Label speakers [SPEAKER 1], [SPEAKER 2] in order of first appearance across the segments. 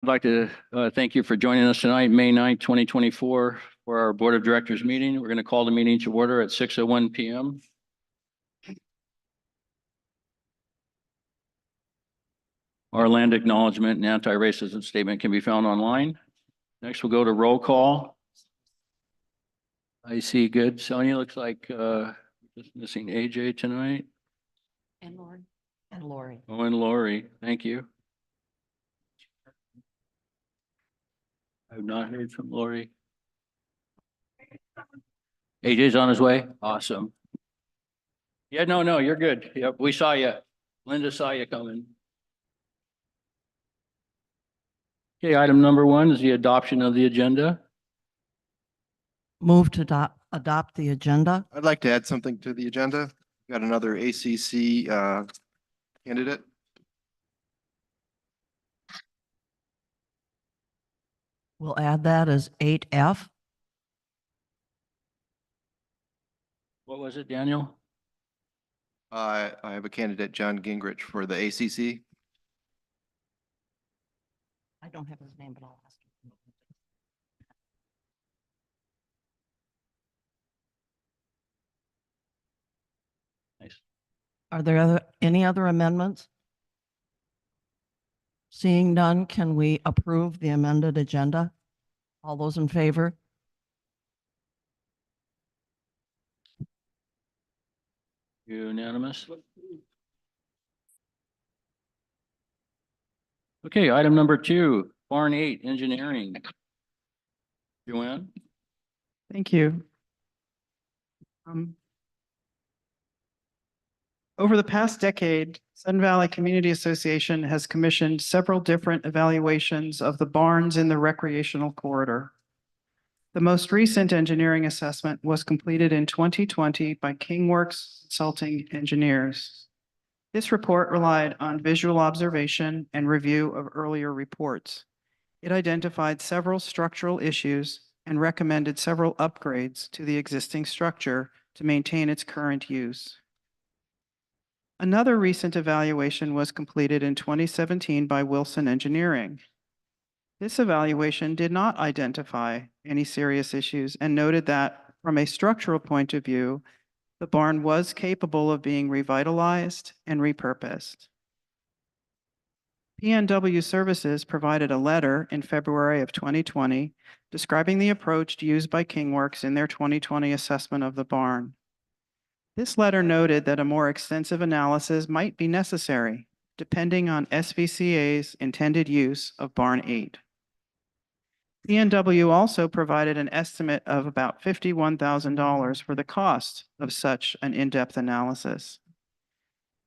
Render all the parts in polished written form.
[SPEAKER 1] I'd like to thank you for joining us tonight, May 9th, 2024, for our Board of Directors meeting. We're going to call the meeting to order at 6:01 p.m. Our land acknowledgement and anti-racism statement can be found online. Next, we'll go to roll call. I see good. Sonia, looks like just missing AJ tonight.
[SPEAKER 2] And Lori. And Lori.
[SPEAKER 1] Oh, and Lori. Thank you. I've not heard from Lori. AJ's on his way. Awesome. Yeah, no, you're good. Yep, we saw you. Linda saw you coming. Okay, item number 1 is the adoption of the agenda.
[SPEAKER 2] Move to adopt the agenda.
[SPEAKER 3] I'd like to add something to the agenda. Got another ACC candidate.
[SPEAKER 2] We'll add that as 8F.
[SPEAKER 1] What was it, Daniel?
[SPEAKER 3] I have a candidate, John Gingrich, for the ACC.
[SPEAKER 2] I don't have his name, but I'll ask him.
[SPEAKER 1] Nice.
[SPEAKER 2] Are there any other amendments? Seeing none, can we approve the amended agenda? All those in favor?
[SPEAKER 1] Unanimous. Okay, item number 2, Barn 8, engineering. Joanne?
[SPEAKER 4] Thank you. Over the past decade, Sun Valley Community Association has commissioned several different evaluations of the barns in the recreational corridor. The most recent engineering assessment was completed in 2020 by KingWorks Consulting Engineers. This report relied on visual observation and review of earlier reports. It identified several structural issues and recommended several upgrades to the existing structure to maintain its current use. Another recent evaluation was completed in 2017 by Wilson Engineering. This evaluation did not identify any serious issues and noted that, from a structural point of view, the barn was capable of being revitalized and repurposed. PNW Services provided a letter in February of 2020 describing the approach used by KingWorks in their 2020 assessment of the barn. This letter noted that a more extensive analysis might be necessary, depending on SVCA's intended use of Barn 8. PNW also provided an estimate of about $51,000 for the cost of such an in-depth analysis.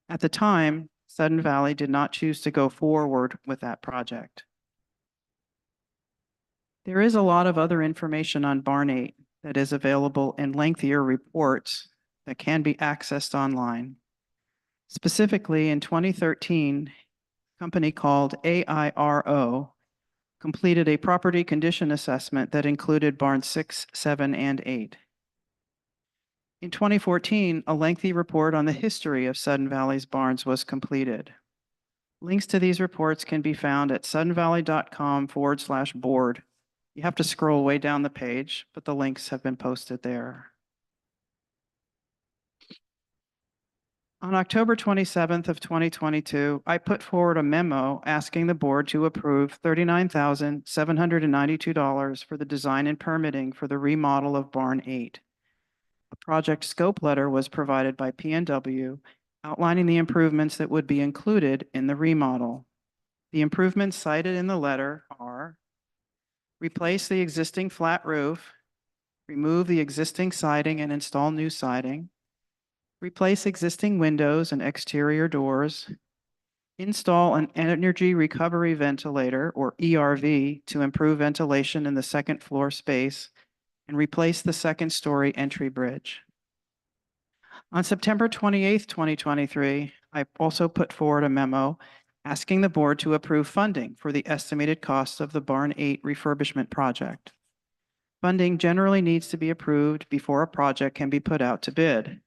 [SPEAKER 4] At the time, Sudden Valley did not choose to go forward with that project. There is a lot of other information on Barn 8 that is available in lengthier reports that can be accessed online. Specifically, in 2013, a company called AIRO completed a property condition assessment that included barns 6, 7, and 8. In 2014, a lengthy report on the history of Sudden Valley's barns was completed. Links to these reports can be found at suddenvalley.com/board. You have to scroll way down the page, but the links have been posted there. On October 27th of 2022, I put forward a memo asking the board to approve $39,792 for the design and permitting for the remodel of Barn 8. A project scope letter was provided by PNW outlining the improvements that would be included in the remodel. The improvements cited in the letter are: replace the existing flat roof, remove the existing siding and install new siding, replace existing windows and exterior doors, install an energy recovery ventilator, or ERV, to improve ventilation in the second floor space, and replace the second story entry bridge. On September 28th, 2023, I also put forward a memo asking the board to approve funding for the estimated cost of the Barn 8 refurbishment project. Funding generally needs to be approved before a project can be put out to bid.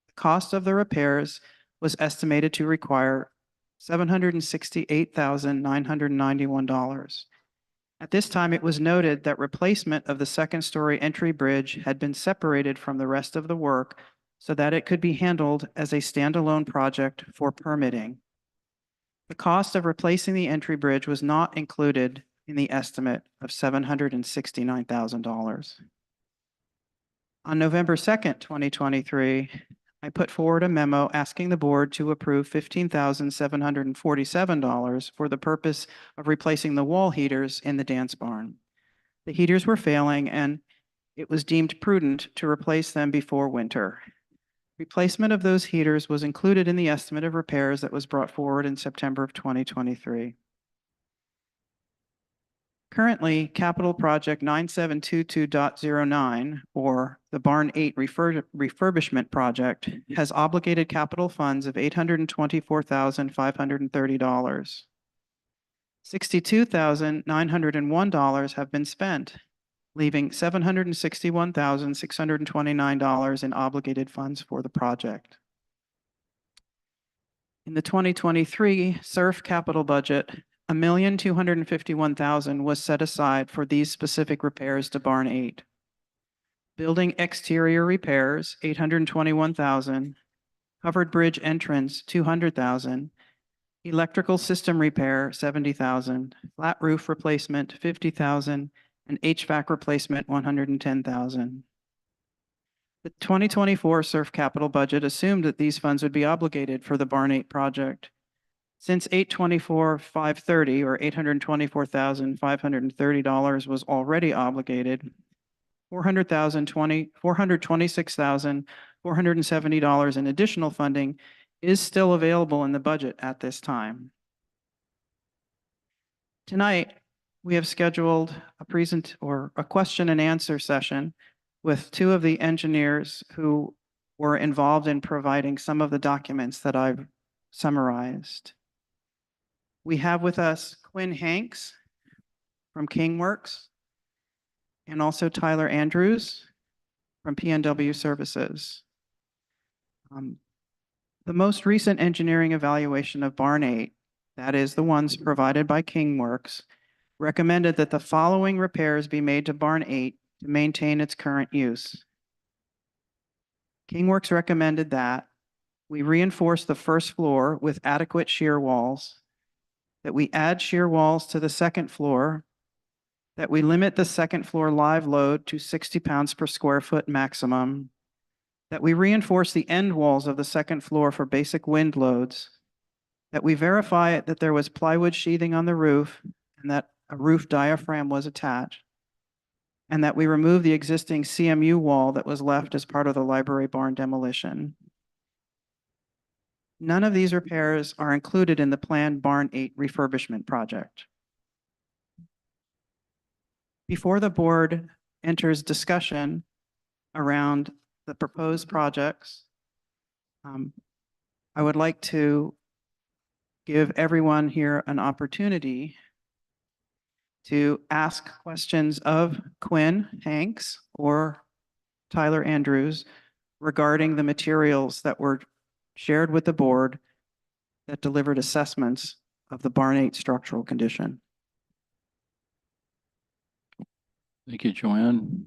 [SPEAKER 4] The cost of the repairs was estimated to require $768,991. At this time, it was noted that replacement of the second-story entry bridge had been separated from the rest of the work so that it could be handled as a standalone project for permitting. The cost of replacing the entry bridge was not included in the estimate of $769,000. On November 2nd, 2023, I put forward a memo asking the board to approve $15,747 for the purpose of replacing the wall heaters in the dance barn. The heaters were failing, and it was deemed prudent to replace them before winter. Replacement of those heaters was included in the estimate of repairs that was brought forward in September of 2023. Currently, capital project 9722.09, or the Barn 8 refurbishment project, has obligated capital funds of $824,530. $62,901 have been spent, leaving $761,629 in obligated funds for the project. In the 2023 SURF capital budget, $1,251,000 was set aside for these specific repairs to Barn 8. Building exterior repairs, $821,000, covered bridge entrance, $200,000, electrical system repair, $70,000, flat roof replacement, $50,000, and HVAC replacement, $110,000. The 2024 SURF capital budget assumed that these funds would be obligated for the Barn 8 project. Since $824,530 or $824,530 was already obligated, $426,470 in additional funding is still available in the budget at this time. Tonight, we have scheduled a question and answer session with two of the engineers who were involved in providing some of the documents that I've summarized. We have with us Quinn Hanks from KingWorks and also Tyler Andrews from PNW Services. The most recent engineering evaluation of Barn 8, that is the ones provided by KingWorks, recommended that the following repairs be made to Barn 8 to maintain its current use. KingWorks recommended that we reinforce the first floor with adequate shear walls, that we add shear walls to the second floor, that we limit the second floor live load to 60 pounds per square foot maximum, that we reinforce the end walls of the second floor for basic wind loads, that we verify that there was plywood sheathing on the roof and that a roof diaphragm was attached, and that we remove the existing CMU wall that was left as part of the library barn demolition. None of these repairs are included in the planned Barn 8 refurbishment project. Before the board enters discussion around the proposed projects, I would like to give everyone here an opportunity to ask questions of Quinn Hanks or Tyler Andrews regarding the materials that were shared with the board that delivered assessments of the Barn 8 structural condition.
[SPEAKER 1] Thank you, Joanne.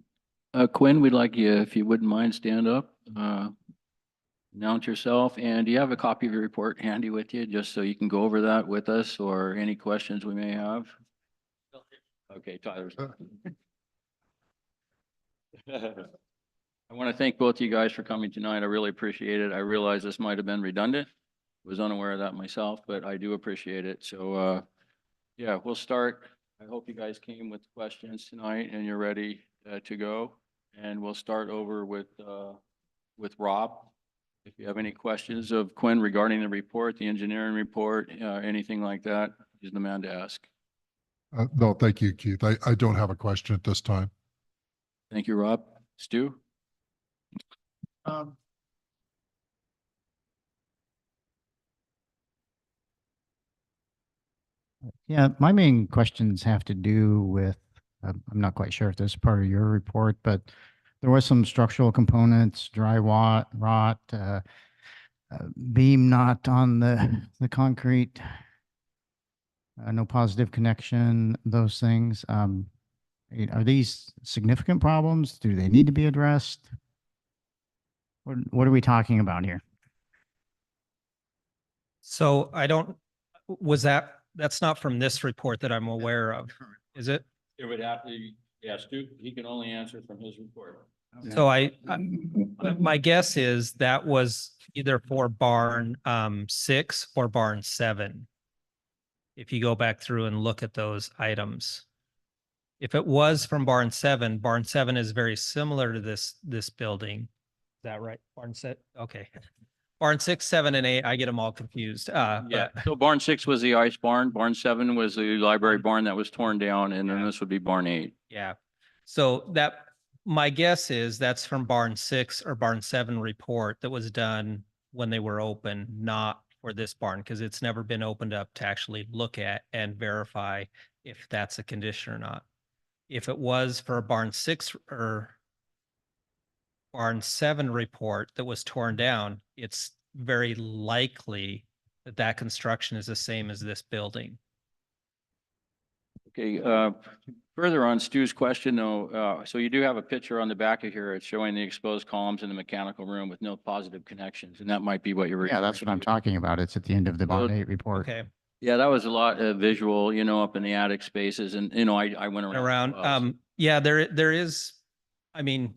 [SPEAKER 1] Quinn, we'd like you, if you wouldn't mind, stand up, announce yourself, and do you have a copy of your report handy with you, just so you can go over that with us or any questions we may have? Okay, Tyler's. I want to thank both you guys for coming tonight. I really appreciate it. I realize this might have been redundant. Was unaware of that myself, but I do appreciate it. So, yeah, we'll start. I hope you guys came with questions tonight and you're ready to go. And we'll start over with Rob. If you have any questions of Quinn regarding the report, the engineering report, anything like that, he's the man to ask.
[SPEAKER 5] No, thank you, Keith. I don't have a question at this time.
[SPEAKER 1] Thank you, Rob. Stu?
[SPEAKER 6] Yeah, my main questions have to do with, I'm not quite sure if this is part of your report, but there was some structural components, dry rot, beam not on the concrete, no positive connection, those things. Are these significant problems? Do they need to be addressed? What are we talking about here?
[SPEAKER 7] So I don't, that's not from this report that I'm aware of, is it?
[SPEAKER 1] It would have to, yeah, Stu, he can only answer from his report.
[SPEAKER 7] So my guess is that was either for barn 6 or barn 7. If you go back through and look at those items. If it was from barn 7 is very similar to this building. Is that right? Barn 6, okay. Barn 6, 7, and 8, I get them all confused.
[SPEAKER 1] Yeah,
[SPEAKER 7] But
[SPEAKER 1] so barn 6 was the ice barn, barn 7 was the library barn that was torn down, and then this would be barn 8.
[SPEAKER 7] yeah. So my guess is that's from barn 6 or barn 7 report that was done when they were open, not for this barn, because it's never been opened up to actually look at and verify if that's a condition or not. If it was for a barn 6 or barn 7 report that was torn down, it's very likely that construction is the same as this building.
[SPEAKER 1] Okay, further on Stu's question though, so you do have a picture on the back of here. It's showing the exposed columns in the mechanical room with no positive connections, and that might be what you're.
[SPEAKER 6] Yeah, that's what I'm talking about. It's at the end of the
[SPEAKER 1] Well,
[SPEAKER 6] barn 8 report.
[SPEAKER 7] Okay.
[SPEAKER 1] Yeah, that was a lot of visual, up in the attic spaces, and I went around. as well, so-
[SPEAKER 7] Yeah, there is, I mean,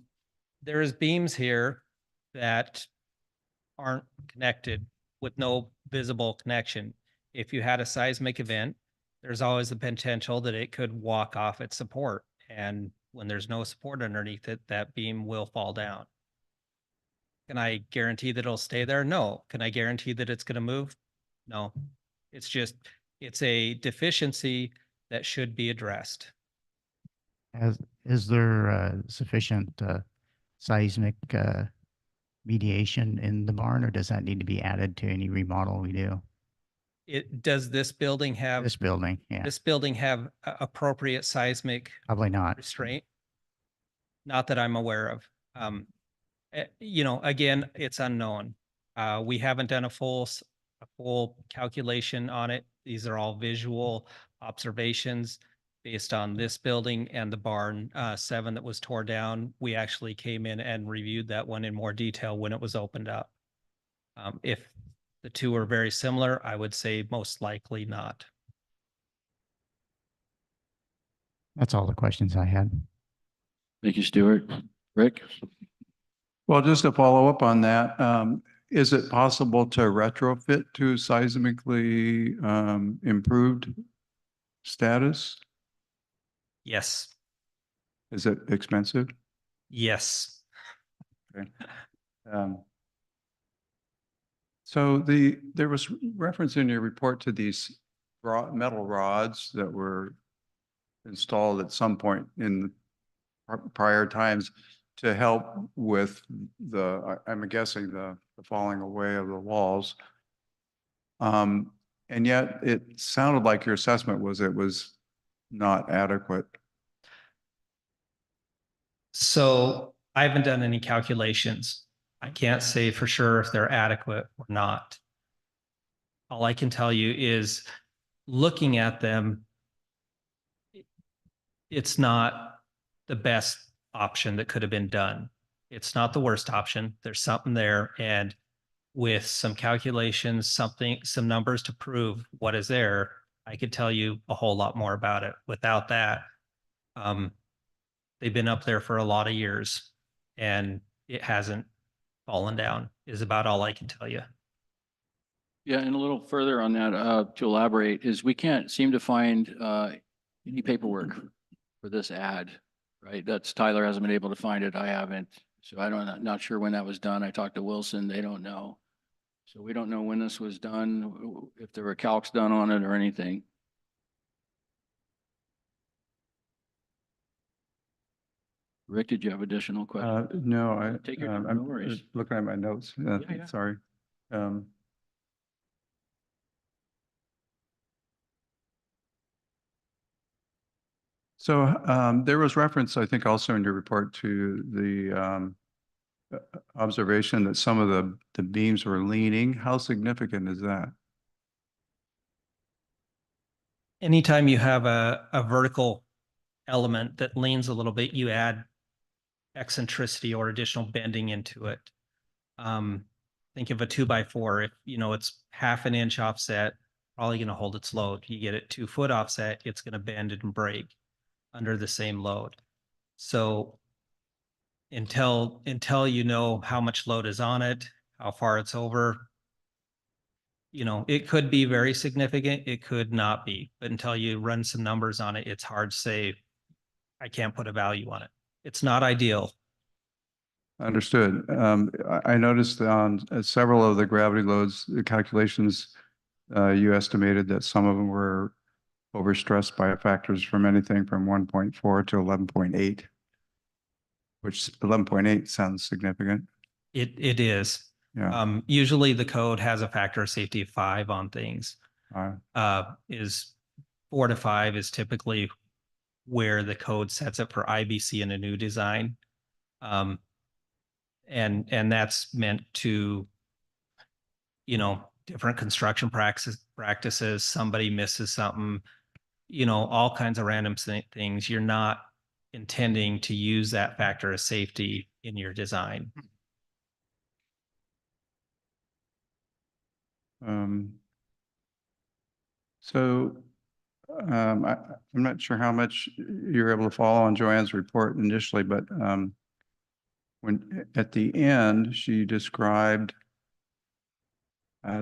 [SPEAKER 7] there is beams here that aren't connected with no visible connection. If you had a seismic event, there's always the potential that it could walk off its support. And when there's no support underneath it, that beam will fall down. Can I guarantee that it'll stay there? No. Can I guarantee that it's going to move? No. It's a deficiency that should be addressed.
[SPEAKER 6] Is there sufficient seismic mediation in the barn, or does that need to be added to any remodel we do?
[SPEAKER 7] Does this building have
[SPEAKER 6] This building, yeah,
[SPEAKER 7] appropriate seismic
[SPEAKER 6] probably not.
[SPEAKER 7] restraint? Not that I'm aware of. Again, it's unknown. We haven't done a full calculation on it. These are all visual observations based on this building and the barn 7 that was tore down. We actually came in and reviewed that one in more detail when it was opened up. If the two are very similar, I would say most likely not.
[SPEAKER 6] That's all the questions I had.
[SPEAKER 1] Thank you, Stuart. Rick?
[SPEAKER 8] Well, just to follow up on that, is it possible to retrofit to seismically improved status?
[SPEAKER 7] Yes.
[SPEAKER 8] Is it expensive?
[SPEAKER 7] Yes.
[SPEAKER 8] Okay. So there was reference in your report to these metal rods that were installed at some point in prior times to help with I'm guessing the falling away of the walls. And yet it sounded like your assessment was it was not adequate.
[SPEAKER 7] So I haven't done any calculations. I can't say for sure if they're adequate or not. All I can tell you is looking at them, it's not the best option that could have been done. It's not the worst option. There's something there. And with some calculations, some numbers to prove what is there, I could tell you a whole lot more about it. Without that, they've been up there for a lot of years and it hasn't fallen down is about all I can tell you.
[SPEAKER 1] Yeah, and a little further on that, to elaborate, is we can't seem to find any paperwork for this ad, right? Tyler hasn't been able to find it. I haven't. So not sure when that was done. I talked to Wilson. They don't know. So we don't know when this was done, if there were calcs done on it or anything. Rick, did you have additional questions?
[SPEAKER 8] No,
[SPEAKER 1] Take your time,
[SPEAKER 8] I'm
[SPEAKER 1] no worries.
[SPEAKER 8] looking at my notes.
[SPEAKER 1] Yeah.
[SPEAKER 8] Sorry. So there was reference, I think, also in your report to the observation that some of the beams were leaning. How significant is that?
[SPEAKER 7] Anytime you have a vertical element that leans a little bit, you add eccentricity or additional bending into it. Think of a 2x4. If it's half an inch offset, probably going to hold its load. You get it 2 foot offset, it's going to bend and break under the same load. So until you know how much load is on it, how far it's over, it could be very significant, it could not be, but until you run some numbers on it, it's hard to say. I can't put a value on it. It's not ideal.
[SPEAKER 8] Understood. I noticed on several of the gravity loads, the calculations, you estimated that some of them were overstressed by factors from anything from 1.4 to 11.8, which 11.8 sounds significant.
[SPEAKER 7] It is.
[SPEAKER 8] Yeah.
[SPEAKER 7] Usually the code has a factor of safety of 5 on things. Is 4 to 5 is typically where the code sets it for IBC in a new design. And that's meant to, different construction practices, somebody misses something, all kinds of random things. You're not intending to use that factor of safety in your design.
[SPEAKER 8] I'm not sure how much you were able to follow on Joanne's report initially, but when at the end, she described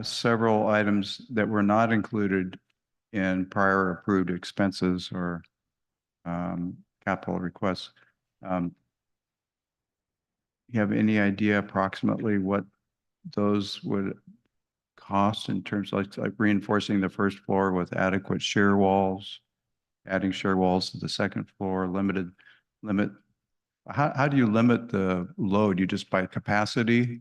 [SPEAKER 8] several items that were not included in prior approved expenses or capital requests. You have any idea approximately what those would cost in terms of like reinforcing the first floor with adequate shear walls, adding shear walls to the second floor, limit? How do you limit the load? You just by capacity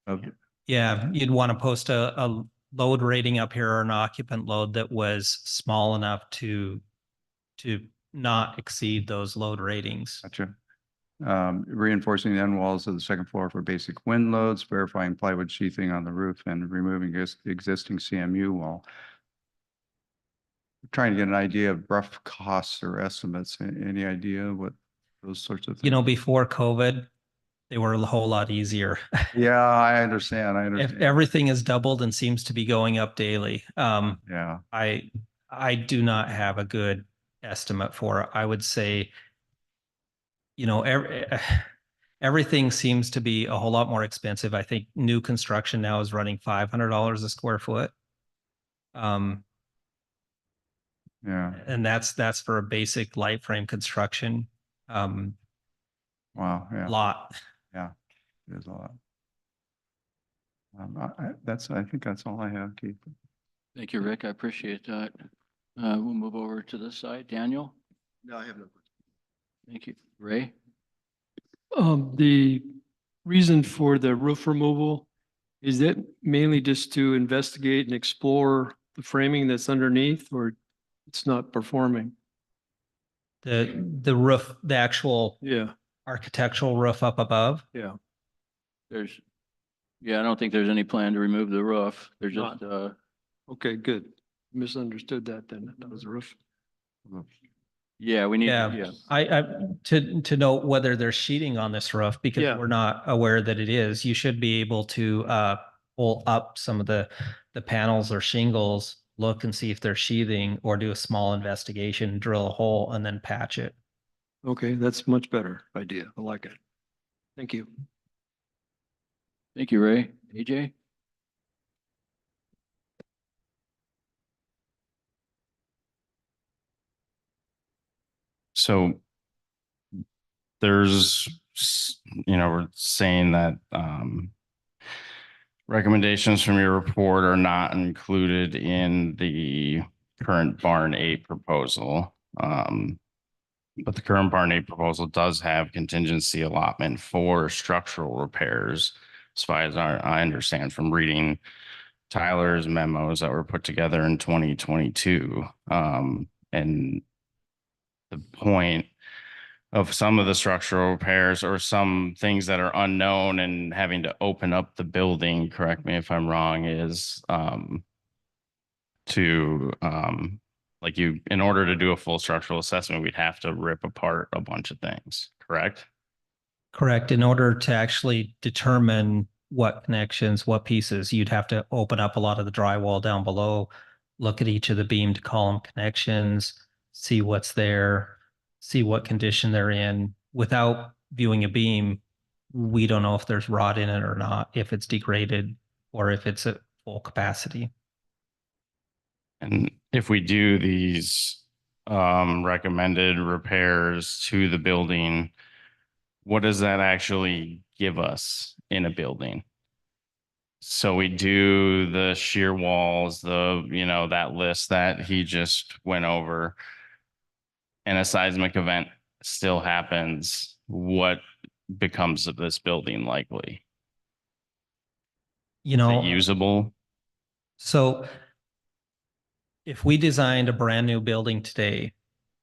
[SPEAKER 8] of?
[SPEAKER 7] Yeah, you'd want to post a load rating up here or an occupant load that was small enough to not exceed those load ratings.
[SPEAKER 8] Gotcha. Reinforcing the end walls of the second floor for basic wind loads, verifying plywood sheathing on the roof, and removing existing CMU wall. Trying to get an idea of rough costs or estimates. Any idea what those sorts of things?
[SPEAKER 7] Before COVID, they were a whole lot easier.
[SPEAKER 8] Yeah, I understand.
[SPEAKER 7] If everything is doubled and seems to be going up daily.
[SPEAKER 8] Yeah.
[SPEAKER 7] I do not have a good estimate for it. I would say, everything seems to be a whole lot more expensive. I think new construction now is running $500 a square foot.
[SPEAKER 8] Yeah.
[SPEAKER 7] And that's for a basic light frame construction.
[SPEAKER 8] Wow. Yeah.
[SPEAKER 7] Lot.
[SPEAKER 8] Yeah. There's a lot. I think that's all I have, Keith.
[SPEAKER 1] Thank you, Rick. I appreciate that. We'll move over to this side. Daniel?
[SPEAKER 3] No, I have no question.
[SPEAKER 1] Thank you. Ray?
[SPEAKER 9] The reason for the roof removal, is that mainly just to investigate and explore the framing that's underneath, or it's not performing?
[SPEAKER 7] The roof, the actual
[SPEAKER 9] Yeah,
[SPEAKER 7] architectural roof up above.
[SPEAKER 9] yeah.
[SPEAKER 1] I don't think there's any plan to remove the roof. There's just,
[SPEAKER 9] Okay, good. Misunderstood that then. That was a roof.
[SPEAKER 1] yeah, we need,
[SPEAKER 7] Yeah,
[SPEAKER 1] yeah.
[SPEAKER 7] I to know whether there's sheeting on this roof, because
[SPEAKER 9] Yeah.
[SPEAKER 7] we're not aware that it is. You should be able to pull up some of the panels or shingles, look and see if they're sheathing, or do a small investigation, drill a hole, and then patch it.
[SPEAKER 9] Okay, that's much better idea. I like it. Thank you.
[SPEAKER 1] Thank you, Ray. AJ?
[SPEAKER 10] So there's, we're saying that recommendations from your report are not included in the current Barn 8 proposal. But the current Barn 8 proposal does have contingency allotment for structural repairs, as far as I understand from reading Tyler's memos that were put together in 2022. And the point of some of the structural repairs or some things that are unknown and having to open up the building, correct me if I'm wrong, is like you, in order to do a full structural assessment, we'd have to rip apart a bunch of things, correct?
[SPEAKER 7] Correct. In order to actually determine what connections, what pieces, you'd have to open up a lot of the drywall down below, look at each of the beam to column connections, see what's there, see what condition they're in. Without viewing a beam, we don't know if there's rot in it or not, if it's degraded or if it's at full capacity.
[SPEAKER 10] And if we do these recommended repairs to the building, what does that actually give us in a building? So we do the shear walls, that list that he just went over, and a seismic event still happens. What becomes of this building likely?
[SPEAKER 7] You
[SPEAKER 10] Is
[SPEAKER 7] know,
[SPEAKER 10] it usable?
[SPEAKER 7] so if we designed a brand new building today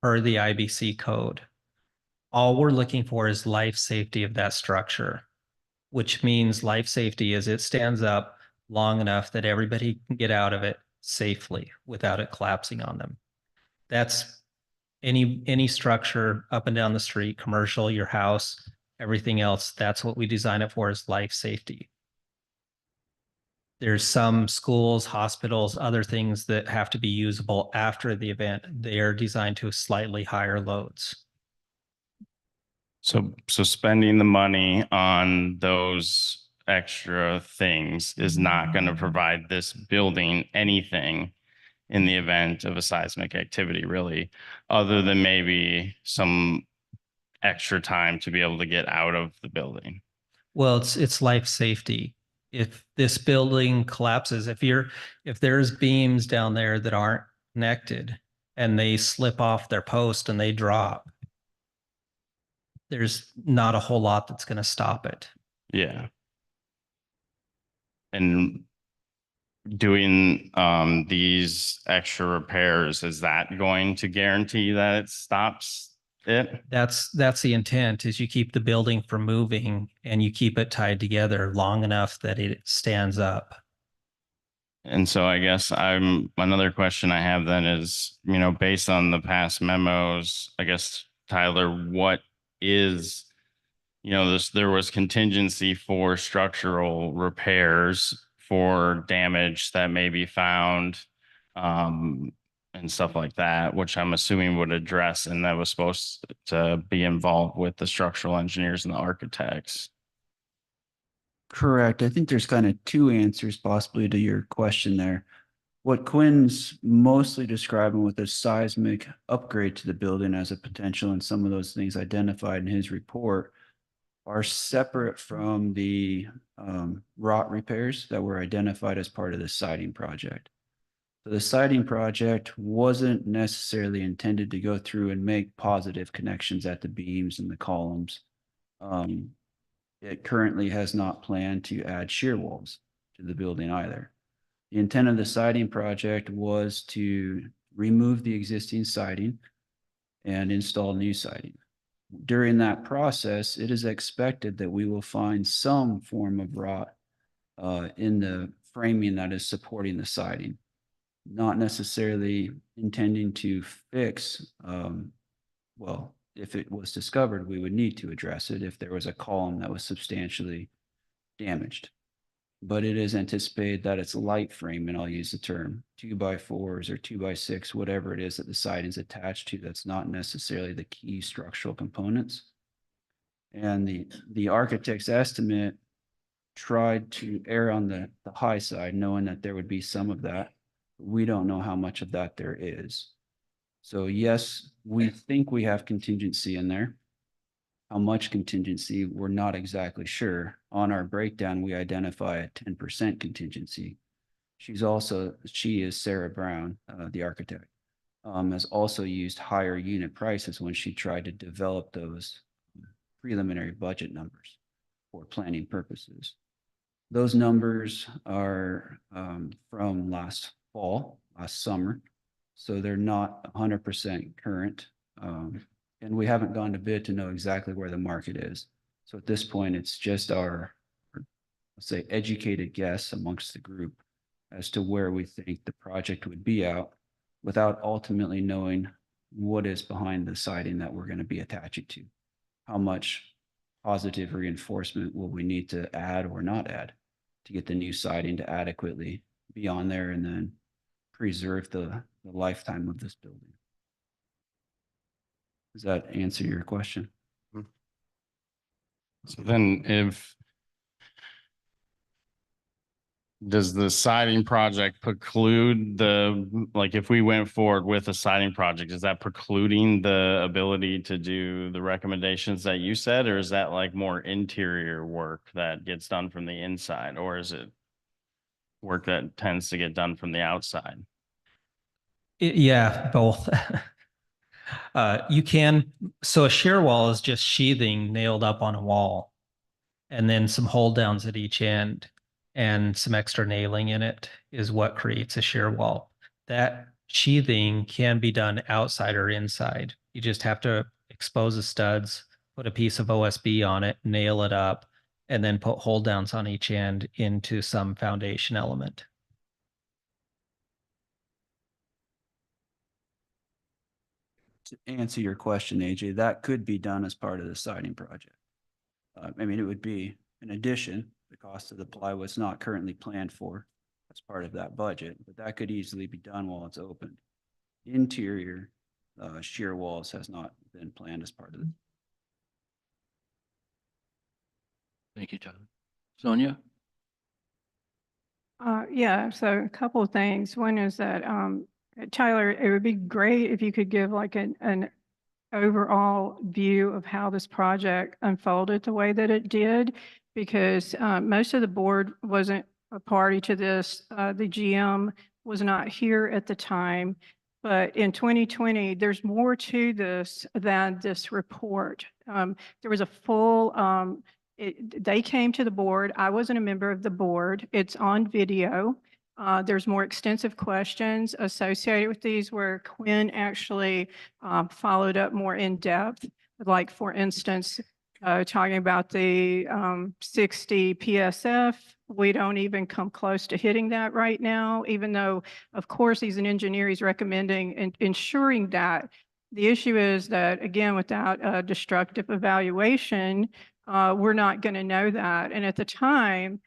[SPEAKER 7] per the IBC code, all we're looking for is life safety of that structure, which means life safety is it stands up long enough that everybody can get out of it safely without it collapsing on them. That's any structure up and down the street, commercial, your house, everything else. That's what we design it for, is life safety. There's some schools, hospitals, other things that have to be usable after the event. They are designed to slightly higher loads.
[SPEAKER 10] So spending the money on those extra things is not going to provide this building anything in the event of a seismic activity, really, other than maybe some extra time to be able to get out of the building.
[SPEAKER 7] Well, it's life safety. If this building collapses, if there's beams down there that aren't connected and they slip off their post and they drop, there's not a whole lot that's going to stop it.
[SPEAKER 10] Yeah. And doing these extra repairs, is that going to guarantee that it stops it?
[SPEAKER 7] That's the intent, is you keep the building from moving and you keep it tied together long enough that it stands up.
[SPEAKER 10] And so I guess another question I have then is, based on the past memos, I guess, Tyler, what is, there was contingency for structural repairs for damage that may be found, and stuff like that, which I'm assuming would address, and that was supposed to be involved with the structural engineers and the architects.
[SPEAKER 11] Correct. I think there's kind of two answers possibly to your question there. What Quinn's mostly describing with a seismic upgrade to the building as a potential, and some of those things identified in his report, are separate from the rot repairs that were identified as part of the siding project. So the siding project wasn't necessarily intended to go through and make positive connections at the beams and the columns. It currently has not planned to add shear walls to the building either. The intent of the siding project was to remove the existing siding and install new siding. During that process, it is expected that we will find some form of rot in the framing that is supporting the siding. Not necessarily intending to fix, well, if it was discovered, we would need to address it if there was a column that was substantially damaged. But it is anticipated that it's light frame, and I'll use the term 2x4s or 2x6, whatever it is that the siding is attached to, that's not necessarily the key structural components. And the architect's estimate tried to err on the high side, knowing that there would be some of that. We don't know how much of that there is. So yes, we think we have contingency in there. How much contingency, we're not exactly sure. On our breakdown, we identify a 10% contingency. She is Sarah Brown, the architect, has also used higher unit prices when she tried to develop those preliminary budget numbers for planning purposes. Those numbers are from last summer. So they're not 100% current. And we haven't gone to bid to know exactly where the market is. So at this point, it's just our, let's say, educated guess amongst the group as to where we think the project would be out without ultimately knowing what is behind the siding that we're going to be attaching to. How much positive reinforcement will we need to add or not add to get the new siding to adequately be on there and then preserve the lifetime of this building. Does that answer your question?
[SPEAKER 10] So then does the siding project preclude like if we went forward with a siding project, is that precluding the ability to do the recommendations that you said, or is that like more interior work that gets done from the inside, or is it work that tends to get done from the outside?
[SPEAKER 7] Yeah, both. You can, so a shear wall is just sheathing nailed up on a wall, and then some hold downs at each end and some extra nailing in it is what creates a shear wall. That sheathing can be done outside or inside. You just have to expose the studs, put a piece of OSB on it, nail it up, and then put hold downs on each end into some foundation element.
[SPEAKER 11] To answer your question, AJ, that could be done as part of the siding project. I mean, it would be in addition, the cost of the plywood's not currently planned for as part of that budget, but that could easily be done while it's open. Interior shear walls has not been planned as part of it.
[SPEAKER 1] Thank you, Tyler. Sonia?
[SPEAKER 12] Yeah, so a couple of things. One is that, Tyler, it would be great if you could give like an overall view of how this project unfolded the way that it did, because most of the board wasn't a party to this. The GM was not here at the time, but in 2020, there's more to this than this report. There was a full, they came to the board. I wasn't a member of the board. It's on video. There's more extensive questions associated with these where Quinn actually followed up more in depth. Like, for instance, talking about the 60 PSF, we don't even come close to hitting that right now, even though, of course, he's an engineer, he's recommending and ensuring that. The issue is that, again, without a destructive evaluation, we're not going to know that. And at the time,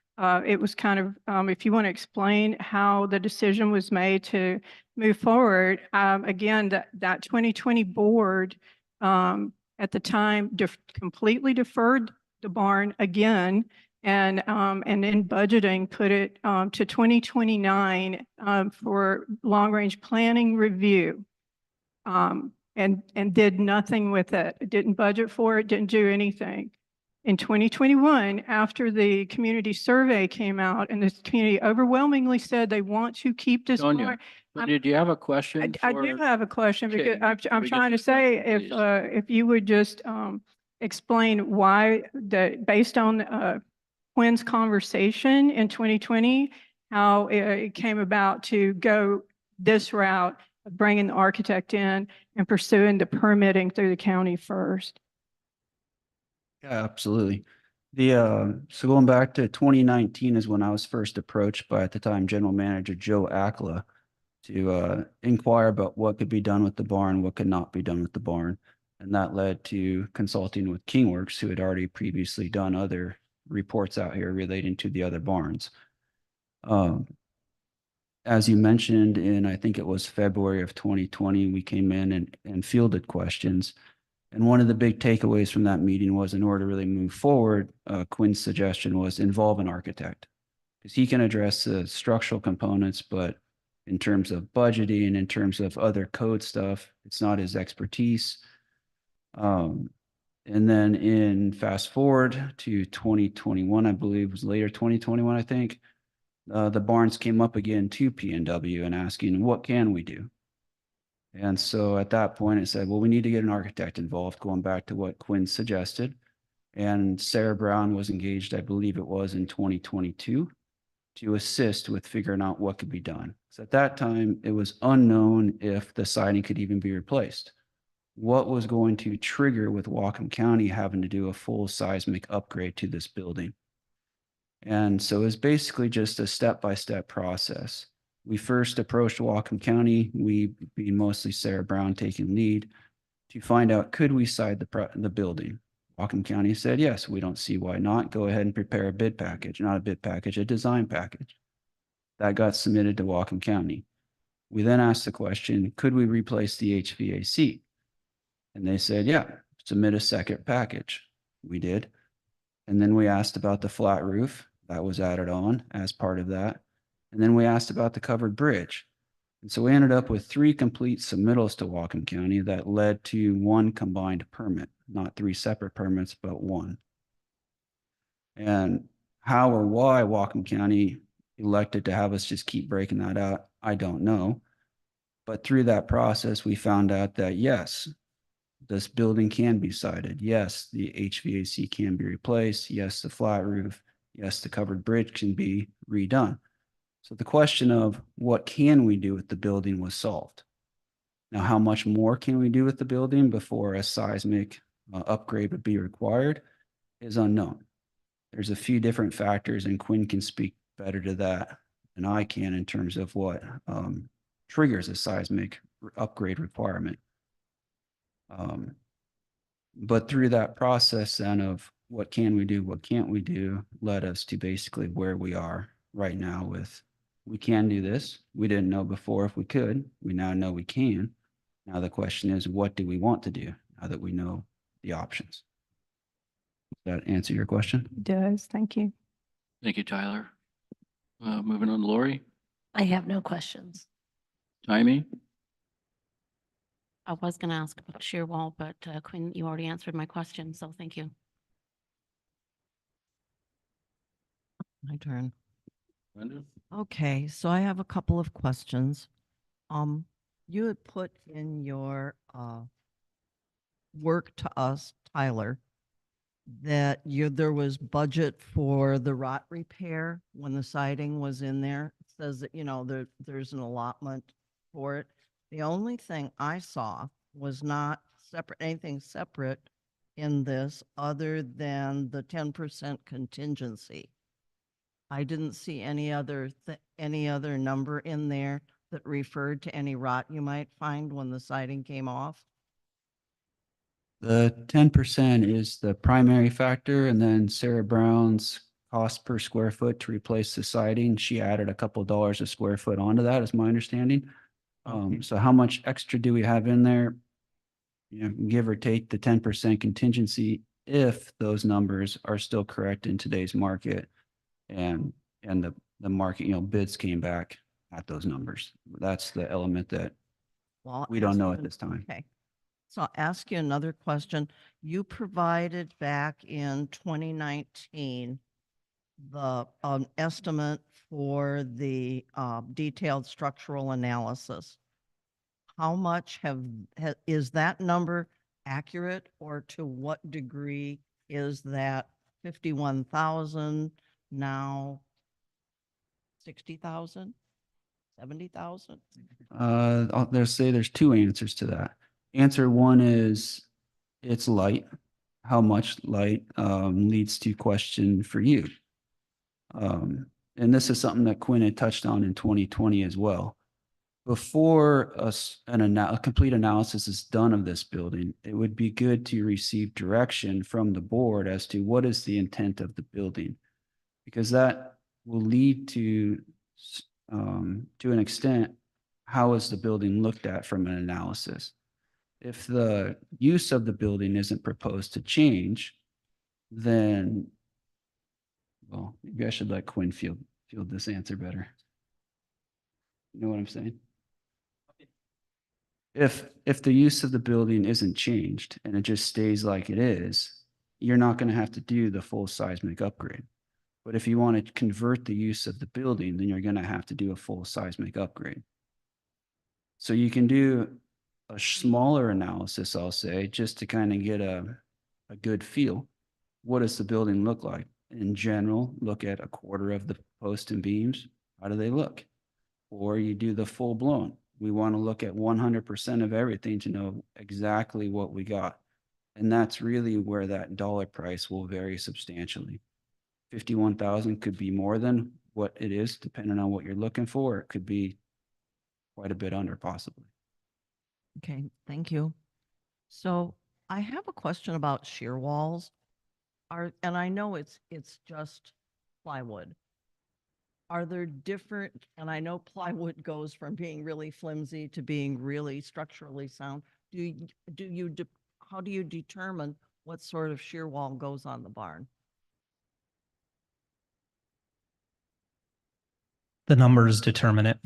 [SPEAKER 12] it was kind of, if you want to explain how the decision was made to move forward, again, that 2020 board at the time completely deferred the barn again, and in budgeting put it to 2029 for long-range planning review, and did nothing with it. It didn't budget for it, didn't do anything. In 2021, after the community survey came out and the community overwhelmingly said they want to keep this
[SPEAKER 1] Sonia,
[SPEAKER 12] barn.
[SPEAKER 1] Sonia, do you have a question?
[SPEAKER 12] I do have a question,
[SPEAKER 1] Okay,
[SPEAKER 12] because I'm
[SPEAKER 1] we
[SPEAKER 12] trying to
[SPEAKER 1] just-
[SPEAKER 12] say
[SPEAKER 1] please.
[SPEAKER 12] if you would just explain why based on Quinn's conversation in 2020, how it came about to go this route of bringing the architect in and pursuing the permitting through the county first.
[SPEAKER 11] Yeah, absolutely. So going back to 2019 is when I was first approached by, at the time, General Manager Joe Akla to inquire about what could be done with the barn, what could not be done with the barn. And that led to consulting with Kingworks, who had already previously done other reports out here relating to the other barns. As you mentioned, in I think it was February of 2020, we came in and fielded questions. And one of the big takeaways from that meeting was, in order to really move forward, Quinn's suggestion was involve an architect, because he can address the structural components, but in terms of budgeting, in terms of other code stuff, it's not his expertise. And then in fast forward to 2021, I believe it was later 2021, I think, the barns came up again to P&W and asking, what can we do? And so at that point, it said, well, we need to get an architect involved, going back to what Quinn suggested. And Sarah Brown was engaged, I believe it was in 2022, to assist with figuring out what could be done. So at that time, it was unknown if the siding could even be replaced. what was going to trigger with Whatcom County having to do a full seismic upgrade to this building. And so it's basically just a step-by-step process. We first approached Whatcom County, we being mostly Sarah Brown taking lead, to find out, could we side the building? Whatcom County said, yes, we don't see why not. Go ahead and prepare a bid package, not a bid package, a design package. That got submitted to Whatcom County. We then asked the question, could we replace the HVAC? And they said, yeah, submit a second package. We did. And then we asked about the flat roof. That was added on as part of that. And then we asked about the covered bridge. And so we ended up with 3 complete submittals to Whatcom County that led to 1 combined permit, not 3 separate permits, but 1. And how or why Whatcom County elected to have us just keep breaking that out, I don't know. But through that process, we found out that yes, this building can be sided. Yes, the HVAC can be replaced. Yes, the flat roof. Yes, the covered bridge can be redone. So the question of what can we do with the building was solved. Now, how much more can we do with the building before a seismic upgrade would be required is unknown. There's a few different factors, and Quinn can speak better to that than I can in terms of what triggers a seismic upgrade requirement. But through that process then of what can we do, what can't we do, led us to basically where we are right now with, we can do this. We didn't know before if we could. We now know we can. Now the question is, what do we want to do now that we know the options? Does that answer your question?
[SPEAKER 12] It does. Thank you.
[SPEAKER 1] Thank you, Tyler. Moving on, Lori.
[SPEAKER 13] I have no questions.
[SPEAKER 1] Jaime?
[SPEAKER 13] I was going to ask about shear wall, but Quinn, you already answered my question, so thank you.
[SPEAKER 2] My turn.
[SPEAKER 1] Brenda?
[SPEAKER 2] Okay, so I have a couple of questions. You had put in your work to us, Tyler, that there was budget for the rot repair when the siding was in there. It says that, there's an allotment for it. The only thing I saw was not anything separate in this other than the 10% contingency. I didn't see any other number in there that referred to any rot you might find when the siding came off.
[SPEAKER 11] The 10% is the primary factor, and then Sarah Brown's cost per square foot to replace the siding, she added a couple dollars a square foot onto that, is my understanding. So how much extra do we have in there? Give or take the 10% contingency if those numbers are still correct in today's market and the market, bids came back at those numbers. That's the element that we don't know at this time.
[SPEAKER 2] Okay. So I'll ask you another question. You provided back in 2019 the estimate for the detailed structural analysis. How much is that number accurate, or to what degree is that 51,000 now 60,000, 70,000?
[SPEAKER 11] There's 2 answers to that. Answer 1 is it's light. How much light leads to question for you. And this is something that Quinn had touched on in 2020 as well. Before a complete analysis is done of this building, it would be good to receive direction from the board as to what is the intent of the building, because that will lead to an extent, how is the building looked at from an analysis? If the use of the building isn't proposed to change, then, well, maybe I should let Quinn field this answer better. You know what I'm saying? If the use of the building isn't changed and it just stays like it is, you're not going to have to do the full seismic upgrade. But if you want to convert the use of the building, then you're going to have to do a full seismic upgrade. So you can do a smaller analysis, I'll say, just to kind of get a good feel. What does the building look like? In general, look at a quarter of the posts and beams. How do they look? Or you do the full blown. We want to look at 100% of everything to know exactly what we got. And that's really where that dollar price will vary substantially. 51,000 could be more than what it is, depending on what you're looking for. It could be quite a bit under possibly.
[SPEAKER 2] Okay, thank you. So I have a question about shear walls. And I know it's just plywood. Are there different, and I know plywood goes from being really flimsy to being really structurally sound. How do you determine what sort of shear wall goes on the barn?
[SPEAKER 7] The numbers determine it,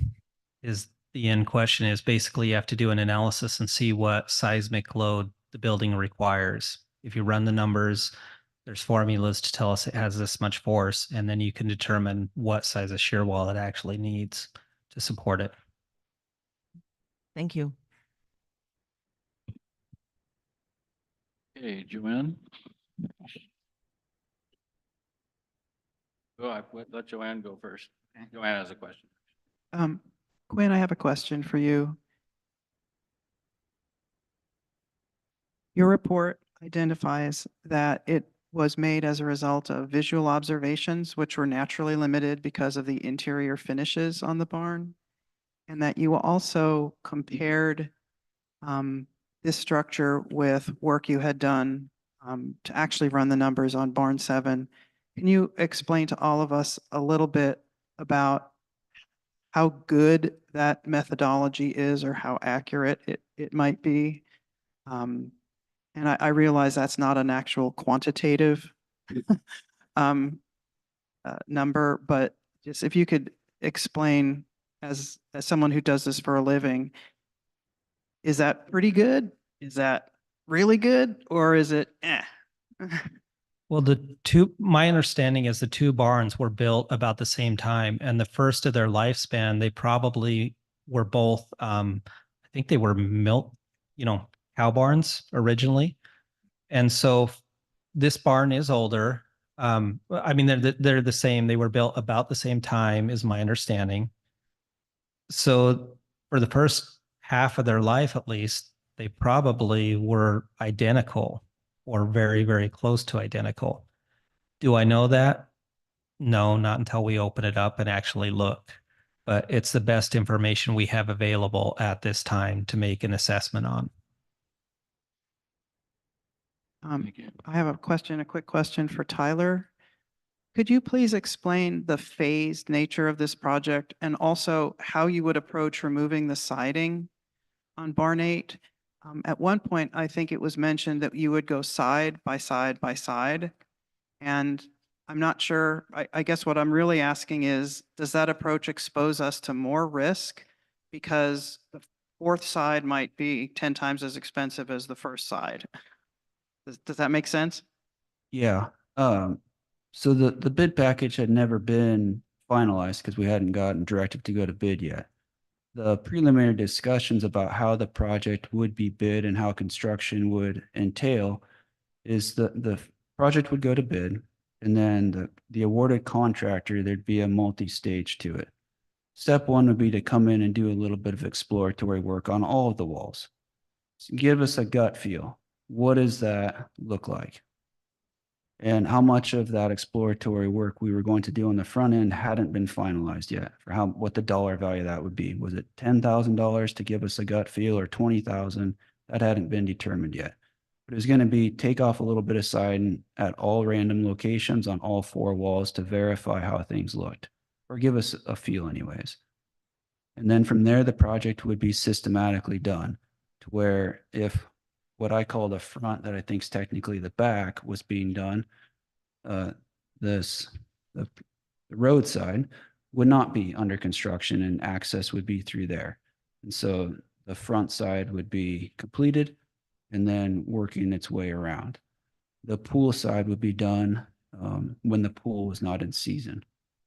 [SPEAKER 7] is the end question. Is basically you have to do an analysis and see what seismic load the building requires. If you run the numbers, there's formulas to tell us it has this much force, and then you can determine what size of shear wall it actually needs to support it.
[SPEAKER 2] Thank you.
[SPEAKER 1] Okay, Joanne? Let Joanne go first. Joanne has a question.
[SPEAKER 4] Quinn, I have a question for you. Your report identifies that it was made as a result of visual observations, which were naturally limited because of the interior finishes on the barn, and that you also compared this structure with work you had done to actually run the numbers on Barn 7. Can you explain to all of us a little bit about how good that methodology is or how accurate it might be? And I realize that's not an actual quantitative number, but just if you could explain as someone who does this for a living, is that pretty good? Is that really good? Or is it eh?
[SPEAKER 7] Well, my understanding is the two barns were built about the same time, and the first of their lifespan, they probably were both, I think they were cow barns originally. And so this barn is older. I mean, they're the same. They were built about the same time is my understanding. So for the first half of their life, at least, they probably were identical or very, very close to identical. Do I know that? No, not until we open it up and actually look. But it's the best information we have available at this time to make an assessment on.
[SPEAKER 4] I have a quick question for Tyler. Could you please explain the phased nature of this project and also how you would approach removing the siding on Barn 8? At one point, I think it was mentioned that you would go side by side by side. And I'm not sure, I guess what I'm really asking is, does that approach expose us to more risk? Because the fourth side might be 10 times as expensive as the first side. Does that make sense?
[SPEAKER 11] Yeah. So the bid package had never been finalized because we hadn't gotten directive to go to bid yet. The preliminary discussions about how the project would be bid and how construction would entail is the project would go to bid, and then the awarded contractor, there'd be a multi-stage to it. Step one would be to come in and do a little bit of exploratory work on all of the walls. So give us a gut feel. What does that look like? And how much of that exploratory work we were going to do on the front end hadn't been finalized yet for what the dollar value of that would be. Was it $10,000 to give us a gut feel, or 20,000? That hadn't been determined yet. But it was going to be take off a little bit of siding at all random locations on all four walls to verify how things looked, or give us a feel anyways. And then from there, the project would be systematically done to where if what I call the front, that I think is technically the back, was being done, the roadside would not be under construction and access would be through there. And so the front side would be completed and then working its way around. The pool side would be done when the pool was not in season.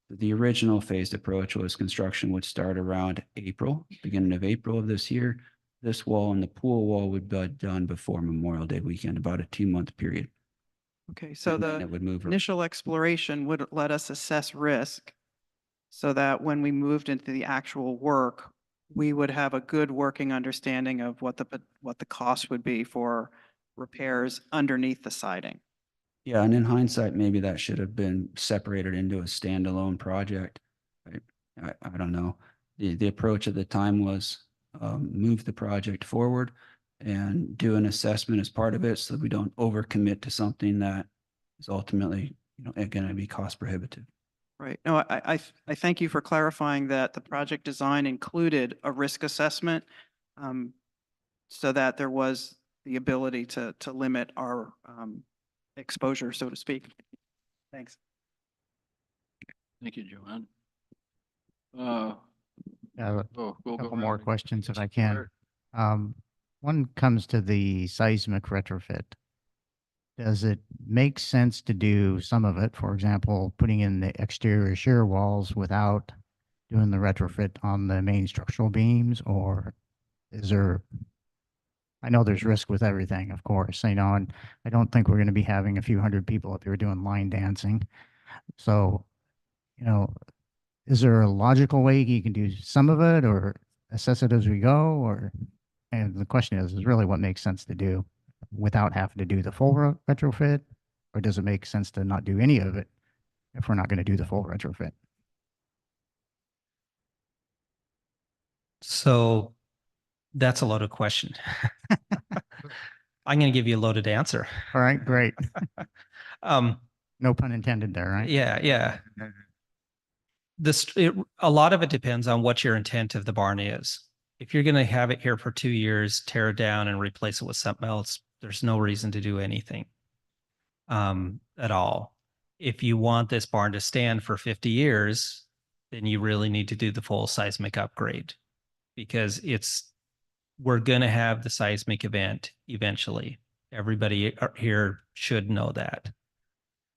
[SPEAKER 11] The original phased approach was construction would start around April, beginning of April of this year. This wall and the pool wall would be done before Memorial Day weekend, about a 2-month period.
[SPEAKER 4] Okay, so
[SPEAKER 11] And then
[SPEAKER 4] the
[SPEAKER 11] it would move.
[SPEAKER 4] initial exploration would let us assess risk so that when we moved into the actual work, we would have a good working understanding of what the cost would be for repairs underneath the siding.
[SPEAKER 11] Yeah, and in hindsight, maybe that should have been separated into a standalone project. I don't know. The approach at the time was move the project forward and do an assessment as part of it so that we don't overcommit to something that is ultimately, going to be cost prohibitive.
[SPEAKER 4] Right. No, I thank you for clarifying that the project design included a risk assessment so that there was the ability to limit our exposure, so to speak. Thanks.
[SPEAKER 1] Thank you, Joanne.
[SPEAKER 6] A couple more questions if I can. One comes to the seismic retrofit. Does it make sense to do some of it, for example, putting in the exterior shear walls without doing the retrofit on the main structural beams? Or is there, I know there's risk with everything, of course, and I don't think we're going to be having a few hundred people up here doing line dancing. So, is there a logical way you can do some of it or assess it as we go? And the question is really what makes sense to do without having to do the full retrofit? Or does it make sense to not do any of it if we're not going to do the full retrofit?
[SPEAKER 7] So that's a loaded question. I'm going to give you a loaded answer.
[SPEAKER 6] All right, great.
[SPEAKER 7] Um,
[SPEAKER 6] No pun intended there, right?
[SPEAKER 7] Yeah. A lot of it depends on what your intent of the barn is. If you're going to have it here for 2 years, tear it down and replace it with something else, there's no reason to do anything at all. If you want this barn to stand for 50 years, then you really need to do the full seismic upgrade, because we're going to have the seismic event eventually. Everybody here should know that.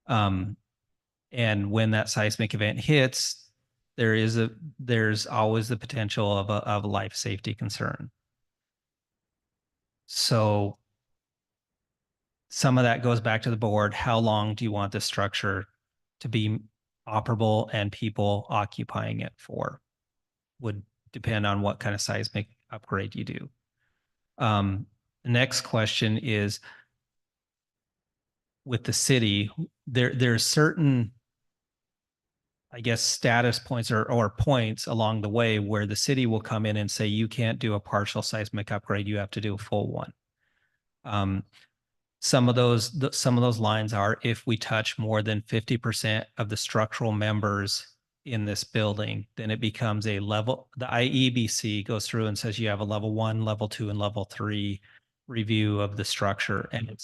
[SPEAKER 7] And when that seismic event hits, there's always the potential of a life safety concern. So some of that goes back to the board. How long do you want the structure to be operable and people occupying it for? Would depend on what kind of seismic upgrade you do. The next question is, with the city, there's certain, I guess, status points or points along the way where the city will come in and say, you can't do a partial seismic upgrade, you have to do a full one. Some of those lines are, if we touch more than 50% of the structural members in this building, then it becomes a level. The IEBC goes through and says you have a level 1, level 2, and level 3 review of the structure. And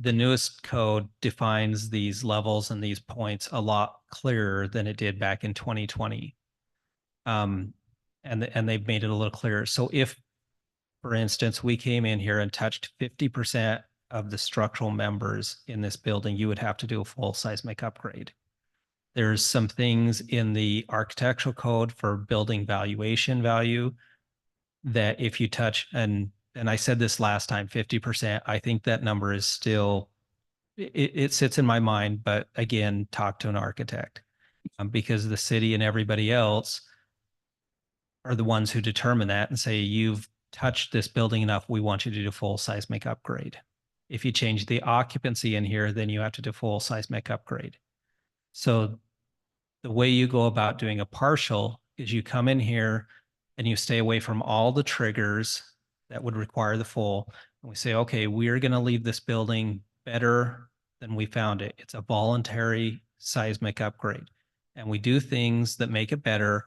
[SPEAKER 7] the newest code defines these levels and these points a lot clearer than it did back in 2020. And they've made it a little clearer. So if, for instance, we came in here and touched 50% of the structural members in this building, you would have to do a full seismic upgrade. There's some things in the architectural code for building valuation value that if you touch, and I said this last time, 50%, I think that number is still, it sits in my mind, but again, talk to an architect, because the city and everybody else are the ones who determine that and say, you've touched this building enough, we want you to do a full seismic upgrade. If you change the occupancy in here, then you have to do full seismic upgrade. So the way you go about doing a partial is you come in here and you stay away from all the triggers that would require the full. And we say, okay, we're going to leave this building better than we found it. It's a voluntary seismic upgrade. And we do things that make it better,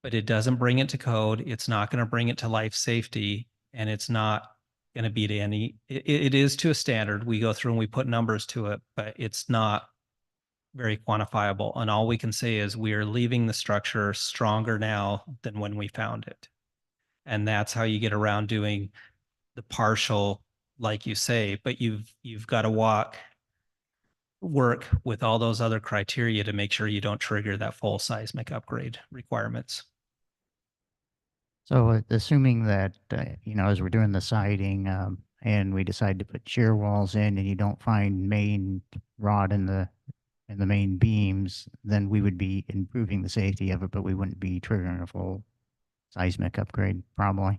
[SPEAKER 7] but it doesn't bring it to code. It's not going to bring it to life safety, and it's not going to beat any, it is to a standard. We go through and we put numbers to it, but it's not very quantifiable. And all we can say is we are leaving the structure stronger now than when we found it. And that's how you get around doing the partial, like you say, but you've got to work with all those other criteria to make sure you don't trigger that full seismic upgrade requirements.
[SPEAKER 6] So assuming that, as we're doing the siding and we decide to put shear walls in and you don't find main rod in the main beams, then we would be improving the safety of it, but we wouldn't be triggering a full seismic upgrade, probably,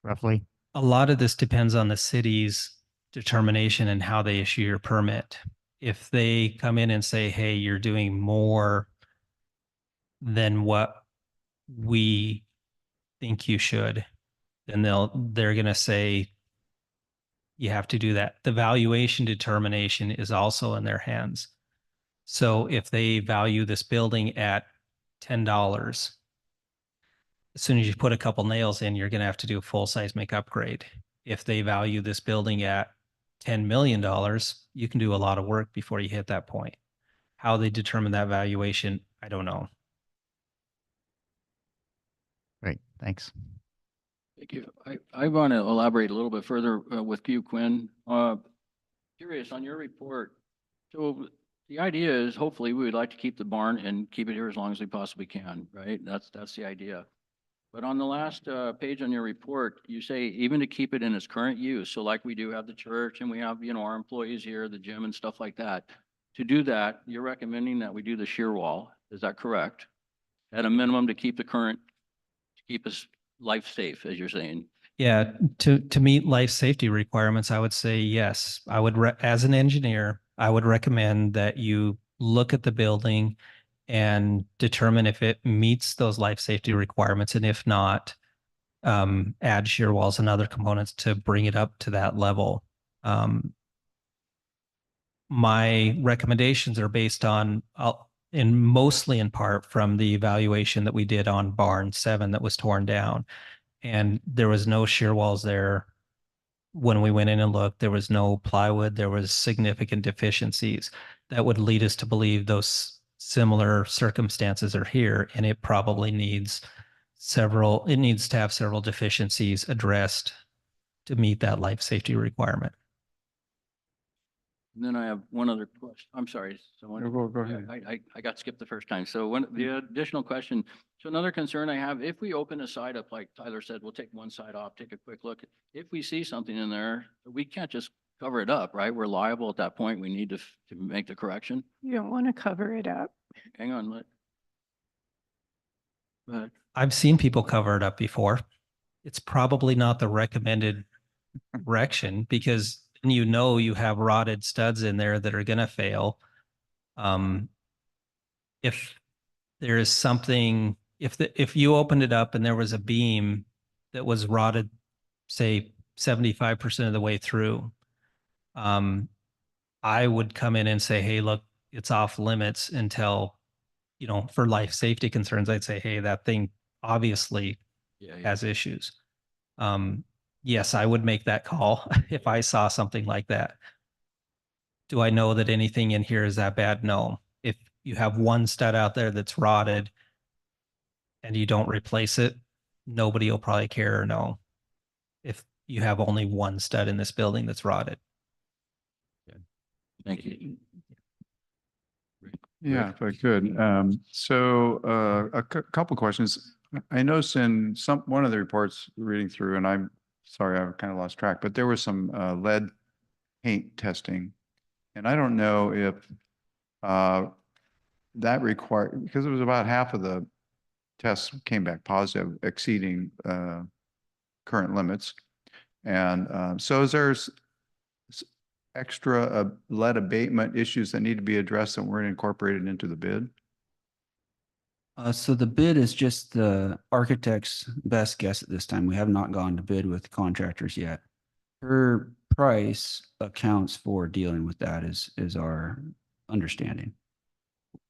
[SPEAKER 6] roughly.
[SPEAKER 7] A lot of this depends on the city's determination and how they issue your permit. If they come in and say, hey, you're doing more than what we think you should, then they're going to say you have to do that. The valuation determination is also in their hands. So if they value this building at $10, as soon as you put a couple nails in, you're going to have to do a full seismic upgrade. If they value this building at $10 million, you can do a lot of work before you hit that point. How they determine that valuation, I don't know.
[SPEAKER 6] Great, thanks.
[SPEAKER 1] Thank you. I want to elaborate a little bit further with you, Quinn. Curious on your report. So the idea is hopefully we would like to keep the barn and keep it here as long as we possibly can, right? That's the idea. But on the last page on your report, you say even to keep it in its current use. So like we do have the church and we have, our employees here, the gym and stuff like that. To do that, you're recommending that we do the shear wall. Is that correct? At a minimum to keep us life safe, as you're saying.
[SPEAKER 7] Yeah, to meet life safety requirements, I would say yes. I would, as an engineer, I would recommend that you look at the building and determine if it meets those life safety requirements, and if not, add shear walls and other components to bring it up to that level. My recommendations are based on, mostly in part from the evaluation that we did on barn 7 that was torn down. And there was no shear walls there when we went in and looked. There was no plywood. There was significant deficiencies that would lead us to believe those similar circumstances are here, and it probably needs to have several deficiencies addressed to meet that life safety requirement.
[SPEAKER 1] And then I have one other question. I'm sorry.
[SPEAKER 8] Go ahead.
[SPEAKER 1] I got skipped the first time. So the additional question. So another concern I have, if we open a side up, like Tyler said, we'll take one side off, take a quick look. If we see something in there, we can't just cover it up, right? We're liable at that point. We need to make the correction.
[SPEAKER 12] You don't want to cover it up.
[SPEAKER 1] Hang on. But
[SPEAKER 7] I've seen people cover it up before. It's probably not the recommended direction, because you have rotted studs in there that are going to fail. If there is something, if you opened it up and there was a beam that was rotted, say 75% of the way through, I would come in and say, hey, look, it's off limits until, for life safety concerns, I'd say, hey, that thing obviously has issues. Yes, I would make that call if I saw something like that. Do I know that anything in here is that bad? No. If you have one stud out there that's rotted and you don't replace it, nobody will probably care or know if you have only one stud in this building that's rotted.
[SPEAKER 1] thank you.
[SPEAKER 8] Yeah, if I could. So a couple questions. I noticed in one of the reports reading through, and I'm sorry, I've kind of lost track, but there was some lead paint testing. And I don't know if that required, because it was about half of the tests came back positive, exceeding current limits. And so is there extra lead abatement issues that need to be addressed that weren't incorporated into the bid?
[SPEAKER 11] So the bid is just the architect's best guess at this time. We have not gone to bid with contractors yet. Her price accounts for dealing with that is our understanding.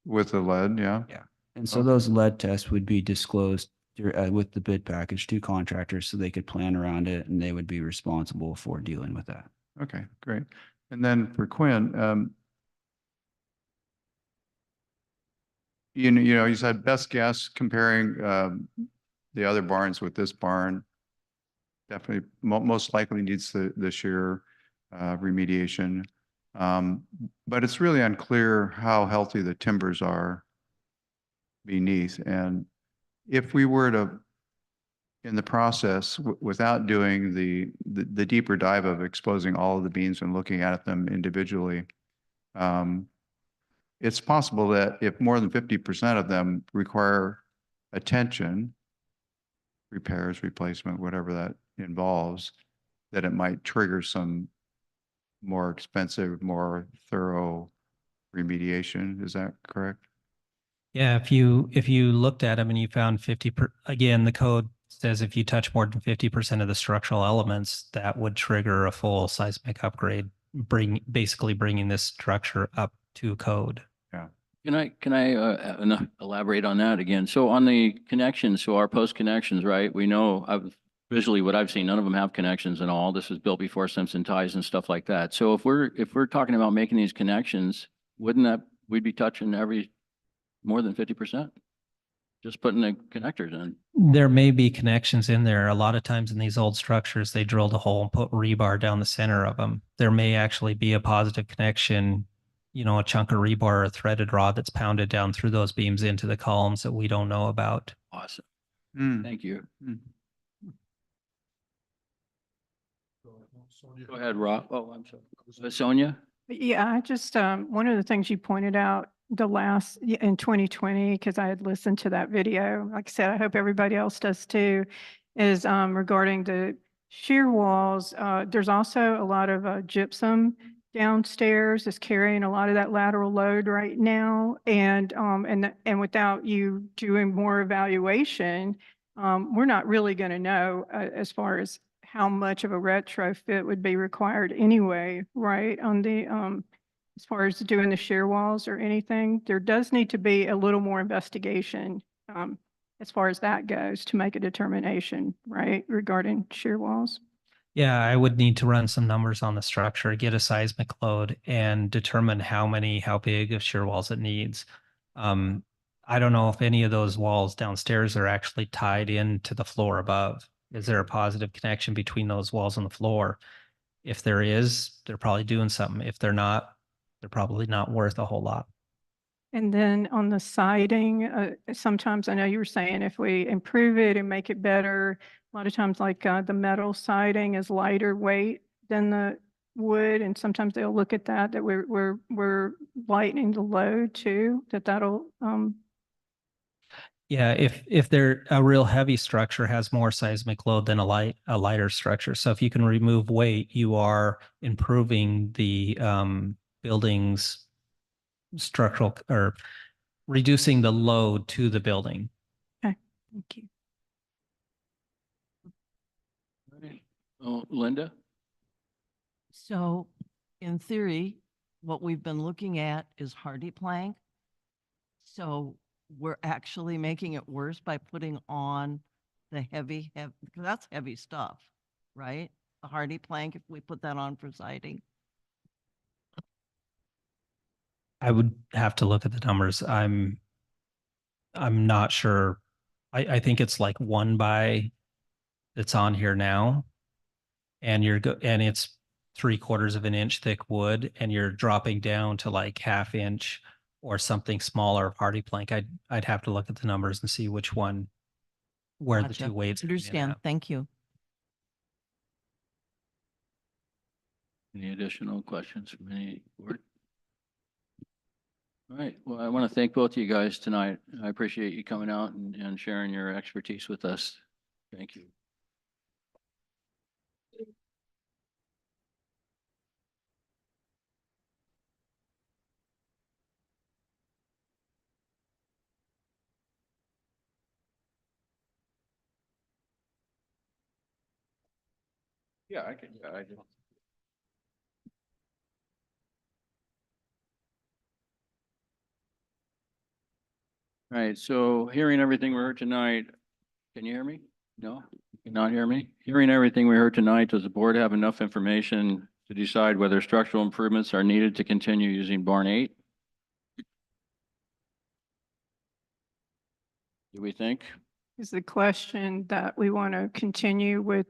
[SPEAKER 8] With the lead, yeah?
[SPEAKER 11] Yeah. And so
[SPEAKER 8] Okay.
[SPEAKER 11] those lead tests would be disclosed with the bid package to contractors so they could plan around it, and they would be responsible for dealing with that.
[SPEAKER 8] Okay, great. And then for Quinn, you said best guess comparing the other barns with this barn. Definitely, most likely needs the shear remediation. But it's really unclear how healthy the timbers are beneath. And if we were to, in the process, without doing the deeper dive of exposing all of the beams and looking at them individually, it's possible that if more than 50% of them require attention, repairs, replacement, whatever that involves, that it might trigger some more expensive, more thorough remediation. Is that correct?
[SPEAKER 7] Yeah, if you looked at them and you found again, the code says if you touch more than 50% of the structural elements, that would trigger a full seismic upgrade, basically bringing this structure up to code.
[SPEAKER 1] Can I elaborate on that again? So on the connections, so our post connections, right? We know visually what I've seen, none of them have connections and all. This was built before Simpson ties and stuff like that. So if we're talking about making these connections, we'd be touching more than 50%? Just putting the connectors in.
[SPEAKER 7] There may be connections in there. A lot of times in these old structures, they drilled a hole and put rebar down the center of them. There may actually be a positive connection, a chunk of rebar or a threaded rod that's pounded down through those beams into the columns that we don't know about.
[SPEAKER 1] Awesome.
[SPEAKER 8] Mm.
[SPEAKER 1] Thank you.
[SPEAKER 8] Mm.
[SPEAKER 1] Go ahead, Rob. Oh, I'm sorry. Sonia?
[SPEAKER 12] Yeah, I just, one of the things you pointed out in 2020, because I had listened to that video, like I said, I hope everybody else does too, is regarding the shear walls. There's also a lot of gypsum downstairs is carrying a lot of that lateral load right now. And without you doing more evaluation, we're not really going to know as far as how much of a retrofit would be required anyway, right? On the, as far as doing the shear walls or anything, there does need to be a little more investigation as far as that goes to make a determination, right? Regarding shear walls.
[SPEAKER 7] Yeah, I would need to run some numbers on the structure, get a seismic load and determine how big of shear walls it needs. I don't know if any of those walls downstairs are actually tied into the floor above. Is there a positive connection between those walls and the floor? If there is, they're probably doing something. If they're not, they're probably not worth a whole lot.
[SPEAKER 12] And then on the siding, sometimes I know you were saying if we improve it and make it better, a lot of times like the metal siding is lighter weight than the wood. And sometimes they'll look at that we're lightening the load too, that'll
[SPEAKER 7] Yeah, if they're a real heavy structure has more seismic load than a lighter structure. So if you can remove weight, you are improving the building's structural or reducing the load to the building.
[SPEAKER 12] okay. Thank you.
[SPEAKER 1] Oh, Linda?
[SPEAKER 2] So in theory, what we've been looking at is hardy plank. So we're actually making it worse by putting on the heavy, because that's heavy stuff, right? The hardy plank, if we put that on for siding.
[SPEAKER 7] I would have to look at the numbers. I'm not sure. I think it's like 1 that's on here now. And and it's 3/4 of an inch thick wood, and you're dropping down to like 1/2 inch or something smaller of hardy plank. I'd have to look at the numbers and see which one, where the
[SPEAKER 2] Gotcha.
[SPEAKER 7] two weights. come in
[SPEAKER 2] Understand.
[SPEAKER 7] at.
[SPEAKER 2] Thank you.
[SPEAKER 1] Any additional questions from any board? All right. Well, I want to thank both of you guys tonight. I appreciate you coming out and sharing your expertise with us. Thank you. Yeah, I can. Yeah, I do. All right, so hearing everything we heard tonight, can you hear me? No, you cannot hear me? Hearing everything we heard tonight, does the board have enough information to decide whether structural improvements are needed to continue using barn 8? Do we think?
[SPEAKER 12] Is the question that we want to continue with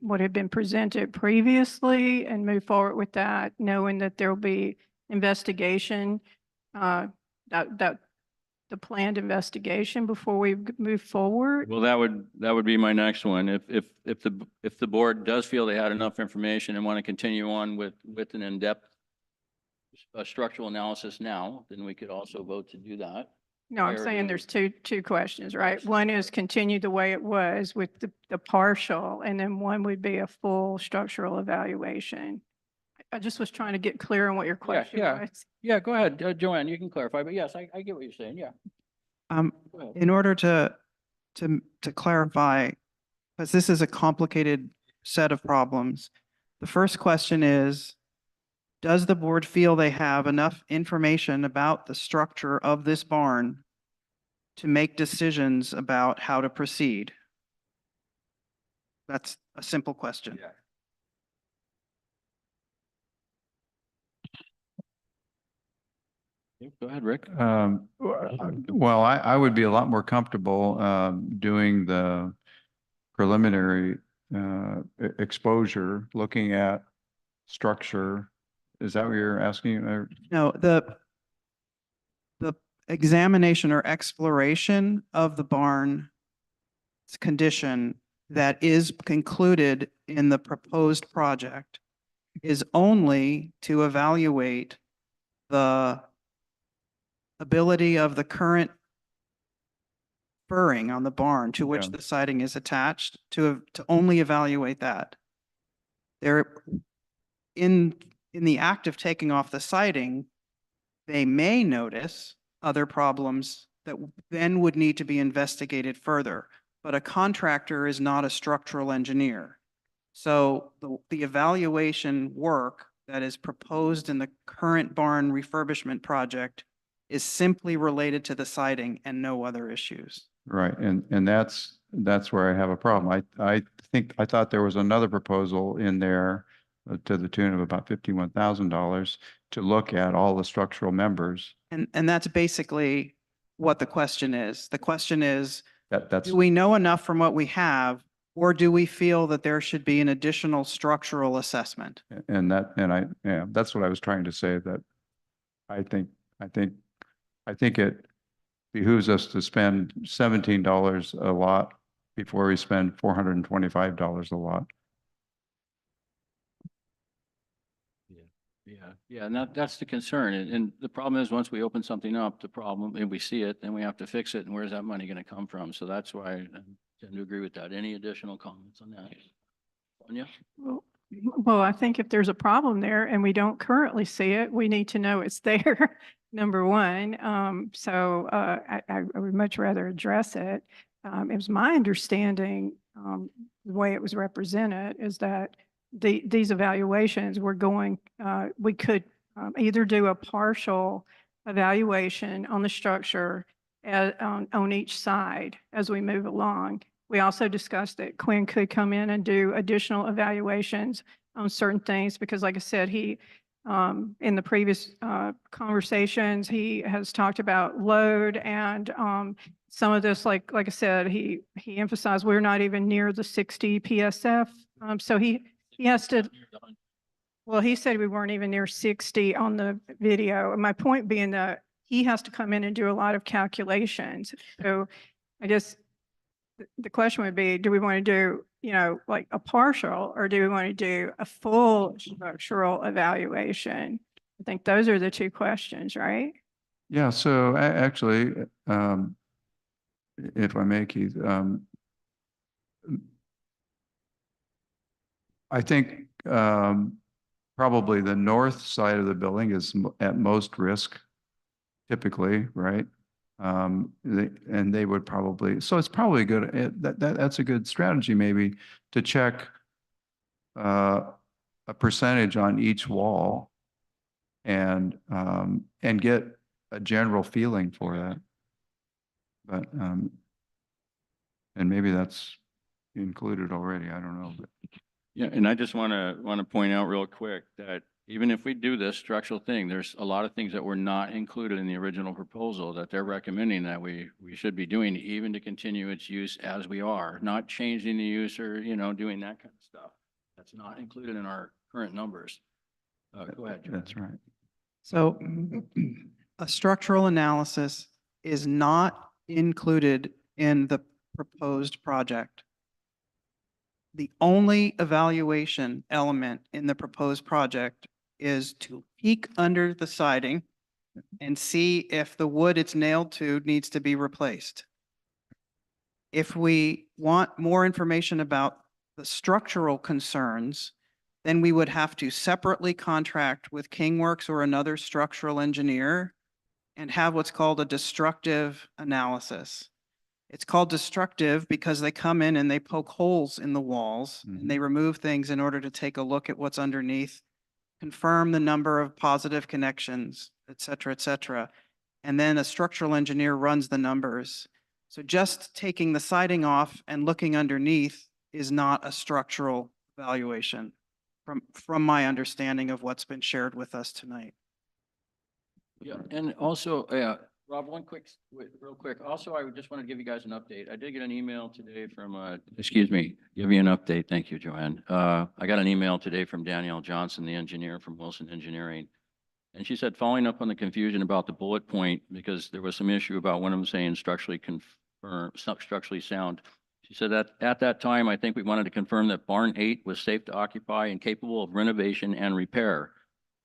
[SPEAKER 12] what had been presented previously and move forward with that, knowing that there'll be investigation, that the planned investigation before we move forward?
[SPEAKER 1] Well, that would be my next one. If the board does feel they had enough information and want to continue on with an in-depth structural analysis now, then we could also vote to do that.
[SPEAKER 12] No, I'm
[SPEAKER 1] prior
[SPEAKER 12] saying
[SPEAKER 1] to-
[SPEAKER 12] there's two questions, right? One is continue the way it was with the partial, and then one would be a full structural evaluation. I just was trying to get clear on what your question
[SPEAKER 1] yeah.
[SPEAKER 12] was.
[SPEAKER 1] Yeah, go ahead, Joanne, you can clarify, but yes, I get what you're saying, yeah. Go ahead.
[SPEAKER 4] In order to clarify, because this is a complicated set of problems, the first question is, does the board feel they have enough information about the structure of this barn to make decisions about how to proceed? That's a simple question.
[SPEAKER 1] Yeah. Go ahead, Rick.
[SPEAKER 8] Well, I would be a lot more comfortable doing the preliminary exposure, looking at structure. Is that what you're asking?
[SPEAKER 4] No, the examination or exploration of the barn's condition that is concluded in the proposed project is only to evaluate the ability of the current furring on the barn to which
[SPEAKER 8] Yeah.
[SPEAKER 4] the siding is attached, to only evaluate that. There, in the act of taking off the siding, they may notice other problems that then would need to be investigated further. But a contractor is not a structural engineer. So the evaluation work that is proposed in the current barn refurbishment project is simply related to the siding and no other issues.
[SPEAKER 8] Right, and that's where I have a problem. I thought there was another proposal in there to the tune of about $51,000 to look at all the structural members.
[SPEAKER 4] And that's basically what the question is. The question is,
[SPEAKER 8] That's
[SPEAKER 4] do we know enough from what we have, or do we feel that there should be an additional structural assessment?
[SPEAKER 8] that's what I was trying to say, that I think it behooves us to spend $17 a lot before we spend $425 a lot.
[SPEAKER 1] Yeah, and that's the concern. And the problem is, once we open something up, the problem, and we see it, then we have to fix it. And where's that money going to come from? So that's why I tend to agree with that. Any additional comments on that? Sonia?
[SPEAKER 12] Well, I think if there's a problem there and we don't currently see it, we need to know it's there, number one. I would much rather address it. It was my understanding, the way it was represented is that these evaluations were going, we could either do a partial evaluation on the structure on each side as we move along. We also discussed that Quinn could come in and do additional evaluations on certain things because, like I said, he, in the previous conversations, he has talked about load and some of this, like I said, he emphasized we're not even near the 60 PSF. So he has to, well, he said we weren't even near 60 on the video. And my point being that he has to come in and do a lot of calculations. So I guess the question would be, do we want to do, like a partial, or do we want to do a full structural evaluation? I think those are the two questions, right?
[SPEAKER 8] Yeah, so actually, if I may, Keith, I think probably the north side of the building is at most risk, typically, right? They would probably, so it's probably good. That's a good strategy, maybe, to check a percentage on each wall and get a general feeling for that. But and maybe that's included already. I don't know. But.
[SPEAKER 1] Yeah, and I just want to point out real quick that even if we do this structural thing, there's a lot of things that were not included in the original proposal that they're recommending that we should be doing, even to continue its use as we are, not changing the use or, doing that kind of stuff. That's not included in our current numbers. Go ahead, Joe.
[SPEAKER 8] That's right.
[SPEAKER 4] So a structural analysis is not included in the proposed project. The only evaluation element in the proposed project is to peek under the siding and see if the wood it's nailed to needs to be replaced. If we want more information about the structural concerns, then we would have to separately contract with Kingworks or another structural engineer and have what's called a destructive analysis. It's called destructive because they come in and they poke holes in the walls and they remove things in order to take a look at what's underneath, confirm the number of positive connections, et cetera, and then a structural engineer runs the numbers. So just taking the siding off and looking underneath is not a structural evaluation from my understanding of what's been shared with us tonight.
[SPEAKER 1] Yeah, and also, yeah, Rob, real quick. Also, I would just want to give you guys an update. I did get an email today from, excuse me, give you an update. Thank you, Joanne. I got an email today from Danielle Johnson, the engineer from Wilson Engineering. And she said, following up on the confusion about the bullet point, because there was some issue about one of them saying structurally sound. She said that at that time, I think we wanted to confirm that barn 8 was safe to occupy and capable of renovation and repair.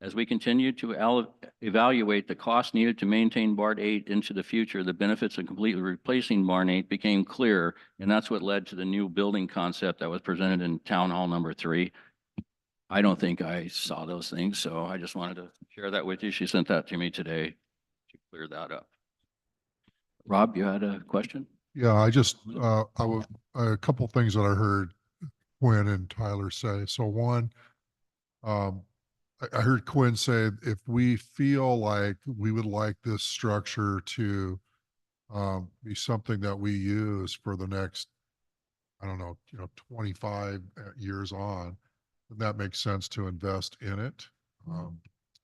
[SPEAKER 1] As we continue to evaluate the cost needed to maintain barn 8 into the future, the benefits of completely replacing barn 8 became clear, and that's what led to the new building concept that was presented in Town Hall number 3. I don't think I saw those things, so I just wanted to share that with you. She sent that to me today to clear that up. Rob, you had a question?
[SPEAKER 5] Yeah, a couple things that I heard Quinn and Tyler say. So one, I heard Quinn say, if we feel like we would like this structure to be something that we use for the next, I don't know, 25 years on, then that makes sense to invest in it.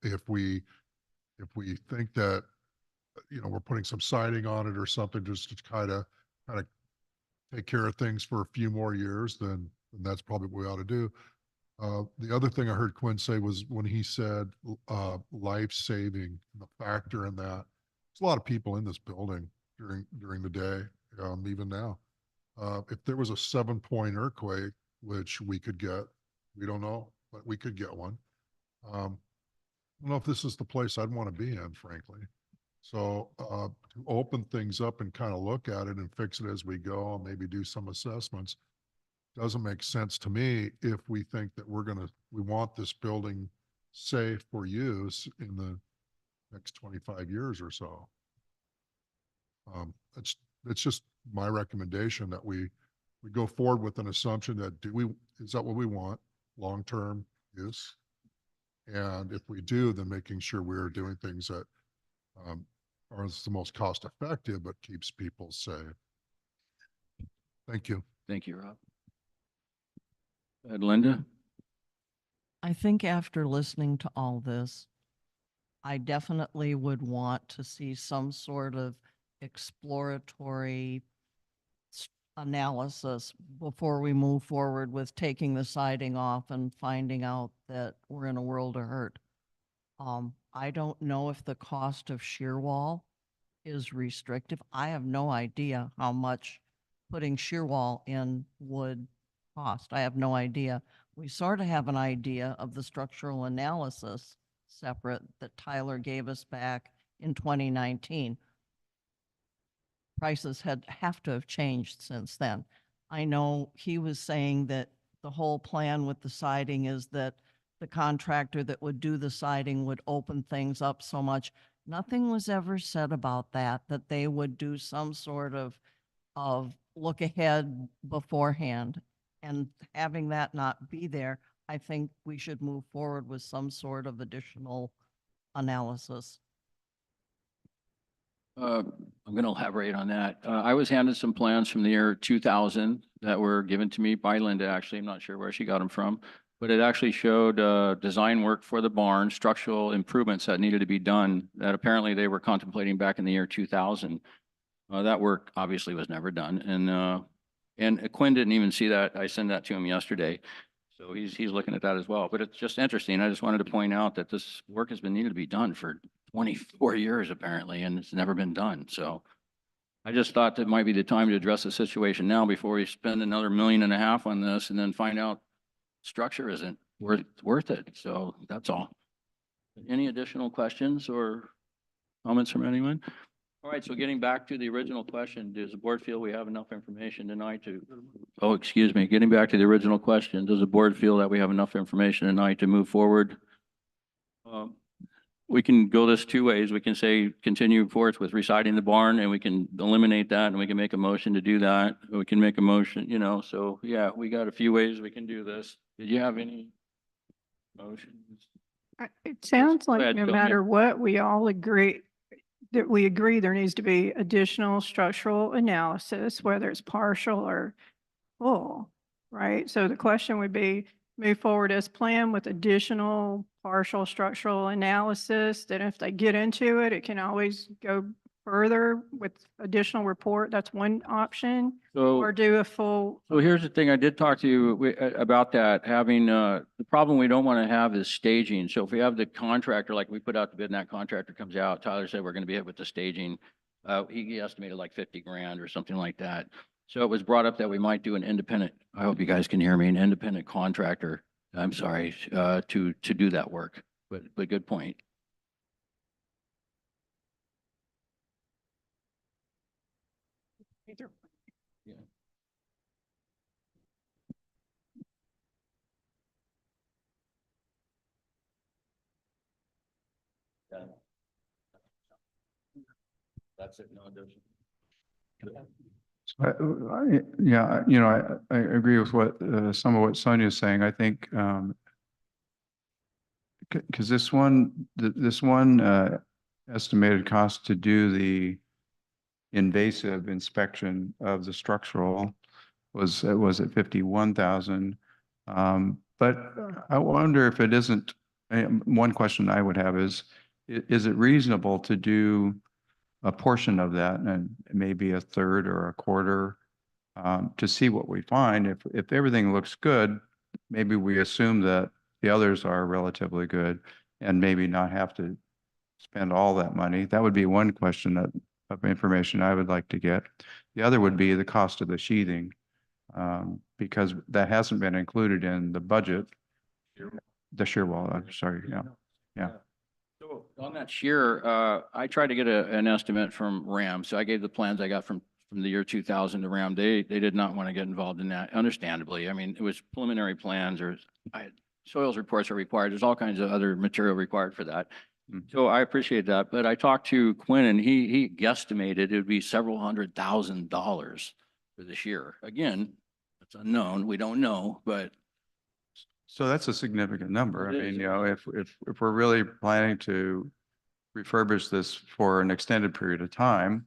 [SPEAKER 5] If we think that, we're putting some siding on it or something just to kind of take care of things for a few more years, then that's probably what we ought to do. The other thing I heard Quinn say was when he said life saving, the factor in that. There's a lot of people in this building during the day, even now. If there was a 7-point earthquake, which we could get, we don't know, but we could get one. I don't know if this is the place I'd want to be in, frankly. So to open things up and kind of look at it and fix it as we go and maybe do some assessments doesn't make sense to me if we think that we want this building safe for use in the next 25 years or so. It's just my recommendation that we go forward with an assumption that is that what we want, long-term use? And if we do, then making sure we're doing things that are the most cost effective, but keeps people safe. Thank you.
[SPEAKER 1] Thank you, Rob. Go ahead, Linda.
[SPEAKER 2] I think after listening to all this, I definitely would want to see some sort of exploratory analysis before we move forward with taking the siding off and finding out that we're in a world of hurt. I don't know if the cost of shear wall is restrictive. I have no idea how much putting shear wall in would cost. I have no idea. We sort of have an idea of the structural analysis separate that Tyler gave us back in 2019. Prices have to have changed since then. I know he was saying that the whole plan with the siding is that the contractor that would do the siding would open things up so much. Nothing was ever said about that they would do some sort of look ahead beforehand. And having that not be there, I think we should move forward with some sort of additional analysis.
[SPEAKER 1] I'm going to elaborate on that. I was handed some plans from the year 2000 that were given to me by Linda, actually. I'm not sure where she got them from, but it actually showed design work for the barn, structural improvements that needed to be done that apparently they were contemplating back in the year 2000. That work obviously was never done. And Quinn didn't even see that. I sent that to him yesterday. So he's looking at that as well. But it's just interesting. I just wanted to point out that this work has been needed to be done for 24 years apparently, and it's never been done. So I just thought that might be the time to address the situation now before we spend another $1.5 million on this and then find out structure isn't worth it. So that's all. Any additional questions or Comments from anyone? All right, so getting back to the original question, does the board feel we have enough information tonight to, oh, excuse me, getting back to the original question, does the board feel that we have enough information tonight to move forward? We can go this two ways. We can say continue forth with reciting the barn, and we can eliminate that, and we can make a motion to do that. We can make a motion, you know, so yeah, we got a few ways we can do this. Did you have any motions?
[SPEAKER 12] It sounds like
[SPEAKER 1] ahead,
[SPEAKER 12] no
[SPEAKER 1] Sonia.
[SPEAKER 12] matter what, we all agree that we agree there needs to be additional structural analysis, whether it's partial or full, right? So the question would be, move forward as planned with additional partial structural analysis, that if they get into it, it can always go further with additional report. That's one option. Or
[SPEAKER 1] So,
[SPEAKER 12] do a full.
[SPEAKER 1] so here's the thing, I did talk to you about that, having, the problem we don't want to have is staging. So if we have the contractor, like we put out the bid and that contractor comes out, Tyler said we're going to be hit with the staging. He estimated like 50 grand or something like that. So it was brought up that we might do an independent, I hope you guys can hear me, an independent contractor, I'm sorry, to do that work, but good point. Yeah. That's it, no addition.
[SPEAKER 8] Yeah, you know, I agree with what, some of what Sonia is saying. I think, because this one, estimated cost to do the invasive inspection of the structural was at 51,000. But I wonder if it isn't, one question I would have is it reasonable to do a portion of that and maybe a third or a quarter, to see what we find? If everything looks good, maybe we assume that the others are relatively good and maybe not have to spend all that money. That would be one question of information I would like to get. The other would be the cost of the sheathing, because that hasn't been included in the budget. The shear wall, I'm sorry, yeah.
[SPEAKER 1] So on that shear, I tried to get an estimate from RAM. So I gave the plans I got from the year 2000 to RAM. They did not want to get involved in that, understandably. I mean, it was preliminary plans, or soils reports are required. There's all kinds of other material required for that. So I appreciate that. But I talked to Quinn, and he guesstimated it would be several $100,000 for this year. Again, it's unknown. We don't know, but
[SPEAKER 8] So that's a significant number. I
[SPEAKER 1] It
[SPEAKER 8] mean,
[SPEAKER 1] is.
[SPEAKER 8] you know, if we're really planning to refurbish this for an extended period of time,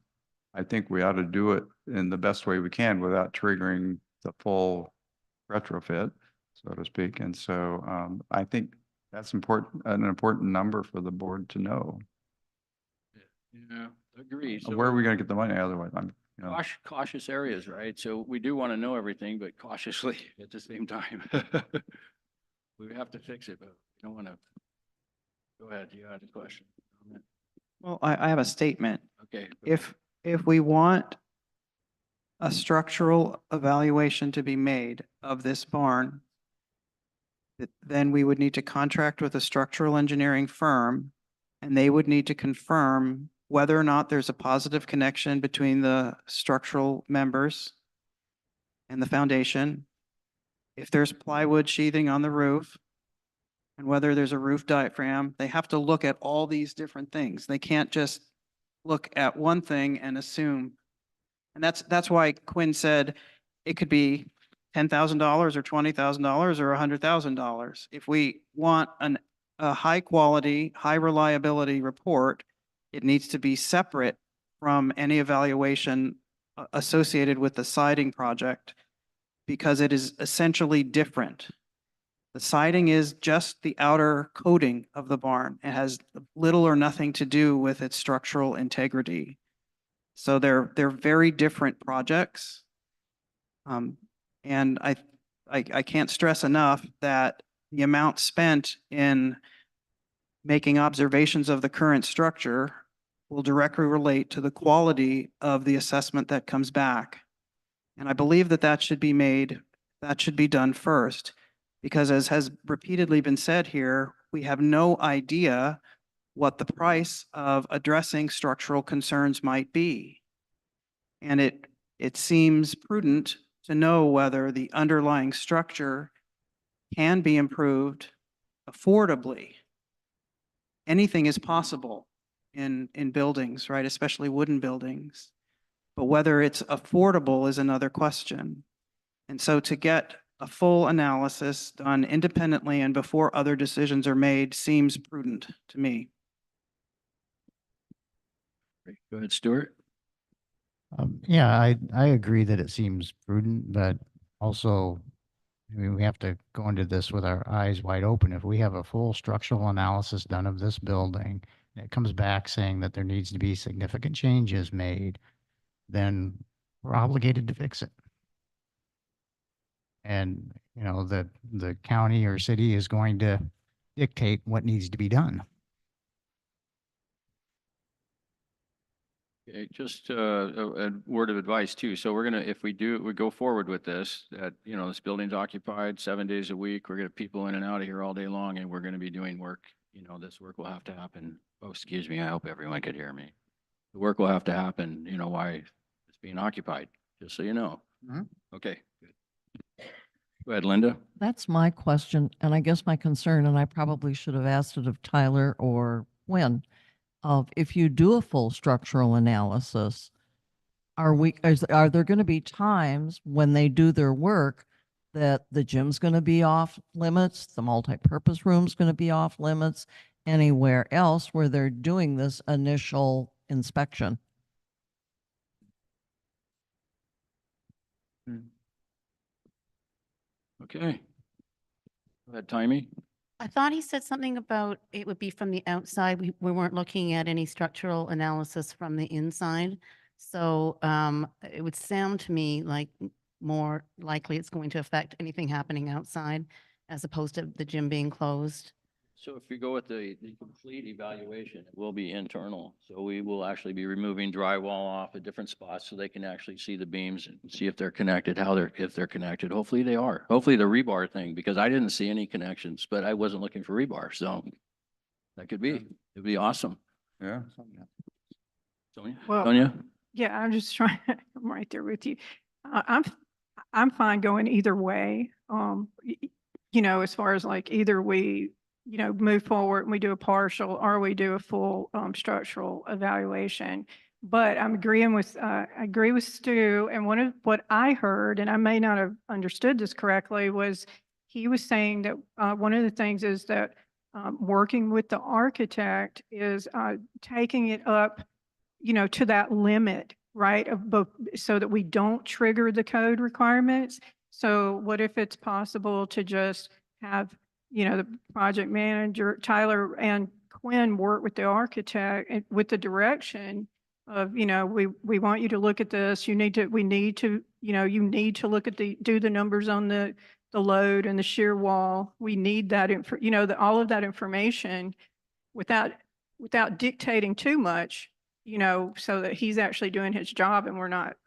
[SPEAKER 8] I think we ought to do it in the best way we can without triggering the full retrofit, so to speak. And so, I think that's important, an important number for the board to know.
[SPEAKER 1] yeah, agree. So
[SPEAKER 8] Where are we going to get the money otherwise? You know,
[SPEAKER 1] cautious areas, right? So we do want to know everything, but cautiously at the same time. We have to fix it, but we don't want to. Go ahead, you had a question.
[SPEAKER 4] Well, I have a statement.
[SPEAKER 1] Okay.
[SPEAKER 4] If we want a structural evaluation to be made of this barn, then we would need to contract with a structural engineering firm, and they would need to confirm whether or not there's a positive connection between the structural members and the foundation, if there's plywood sheathing on the roof, and whether there's a roof diaphragm. They have to look at all these different things. They can't just look at one thing and assume. And that's why Quinn said it could be $10,000 or $20,000 or $100,000. If we want a high quality, high reliability report, it needs to be separate from any evaluation associated with the siding project, because it is essentially different. The siding is just the outer coating of the barn. It has little or nothing to do with its structural integrity. So they're very different projects. And I can't stress enough that the amount spent in making observations of the current structure will directly relate to the quality of the assessment that comes back. And I believe that should be done first, because as has repeatedly been said here, we have no idea what the price of addressing structural concerns might be. And it seems prudent to know whether the underlying structure can be improved affordably. Anything is possible in buildings, right? Especially wooden buildings. But whether it's affordable is another question. And so to get a full analysis done independently and before other decisions are made seems prudent to me.
[SPEAKER 1] Great. Go ahead, Stuart.
[SPEAKER 6] Yeah, I agree that it seems prudent, but also, I mean, we have to go into this with our eyes wide open. If we have a full structural analysis done of this building, and it comes back saying that there needs to be significant changes made, then we're obligated to fix it. And, you know, the county or city is going to dictate what needs to be done.
[SPEAKER 1] Okay, just a word of advice too. So we're gonna, if we go forward with this, that, you know, this building's occupied 7 days a week. We're gonna have people in and out of here all day long, and we're gonna be doing work. You know, this work will have to happen. Oh, excuse me. I hope everyone could hear me. The work will have to happen, you know, why it's being occupied, just so you know. Okay, good. Go ahead, Linda.
[SPEAKER 2] That's my question, and I guess my concern, and I probably should have asked it of Tyler or Quinn, of if you do a full structural analysis, are there going to be times when they do their work that the gym's going to be off limits, the multipurpose room's going to be off limits, anywhere else where they're doing this initial inspection?
[SPEAKER 1] Okay. Go ahead, Timey.
[SPEAKER 13] I thought he said something about it would be from the outside. We weren't looking at any structural analysis from the inside. So it would sound to me like more likely it's going to affect anything happening outside as opposed to the gym being closed.
[SPEAKER 1] So if you go with the complete evaluation, it will be internal. So we will actually be removing drywall off at different spots so they can actually see the beams and see if they're connected, if they're connected. Hopefully they are. Hopefully the rebar thing, because I didn't see any connections, but I wasn't looking for rebar. So that could be, it'd be awesome.
[SPEAKER 8] Yeah.
[SPEAKER 1] Sonia?
[SPEAKER 12] Well,
[SPEAKER 1] Sonia?
[SPEAKER 12] Yeah, I'm just trying, I'm right there with you. I'm fine going either way. You know, as far as like either we, you know, move forward and we do a partial or we do a full structural evaluation. But I'm agreeing with, I agree with Stu. And one of what I heard, and I may not have understood this correctly, was he was saying that one of the things is that working with the architect is taking it up, you know, to that limit, right? Of both, so that we don't trigger the code requirements. So what if it's possible to just have, you know, the project manager, Tyler and Quinn work with the architect and with the direction of, you know, we want you to look at this. We need to, you know, you need to look at do the numbers on the load and the shear wall. We need that, you know, all of that information without dictating too much, you know, so that he's actually doing his job and we're not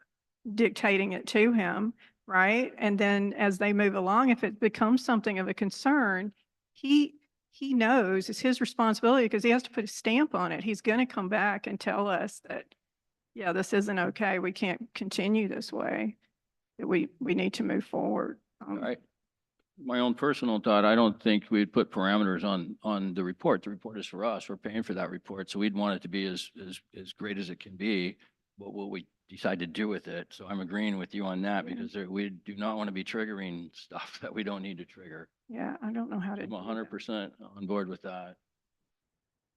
[SPEAKER 12] dictating it to him, right? And then as they move along, if it becomes something of a concern, he knows it's his responsibility because he has to put a stamp on it. He's going to come back and tell us that, yeah, this isn't okay. We can't continue this way, that we need to move forward.
[SPEAKER 1] My own personal thought, I don't think we'd put parameters on the report. The report is for us. We're paying for that report. So we'd want it to be as great as it can be. What will we decide to do with it? So I'm agreeing with you on that because we do not want to be triggering stuff that we don't need to trigger.
[SPEAKER 12] Yeah, I don't know how to.
[SPEAKER 1] I'm 100% on board with that.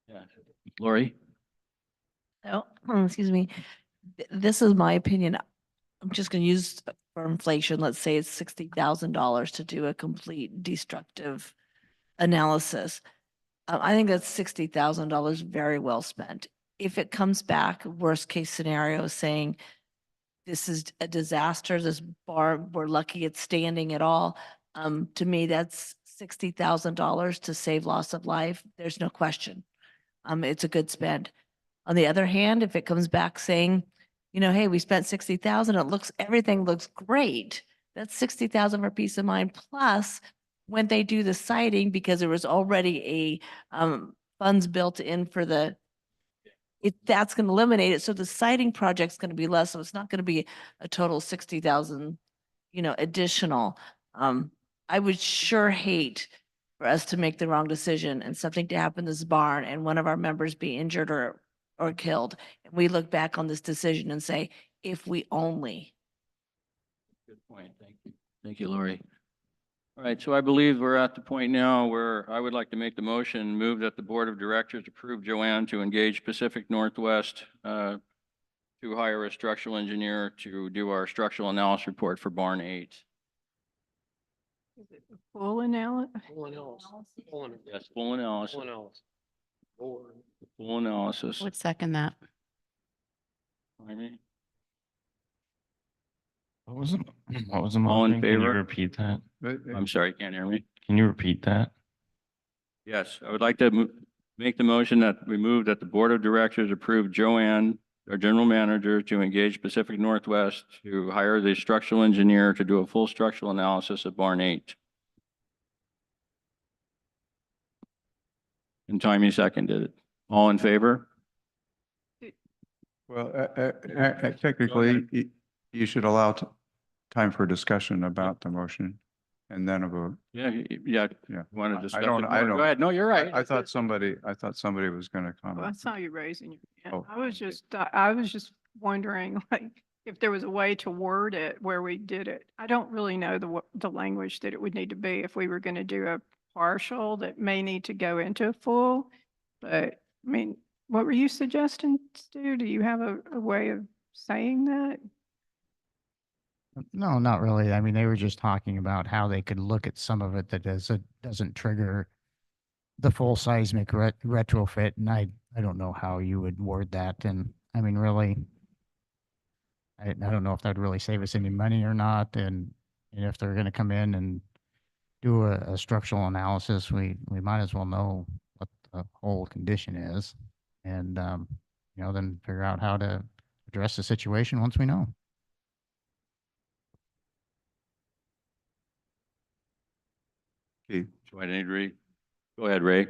[SPEAKER 1] Yeah. Lori?
[SPEAKER 14] Oh, excuse me. This is my opinion. I'm just going to use for inflation. Let's say it's $60,000 to do a complete destructive analysis. I think that's $60,000 very well spent. If it comes back, worst case scenario, saying this is a disaster, this bar, we're lucky it's standing at all. To me, that's $60,000 to save loss of life. There's no question. It's a good spend. On the other hand, if it comes back saying, you know, hey, we spent 60,000, everything looks great. That's 60,000 for peace of mind. Plus, when they do the siding, because there was already a funds built in for that's going to eliminate it. So the siding project's going to be less. So it's not going to be a total 60,000, additional. I would sure hate for us to make the wrong decision and something to happen to this barn and one of our members be injured or killed. And we look back on this decision and say, if we only.
[SPEAKER 1] Good point. Thank you. Thank you, Lori. All right, so I believe we're at the point now where I would like to make the motion, move that the Board of Directors approve Joanne to engage Pacific Northwest to hire a structural engineer to do our structural analysis report for Barn 8.
[SPEAKER 12] Is it the full analysis?
[SPEAKER 1] Yes, full analysis. Full analysis.
[SPEAKER 13] Would second that.
[SPEAKER 1] Amy?
[SPEAKER 10] What was the
[SPEAKER 1] All in
[SPEAKER 10] motion? Can you
[SPEAKER 1] favor?
[SPEAKER 10] repeat that?
[SPEAKER 1] I'm sorry, can't hear me.
[SPEAKER 10] Can you repeat that?
[SPEAKER 1] Yes, I would like to make the motion that we move that the Board of Directors approve Joanne, our general manager, to engage Pacific Northwest to hire the structural engineer to do a full structural analysis of Barn 8. And Tommy seconded it. All in favor?
[SPEAKER 8] Well, technically, you should allow time for discussion about the motion and then a vote.
[SPEAKER 1] Yeah,
[SPEAKER 8] Yeah.
[SPEAKER 1] want to
[SPEAKER 8] I
[SPEAKER 1] discuss it
[SPEAKER 8] don't-
[SPEAKER 1] more?
[SPEAKER 8] I
[SPEAKER 1] Go
[SPEAKER 8] don't-
[SPEAKER 1] ahead. No, you're right.
[SPEAKER 8] I thought somebody was going to
[SPEAKER 12] Well, I
[SPEAKER 8] comment.
[SPEAKER 12] saw you raising your hand.
[SPEAKER 8] Oh,
[SPEAKER 12] I was just wondering, like, if there was a way to word it where we did it. I don't really know the language that it would need to be if we were going to do a partial that may need to go into a full. But I mean, what were you suggesting, Stu? Do you have a way of saying that?
[SPEAKER 6] No, not really. I mean, they were just talking about how they could look at some of it that doesn't trigger the full seismic retrofit. And I don't know how you would word that. And I mean, really, I don't know if that'd really save us any money or not. And if they're going to come in and do a structural analysis, we might as well know what the whole condition is, and then figure out how to address the situation once we know.
[SPEAKER 8] Keith?
[SPEAKER 1] Do I need to read? Go ahead, Ray.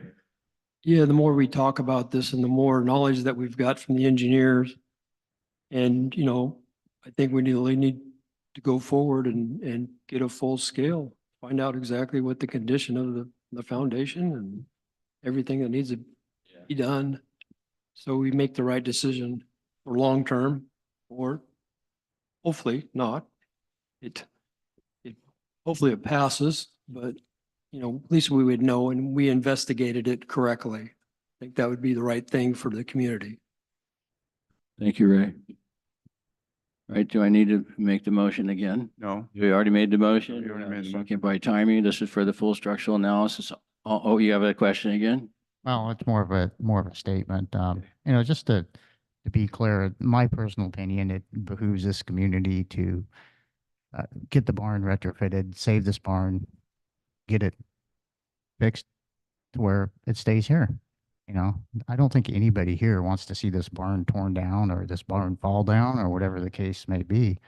[SPEAKER 9] Yeah, the more we talk about this and the more knowledge that we've got from the engineers. And, I think we really need to go forward and get a full scale, find out exactly what the condition of the foundation and everything that needs to be done. So we make the right decision for long-term, or hopefully not. Hopefully it passes, but at least we would know and we investigated it correctly. I think that would be the right thing for the community.
[SPEAKER 1] Thank you, Ray. All right, do I need to make the motion again?
[SPEAKER 8] No.
[SPEAKER 1] You already made the motion?
[SPEAKER 8] You already made the motion.
[SPEAKER 1] Second by Tommy. This is for the full structural analysis. Oh, you have a question again?
[SPEAKER 6] Well, it's more of a statement. Just to be clear, my personal opinion, it behooves this community to get the barn retrofitted, save this barn, get it fixed to where it stays here. I don't think anybody here wants to see this barn torn down or this barn fall down or whatever the case may be.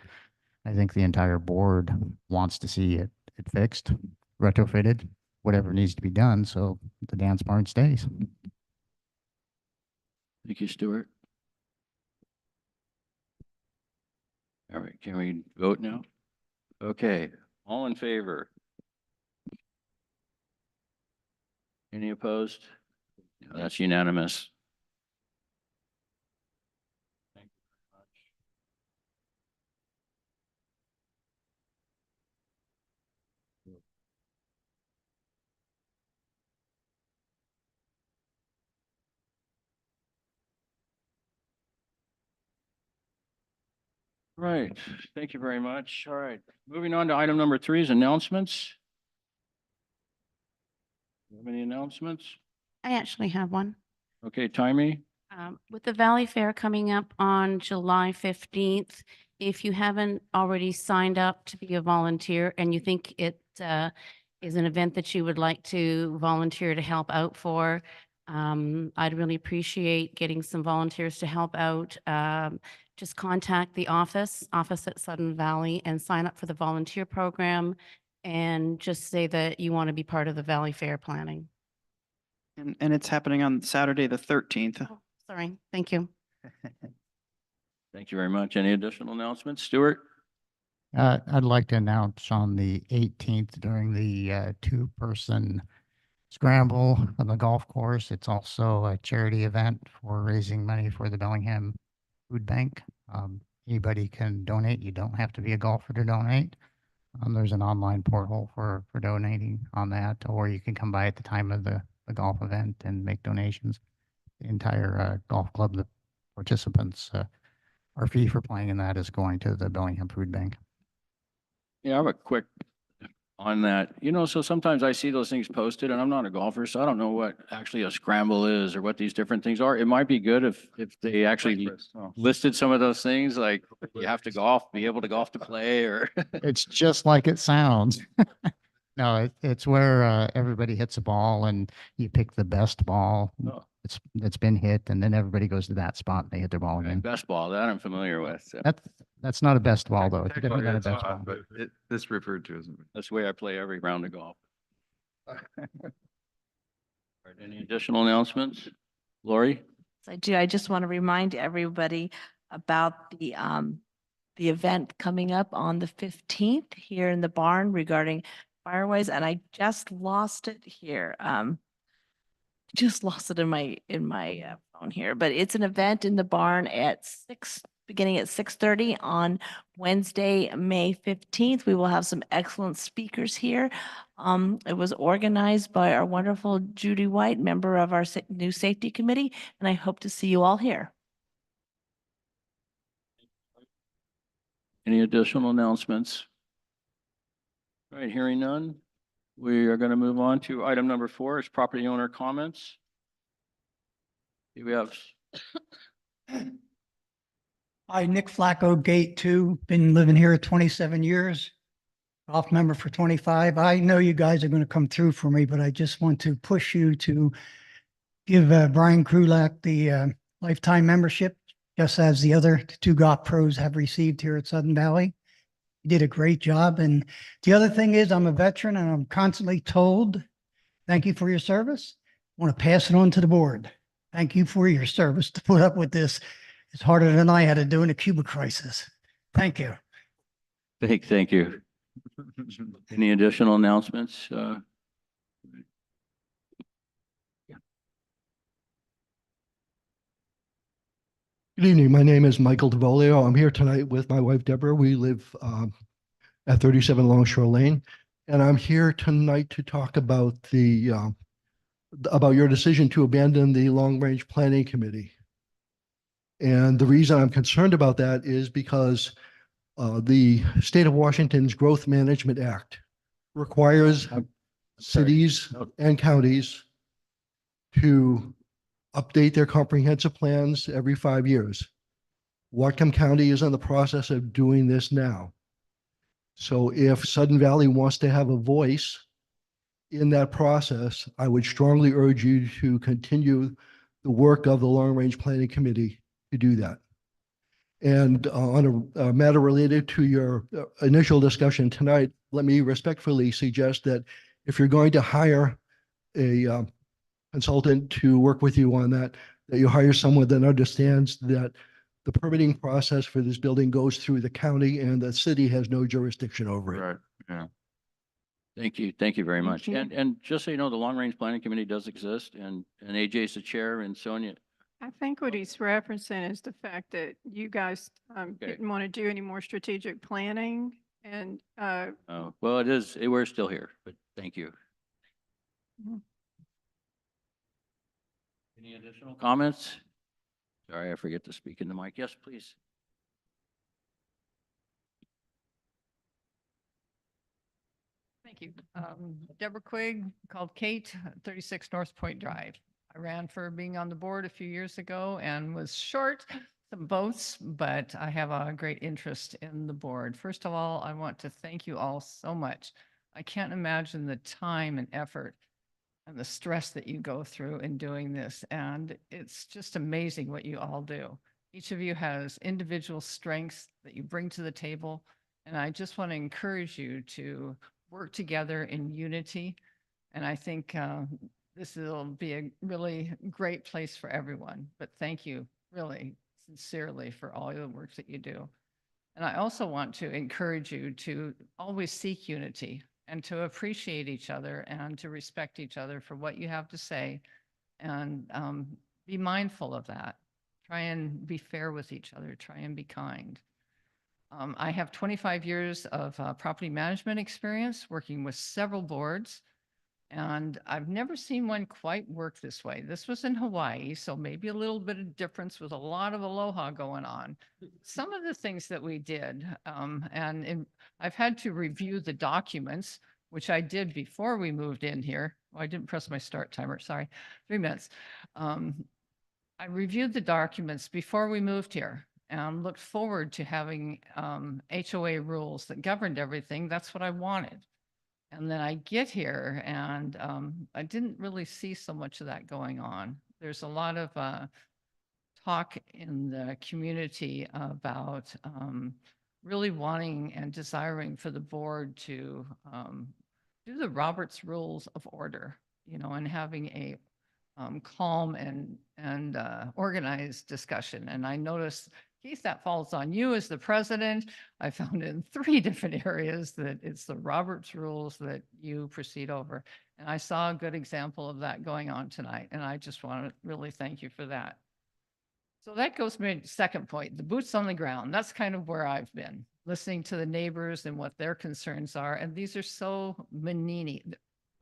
[SPEAKER 6] I think the entire board wants to see it fixed, retrofitted, whatever needs to be done so the dance barn stays.
[SPEAKER 1] Thank you, Stuart. All right, can we vote now? Okay, all in favor? Any opposed? No, that's unanimous. Thank you very much. Right, thank you very much. All right, moving on to item number 3 is announcements. Do you have any announcements?
[SPEAKER 13] I actually have one.
[SPEAKER 1] Okay, Timey?
[SPEAKER 13] With the Valley Fair coming up on July 15th, if you haven't already signed up to be a volunteer and you think it is an event that you would like to volunteer to help out for, I'd really appreciate getting some volunteers to help out. Just contact the office at Sudden Valley, and sign up for the volunteer program, and just say that you want to be part of the Valley Fair planning.
[SPEAKER 4] And it's happening on Saturday, the 13th.
[SPEAKER 13] Oh, sorry, thank you.
[SPEAKER 1] Thank you very much. Any additional announcements? Stuart?
[SPEAKER 6] I'd like to announce on the 18th during the two-person scramble on the golf course. It's also a charity event for raising money for the Bellingham Food Bank. Anybody can donate. You don't have to be a golfer to donate. There's an online portal for donating on that, or you can come by at the time of the golf event and make donations. The entire golf club, the participants, our fee for playing in that is going to the Bellingham Food Bank.
[SPEAKER 1] Yeah, I have a quick on that. You know, so sometimes I see those things posted and I'm not a golfer, so I don't know what actually a scramble is or what these different things are. It might be good if they actually listed some of those things, like you have to golf, be able to golf to play or.
[SPEAKER 6] It's just like it sounds. No, it's where everybody hits a ball and you pick the best ball
[SPEAKER 1] Oh.
[SPEAKER 6] that's been hit, and then everybody goes to that spot and they hit their ball again.
[SPEAKER 1] Best ball, that I'm familiar with. So
[SPEAKER 6] That's not a best ball though. It's
[SPEAKER 8] Technically,
[SPEAKER 6] definitely not a
[SPEAKER 8] it's
[SPEAKER 6] best
[SPEAKER 8] not,
[SPEAKER 6] ball.
[SPEAKER 8] but it's referred to as.
[SPEAKER 1] that's the way I play every round of golf. All right, any additional announcements? Lori?
[SPEAKER 14] I do. I just want to remind everybody about the event coming up on the 15th here in the barn regarding fireways, and I just lost it here. Just lost it in my phone here, but it's an event in the barn at beginning at 6:30 on Wednesday, May 15th. We will have some excellent speakers here. It was organized by our wonderful Judy White, member of our new safety committee, and I hope to see you all here.
[SPEAKER 1] Any additional announcements? All right, hearing none. We are going to move on to item number 4, is property owner comments. Here we have,
[SPEAKER 15] Hi, Nick Flacco, Gate 2, been living here 27 years, golf member for 25. I know you guys are going to come through for me, but I just want to push you to give Brian Kruhlak the lifetime membership, just as the other 2 golf pros have received here at Sudden Valley. You did a great job. And the other thing is I'm a veteran and I'm constantly told, thank you for your service. I want to pass it on to the board. Thank you for your service to put up with this. It's harder than I had to do in a Cuba crisis. Thank you.
[SPEAKER 1] thank you. Any additional announcements?
[SPEAKER 16] Good evening. My name is Michael DeVolio. I'm here tonight with my wife, Deborah. We live at 37 Longshore Lane. And I'm here tonight to talk about about your decision to abandon the Long Range Planning Committee. And the reason I'm concerned about that is because the state of Washington's Growth Management Act requires cities and counties to update their comprehensive plans every 5 years. Whatcom County is in the process of doing this now. So if Sudden Valley wants to have a voice in that process, I would strongly urge you to continue the work of the Long Range Planning Committee to do that. And on a matter related to your initial discussion tonight, let me respectfully suggest that if you're going to hire a consultant to work with you on that you hire someone that understands that the permitting process for this building goes through the county and the city has no jurisdiction over it.
[SPEAKER 8] Right, yeah.
[SPEAKER 1] Thank you. Thank you very much.
[SPEAKER 12] you.
[SPEAKER 1] And just so you know, the Long Range Planning Committee does exist and AJ's the chair and Sonia.
[SPEAKER 12] I think what he's referencing is the fact that you guys didn't want to do any more strategic planning and
[SPEAKER 1] Oh, well, we're still here, but thank you.
[SPEAKER 12] Mhm.
[SPEAKER 1] Any additional comments? Sorry, I forget to speak in the mic. Yes, please.
[SPEAKER 17] Thank you. Deborah Quigg, called Kate, 36 North Point Drive. I ran for being on the board a few years ago and was short some votes, but I have a great interest in the board. First of all, I want to thank you all so much. I can't imagine the time and effort and the stress that you go through in doing this. And it's just amazing what you all do. Each of you has individual strengths that you bring to the table. And I just want to encourage you to work together in unity. And I think this will be a really great place for everyone. But thank you really sincerely for all the work that you do. And I also want to encourage you to always seek unity and to appreciate each other and to respect each other for what you have to say, and be mindful of that. Try and be fair with each other. Try and be kind. I have 25 years of property management experience working with several boards, and I've never seen one quite work this way. This was in Hawaii, so maybe a little bit of difference with a lot of aloha going on. Some of the things that we did, I've had to review the documents, which I did before we moved in here. Oh, I didn't press my start timer, sorry, 3 minutes. I reviewed the documents before we moved here and looked forward to having HOA rules that governed everything. That's what I wanted. And then I get here and I didn't really see so much of that going on. There's a lot of talk in the community about really wanting and desiring for the board to do the Roberts Rules of Order, you know, and having a calm and organized discussion. And I noticed, Keith, that falls on you as the president. I found in 3 different areas that it's the Roberts Rules that you proceed over. And I saw a good example of that going on tonight. And I just want to really thank you for that. So that goes to my second point, the boots on the ground. That's kind of where I've been, listening to the neighbors and what their concerns are. And these are so manini,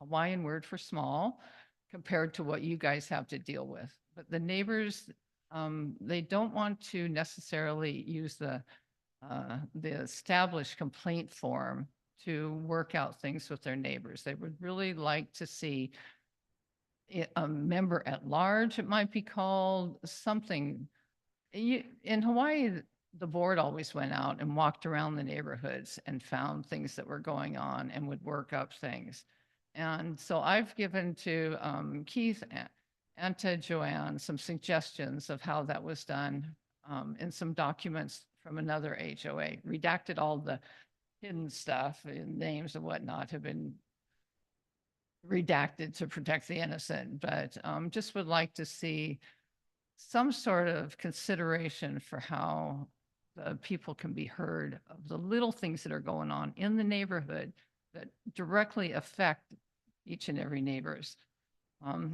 [SPEAKER 17] Hawaiian word for small, compared to what you guys have to deal with. But the neighbors, they don't want to necessarily use the established complaint form to work out things with their neighbors. They would really like to see a member at large, it might be called, something. In Hawaii, the board always went out and walked around the neighborhoods and found things that were going on and would work up things. And so I've given to Keith and to Joanne some suggestions of how that was done in some documents from another HOA. Redacted all the hidden stuff, names and whatnot have been redacted to protect the innocent, but just would like to see some sort of consideration for how the people can be heard of the little things that are going on in the neighborhood that directly affect each and every neighbors.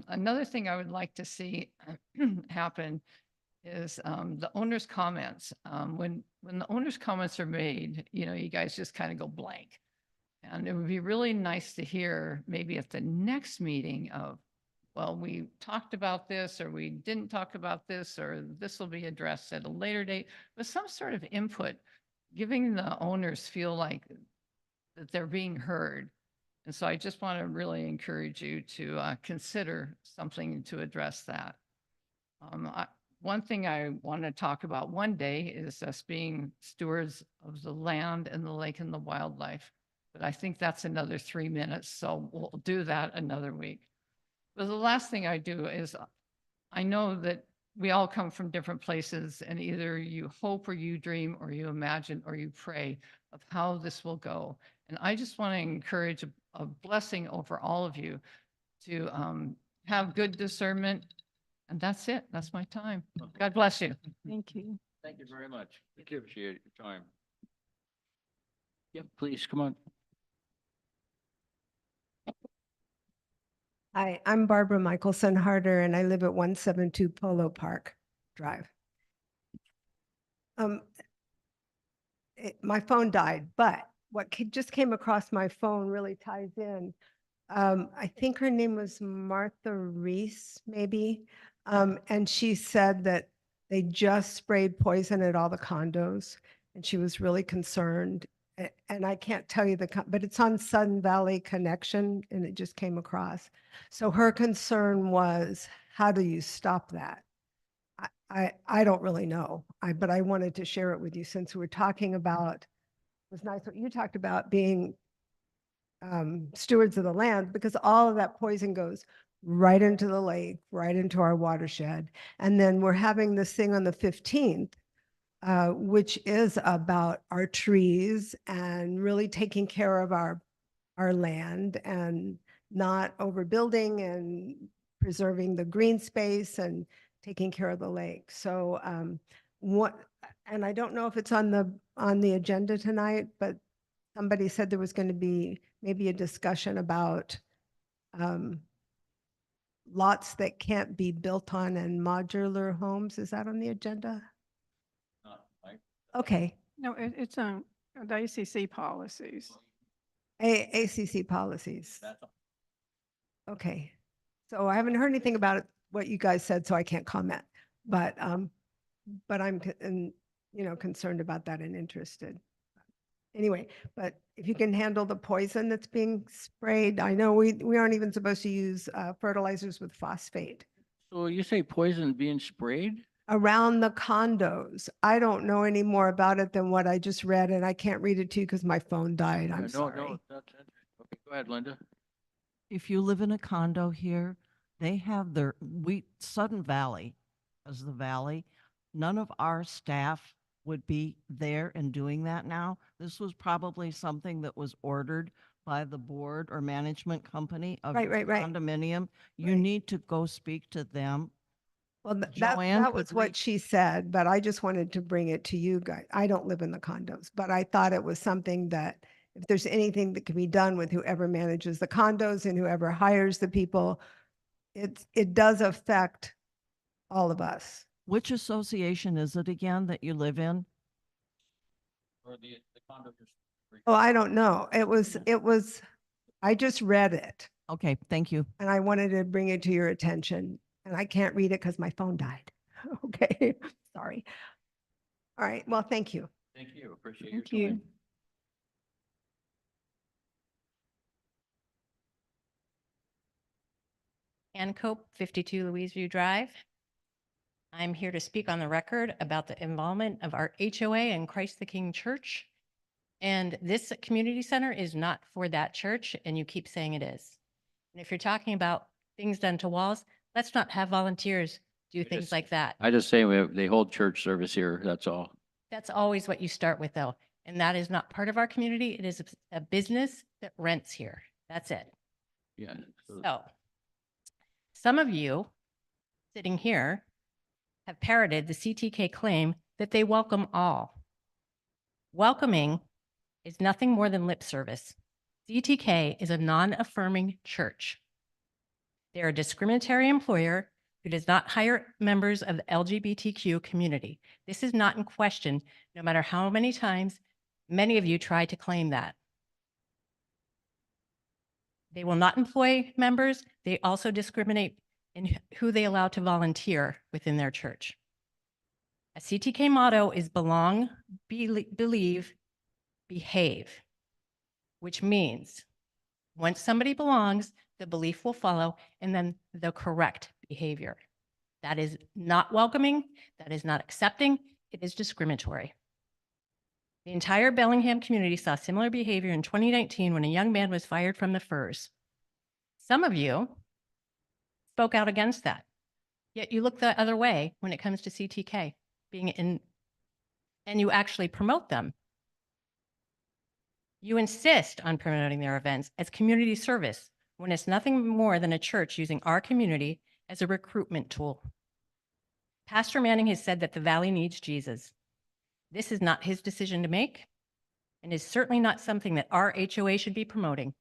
[SPEAKER 17] Another thing I would like to see happen is the owner's comments. When the owner's comments are made, you know, you guys just kind of go blank. And it would be really nice to hear maybe at the next meeting of, well, we talked about this, or we didn't talk about this, or this will be addressed at a later date, but some sort of input, giving the owners feel like that they're being heard. And so I just want to really encourage you to consider something to address that. One thing I want to talk about one day is us being stewards of the land and the lake and the wildlife. But I think that's another 3 minutes, so we'll do that another week. But the last thing I do is I know that we all come from different places, and either you hope or you dream or you imagine or you pray of how this will go. And I just want to encourage a blessing over all of you to have good discernment. And that's it. That's my time. God bless you.
[SPEAKER 12] Thank you.
[SPEAKER 1] Thank you very much. Appreciate your time. Yep, please, come on.
[SPEAKER 18] Hi, I'm Barbara Michelson Harder, and I live at 172 Polo Park Drive. My phone died, but what just came across my phone really ties in. I think her name was Martha Reese, maybe. And she said that they just sprayed poison at all the condos, and she was really concerned. And I can't tell you but it's on Sun Valley Connection, and it just came across. So her concern was, how do you stop that? I don't really know, but I wanted to share it with you since we're talking about, it was nice what you talked about being stewards of the land, because all of that poison goes right into the lake, right into our watershed. And then we're having this thing on the 15th, which is about our trees and really taking care of our land and not overbuilding and preserving the green space and taking care of the lake. So and I don't know if it's on the agenda tonight, but somebody said there was going to be maybe a discussion about lots that can't be built on and modular homes. Is that on the agenda? Okay,
[SPEAKER 12] No, it's on the ACC policies.
[SPEAKER 18] ACC policies. Okay, so I haven't heard anything about it, what you guys said, so I can't comment. But I'm concerned about that and interested. Anyway, but if you can handle the poison that's being sprayed, I know we aren't even supposed to use fertilizers with phosphate
[SPEAKER 1] So you say poison being sprayed?
[SPEAKER 18] around the condos. I don't know any more about it than what I just read, and I can't read it to you because my phone died. I'm
[SPEAKER 1] No,
[SPEAKER 18] sorry.
[SPEAKER 1] no, that's it. Okay, go ahead, Linda.
[SPEAKER 2] If you live in a condo here, they have Sudden Valley as the valley. None of our staff would be there and doing that now. This was probably something that was ordered by the board or management company of
[SPEAKER 18] Right,
[SPEAKER 2] this
[SPEAKER 18] right, right.
[SPEAKER 2] condominium. You
[SPEAKER 18] Right.
[SPEAKER 2] need to go speak to them.
[SPEAKER 18] Well,
[SPEAKER 2] Joanne,
[SPEAKER 18] that was
[SPEAKER 2] could
[SPEAKER 18] what
[SPEAKER 2] we-
[SPEAKER 18] she said, but I just wanted to bring it to you guys. I don't live in the condos, but I thought it was something that if there's anything that can be done with whoever manages the condos and whoever hires the people, it does affect all of us.
[SPEAKER 2] Which association is it again that you live in?
[SPEAKER 1] Or the condo.
[SPEAKER 18] Oh, I don't know. It was, I just read it
[SPEAKER 2] Okay, thank you.
[SPEAKER 18] and I wanted to bring it to your attention, and I can't read it because my phone died. Okay, sorry. All right, well, thank you.
[SPEAKER 1] Thank you, appreciate your
[SPEAKER 12] Thank you.
[SPEAKER 1] time.
[SPEAKER 19] Ann Cope, 52 Louiseview Drive. I'm here to speak on the record about the involvement of our HOA and Christ the King Church. And this community center is not for that church, and you keep saying it is. And if you're talking about things done to walls, let's not have volunteers do things like that.
[SPEAKER 1] I just say they hold church service here, that's all.
[SPEAKER 19] That's always what you start with, though. And that is not part of our community. It is a business that rents here. That's it.
[SPEAKER 1] Yeah.
[SPEAKER 19] So some of you sitting here have parroted the CTK claim that they welcome all. Welcoming is nothing more than lip service. CTK is a non-affirming church. They're a discriminatory employer who does not hire members of the LGBTQ community. This is not in question, no matter how many times many of you try to claim that. They will not employ members. They also discriminate in who they allow to volunteer within their church. A CTK motto is belong, believe, behave, which means once somebody belongs, the belief will follow, and then the correct behavior. That is not welcoming. That is not accepting. It is discriminatory. The entire Bellingham community saw similar behavior in 2019 when a young man was fired from the Firs. Some of you spoke out against that, yet you look the other way when it comes to CTK being in, and you actually promote them. You insist on promoting their events as community service when it's nothing more than a church using our community as a recruitment tool. Pastor Manning has said that the Valley needs Jesus. This is not his decision to make, and is certainly not something that our HOA should be promoting.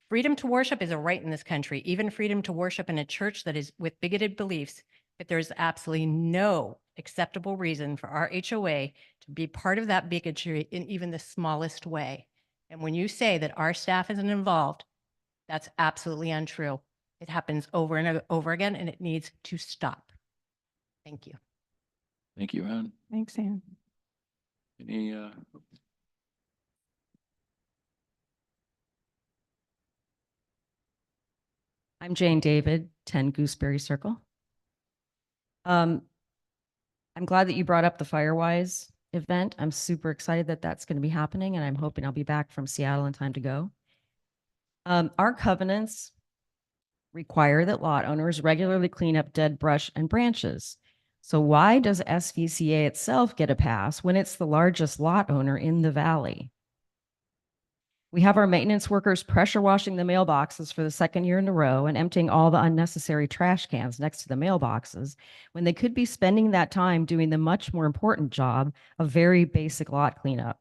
[SPEAKER 19] Freedom to worship is a right in this country, even freedom to worship in a church that is with bigoted beliefs, but there's absolutely no acceptable reason for our HOA to be part of that bigotry in even the smallest way. And when you say that our staff isn't involved, that's absolutely untrue. It happens over and over again, and it needs to stop. Thank you.
[SPEAKER 1] Thank you, Ann.
[SPEAKER 12] Thanks, Ann.
[SPEAKER 1] Any,
[SPEAKER 20] I'm Jane David, 10 Gooseberry Circle. I'm glad that you brought up the Firewise event. I'm super excited that that's going to be happening, and I'm hoping I'll be back from Seattle in time to go. Our covenants require that lot owners regularly clean up dead brush and branches. So why does SVCA itself get a pass when it's the largest lot owner in the valley? We have our maintenance workers pressure washing the mailboxes for the second year in a row and emptying all the unnecessary trash cans next to the mailboxes when they could be spending that time doing the much more important job of very basic lot cleanup.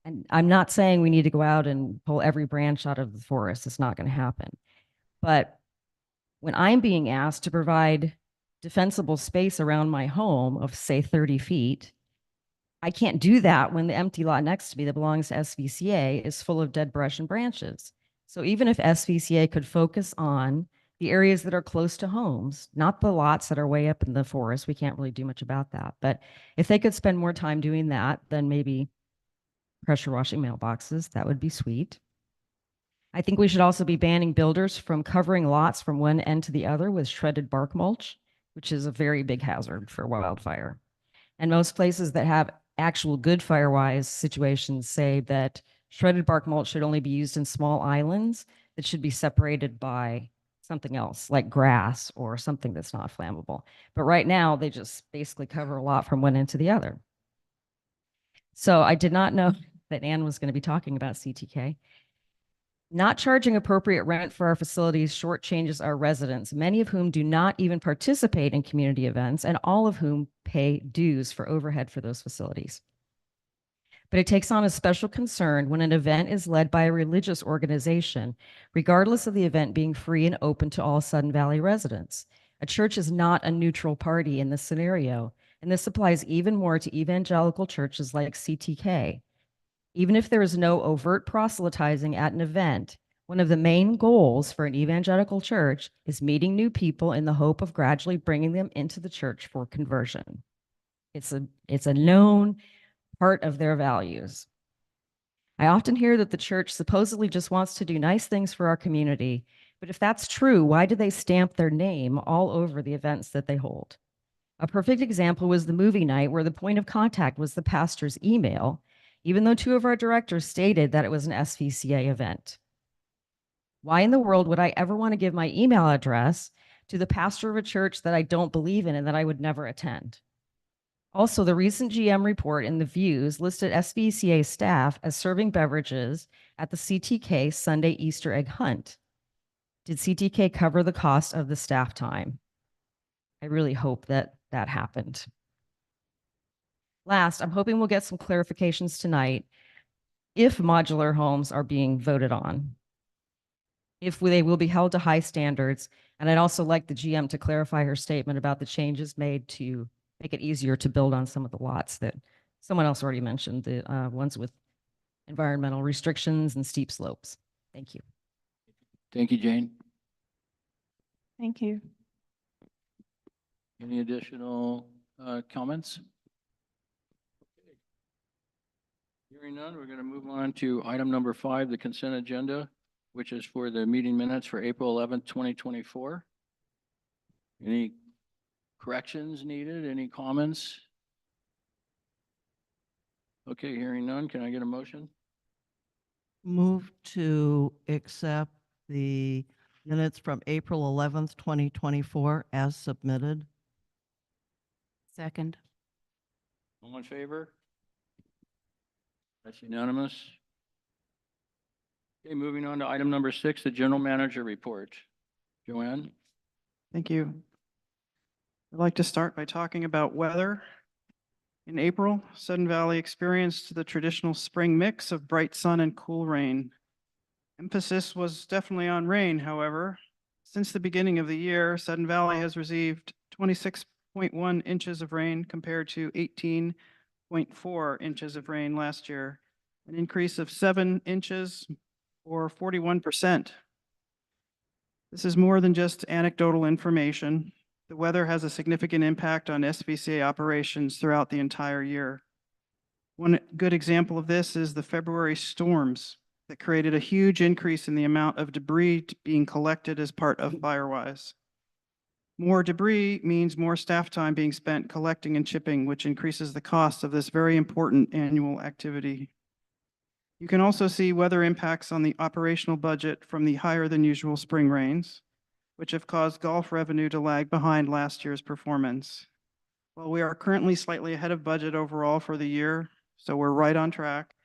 [SPEAKER 20] And I'm not saying we need to go out and pull every branch out of the forest. It's not going to happen. But when I'm being asked to provide defensible space around my home of, say, 30 feet, I can't do that when the empty lot next to me that belongs to SVCA is full of dead brush and branches. So even if SVCA could focus on the areas that are close to homes, not the lots that are way up in the forest, we can't really do much about that. But if they could spend more time doing that, then maybe pressure washing mailboxes, that would be sweet. I think we should also be banning builders from covering lots from one end to the other with shredded bark mulch, which is a very big hazard for wildfire. And most places that have actual good firewise situations say that shredded bark mulch should only be used in small islands that should be separated by something else like grass or something that's not flammable. But right now they just basically cover a lot from one end to the other. So I did not know that Ann was going to be talking about CTK. Not charging appropriate rent for our facilities shortchanges our residents, many of whom do not even participate in community events and all of whom pay dues for overhead for those facilities. But it takes on a special concern when an event is led by a religious organization, regardless of the event being free and open to all Sudden Valley residents. A church is not a neutral party in this scenario, and this applies even more to evangelical churches like CTK. Even if there is no overt proselytizing at an event, one of the main goals for an evangelical church is meeting new people in the hope of gradually bringing them into the church for conversion. It's a known part of their values. I often hear that the church supposedly just wants to do nice things for our community, but if that's true, why do they stamp their name all over the events that they hold? A perfect example was the movie night where the point of contact was the pastor's email, even though two of our directors stated that it was an SVCA event. Why in the world would I ever want to give my email address to the pastor of a church that I don't believe in and that I would never attend? Also, the recent GM report in the Views listed SVCA staff as serving beverages at the CTK Sunday Easter egg hunt. Did CTK cover the cost of the staff time? I really hope that that happened. Last, I'm hoping we'll get some clarifications tonight if modular homes are being voted on, if they will be held to high standards. And I'd also like the GM to clarify her statement about the changes made to make it easier to build on some of the lots that someone else already mentioned, the ones with environmental restrictions and steep slopes. Thank you.
[SPEAKER 1] Thank you, Jane.
[SPEAKER 12] Thank you.
[SPEAKER 1] Any additional comments? Hearing none, we're going to move on to item number 5, the consent agenda, which is for the meeting minutes for April 11th, 2024. Any corrections needed? Any comments? Okay, hearing none, can I get a motion?
[SPEAKER 2] Move to accept the minutes from April 11th, 2024 as submitted.
[SPEAKER 13] Second.
[SPEAKER 1] All in favor? That's unanimous. Okay, moving on to item number 6, the general manager report. Joanne?
[SPEAKER 4] Thank you. I'd like to start by talking about weather. In April, Sudden Valley experienced the traditional spring mix of bright sun and cool rain. Emphasis was definitely on rain, however. Since the beginning of the year, Sudden Valley has received 26.1 inches of rain compared to 18.4 inches of rain last year, an increase of 7 inches or 41%. This is more than just anecdotal information. The weather has a significant impact on SVCA operations throughout the entire year. One good example of this is the February storms that created a huge increase in the amount of debris being collected as part of Firewise. More debris means more staff time being spent collecting and chipping, which increases the cost of this very important annual activity. You can also see weather impacts on the operational budget from the higher than usual spring rains, which have caused golf revenue to lag behind last year's performance. While we are currently slightly ahead of budget overall for the year, so we're right on track,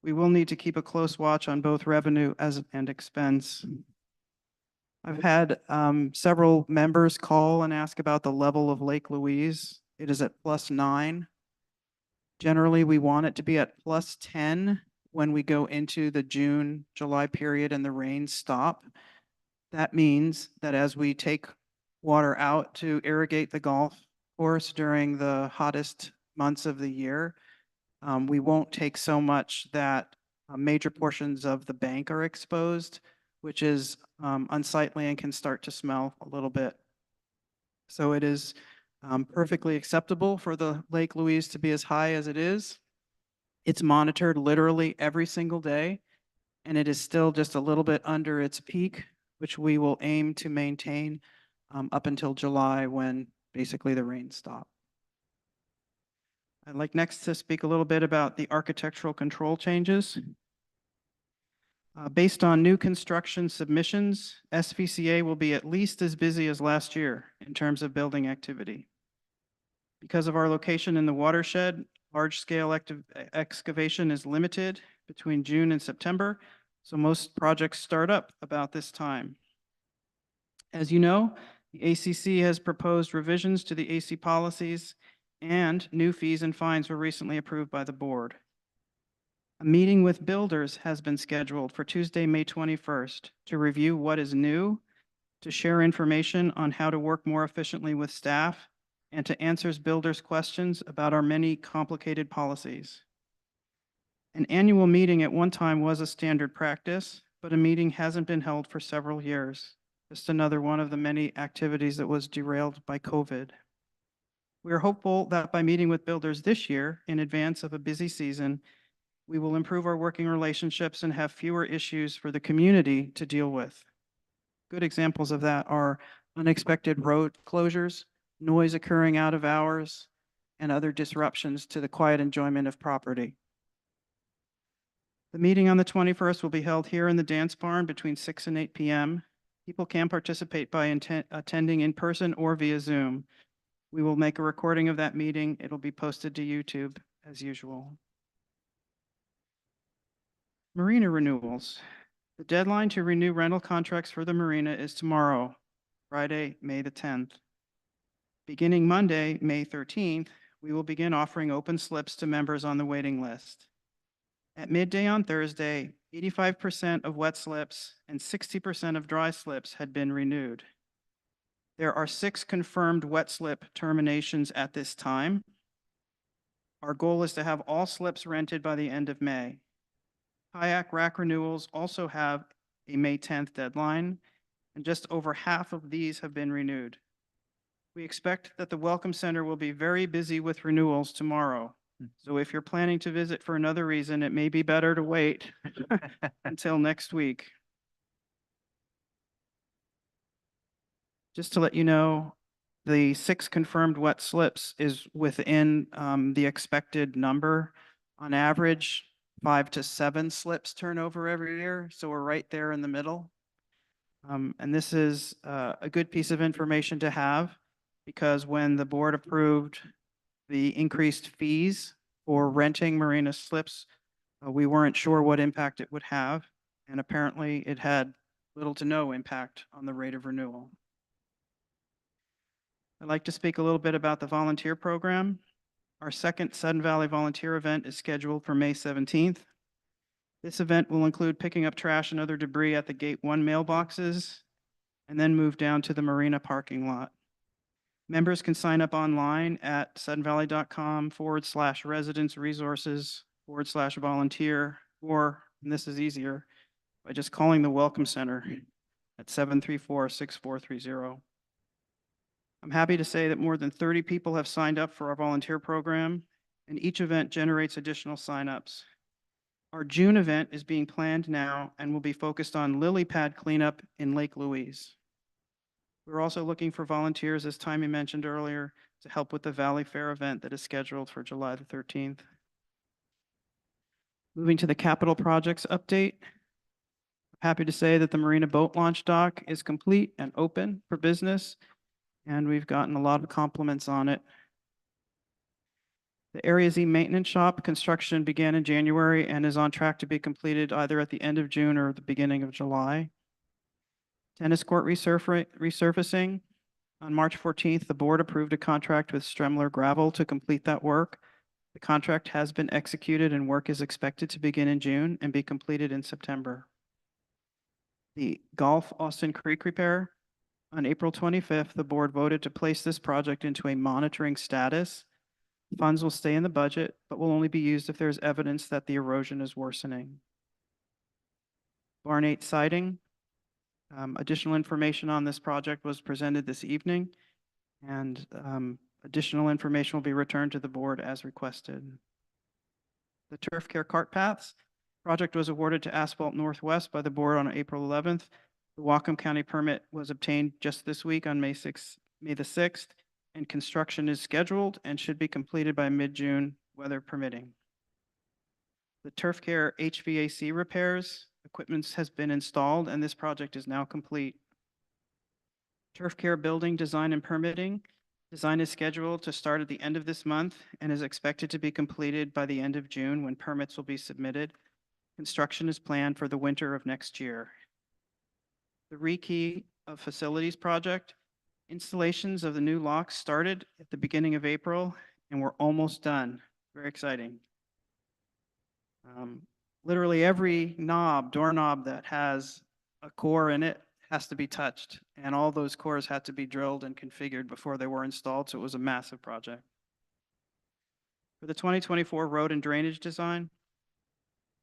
[SPEAKER 4] we will need to keep a close watch on both revenue and expense. I've had several members call and ask about the level of Lake Louise. It is at +9. Generally, we want it to be at +10 when we go into the June, July period and the rains stop. That means that as we take water out to irrigate the golf course during the hottest months of the year, we won't take so much that major portions of the bank are exposed, which is unsightly and can start to smell a little bit. So it is perfectly acceptable for the Lake Louise to be as high as it is. It's monitored literally every single day, and it is still just a little bit under its peak, which we will aim to maintain up until July when basically the rains stop. I'd like next to speak a little bit about the architectural control changes. Based on new construction submissions, SVCA will be at least as busy as last year in terms of building activity. Because of our location in the watershed, large-scale excavation is limited between June and September, so most projects start up about this time. As you know, the ACC has proposed revisions to the AC policies, and new fees and fines were recently approved by the board. A meeting with builders has been scheduled for Tuesday, May 21st, to review what is new, to share information on how to work more efficiently with staff, and to answer builders' questions about our many complicated policies. An annual meeting at one time was a standard practice, but a meeting hasn't been held for several years. Just another one of the many activities that was derailed by COVID. We are hopeful that by meeting with builders this year in advance of a busy season, we will improve our working relationships and have fewer issues for the community to deal with. Good examples of that are unexpected road closures, noise occurring out of hours, and other disruptions to the quiet enjoyment of property. The meeting on the 21st will be held here in the dance barn between 6 and 8 p.m. People can participate by attending in person or via Zoom. We will make a recording of that meeting. It'll be posted to YouTube as usual. Marina renewals. The deadline to renew rental contracts for the marina is tomorrow, Friday, May the 10th. Beginning Monday, May 13th, we will begin offering open slips to members on the waiting list. At midday on Thursday, 85% of wet slips and 60% of dry slips had been renewed. There are 6 confirmed wet slip terminations at this time. Our goal is to have all slips rented by the end of May. Kayak rack renewals also have a May 10th deadline, and just over half of these have been renewed. We expect that the Welcome Center will be very busy with renewals tomorrow. So if you're planning to visit for another reason, it may be better to wait until next week. Just to let you know, the 6 confirmed wet slips is within the expected number. On average, 5 to 7 slips turn over every year, so we're right there in the middle. And this is a good piece of information to have, because when the board approved the increased fees for renting marina slips, we weren't sure what impact it would have, and apparently it had little to no impact on the rate of renewal. I'd like to speak a little bit about the volunteer program. Our second Sudden Valley volunteer event is scheduled for May 17th. This event will include picking up trash and other debris at the Gate 1 mailboxes, and then move down to the marina parking lot. Members can sign up online at suddenvalley.com/residence-resources/volunteer, or, and this is easier, by just calling the Welcome Center at 734-6430. I'm happy to say that more than 30 people have signed up for our volunteer program, and each event generates additional signups. Our June event is being planned now and will be focused on lily pad cleanup in Lake Louise. We're also looking for volunteers, as Timmy mentioned earlier, to help with the Valley Fair event that is scheduled for July the 13th. Moving to the capital projects update. I'm happy to say that the Marina Boat Launch Dock is complete and open for business, and we've gotten a lot of compliments on it. The Area Z Maintenance Shop construction began in January and is on track to be completed either at the end of June or the beginning of July. Tennis court resurfacing. On March 14th, the board approved a contract with Stremler Gravel to complete that work. The contract has been executed and work is expected to begin in June and be completed in September. The Golf Austin Creek repair. On April 25th, the board voted to place this project into a monitoring status. Funds will stay in the budget, but will only be used if there's evidence that the erosion is worsening. Barn 8 siding. Additional information on this project was presented this evening, and additional information will be returned to the board as requested. The turf care cart paths. Project was awarded to Asphalt Northwest by the board on April 11th. The Whatcom County permit was obtained just this week on May the 6th, and construction is scheduled and should be completed by mid-June, weather permitting. The turf care HVAC repairs. Equipment has been installed and this project is now complete. Turf care building design and permitting. Design is scheduled to start at the end of this month and is expected to be completed by the end of June when permits will be submitted. Construction is planned for the winter of next year. The rekey of facilities project. Installations of the new locks started at the beginning of April and we're almost done. Very exciting. Literally every doorknob that has a core in it has to be touched, and all those cores had to be drilled and configured before they were installed, so it was a massive project. For the 2024 road and drainage design,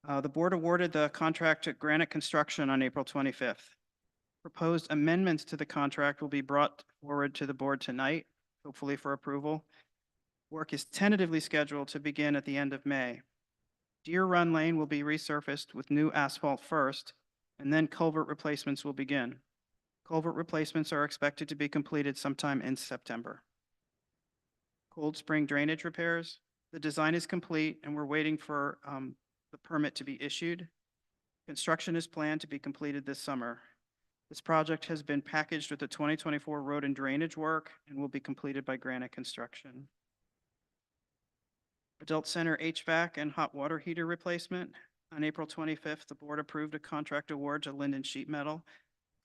[SPEAKER 4] the board awarded the contract to Granite Construction on April 25th. Proposed amendments to the contract will be brought forward to the board tonight, hopefully for approval. Work is tentatively scheduled to begin at the end of May. Deer Run Lane will be resurfaced with new asphalt first, and then culvert replacements will begin. Culvert replacements are expected to be completed sometime in September. Cold Spring drainage repairs. The design is complete and we're waiting for the permit to be issued. Construction is planned to be completed this summer. This project has been packaged with the 2024 road and drainage work and will be completed by Granite Construction. Adult Center HVAC and hot water heater replacement. On April 25th, the board approved a contract award to Linden Sheet Metal.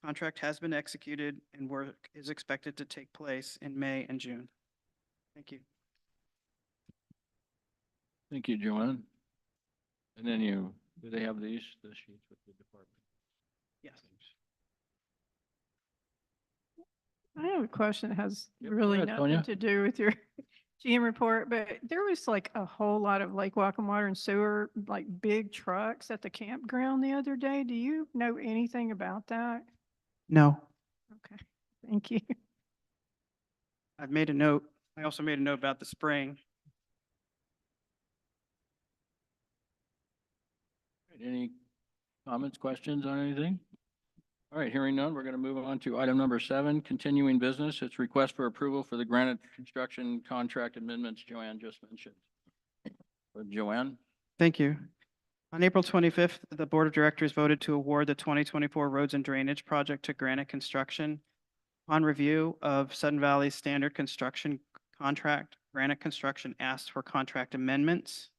[SPEAKER 4] Contract has been executed and work is expected to take place in May and June. Thank you.
[SPEAKER 1] Thank you, Joanne. And then do they have the sheets with the department?
[SPEAKER 4] Yes.
[SPEAKER 12] I have a question that has
[SPEAKER 1] Yep, go
[SPEAKER 12] really
[SPEAKER 1] ahead, Tonya.
[SPEAKER 12] nothing to do with your GM report, but there was like a whole lot of Lake Whatcom water and sewer, like big trucks at the campground the other day. Do you know anything about that?
[SPEAKER 4] No.
[SPEAKER 12] Okay, thank you.
[SPEAKER 4] I've made a note. I also made a note about the spraying.
[SPEAKER 1] Any comments, questions on anything? All right, hearing none, we're going to move on to item number 7, continuing business. It's request for approval for the Granite construction contract amendments Joanne just mentioned. Joanne?
[SPEAKER 4] Thank you. On April 25th, the Board of Directors voted to award the 2024 roads and drainage project to Granite Construction. On review of Sudden Valley's standard construction contract, Granite Construction asked for contract amendments.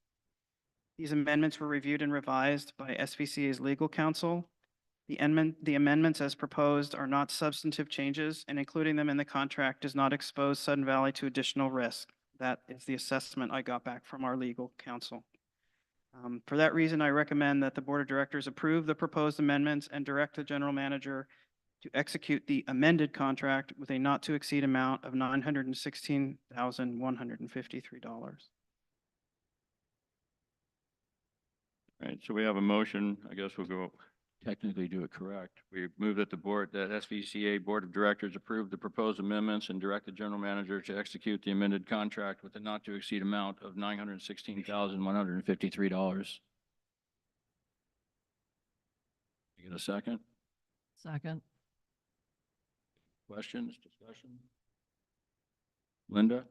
[SPEAKER 4] These amendments were reviewed and revised by SVCA's legal counsel. The amendments as proposed are not substantive changes, and including them in the contract does not expose Sudden Valley to additional risk. That is the assessment I got back from our legal counsel. For that reason, I recommend that the Board of Directors approve the proposed amendments and direct the General Manager to execute the amended contract with a not-to-exceed amount of $916,153.
[SPEAKER 1] All right, so we have a motion. I guess we'll go technically do it correct. We move that that SVCA Board of Directors approve the proposed amendments and direct the General Manager to execute the amended contract with a not to exceed amount of $916,153. You get a second?
[SPEAKER 2] Second.
[SPEAKER 1] Questions, discussion? Linda?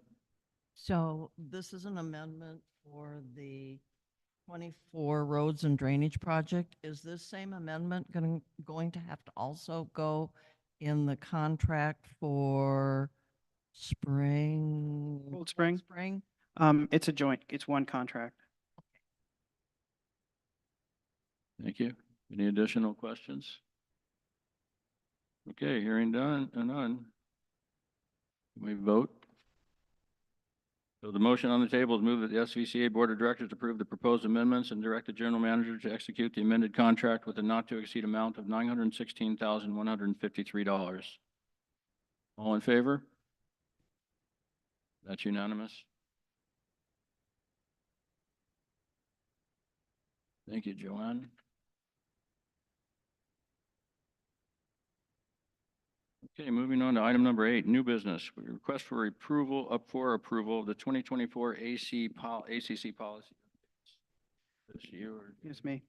[SPEAKER 2] So this is an amendment for the 24 roads and drainage project. Is this same amendment going to have to also go in the contract for
[SPEAKER 4] Cold Spring? It's a joint, it's one contract.
[SPEAKER 1] Thank you. Any additional questions? Okay, hearing none. Can we vote? So the motion on the table is move that the SVCA Board of Directors approve the proposed amendments and direct the general manager to execute the amended contract with a not to exceed amount of $916,153. All in favor? That's unanimous. Thank you, Joanne. Okay, moving on to item number 8, new business. We request for approval of the 2024 ACC policy. This you or
[SPEAKER 4] Excuse me.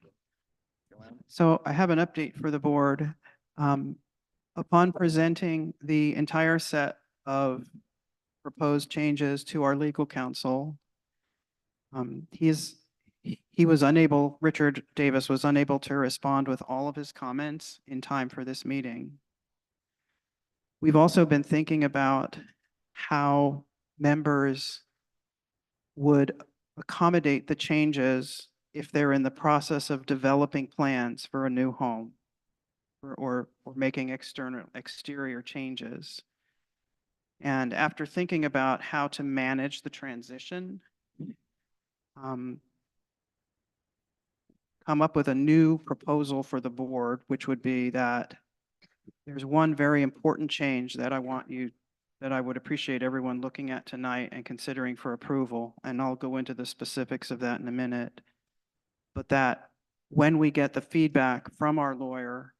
[SPEAKER 1] Joanne?
[SPEAKER 4] So I have an update for the board. Upon presenting the entire set of proposed changes to our legal counsel, Richard Davis was unable to respond with all of his comments in time for this meeting. We've also been thinking about how members would accommodate the changes if they're in the process of developing plans for a new home or making exterior changes. And after thinking about how to manage the transition, come up with a new proposal for the board, which would be that there's one very important change that I would appreciate everyone looking at tonight and considering for approval, and I'll go into the specifics of that in a minute. But that when we get the feedback from our lawyer,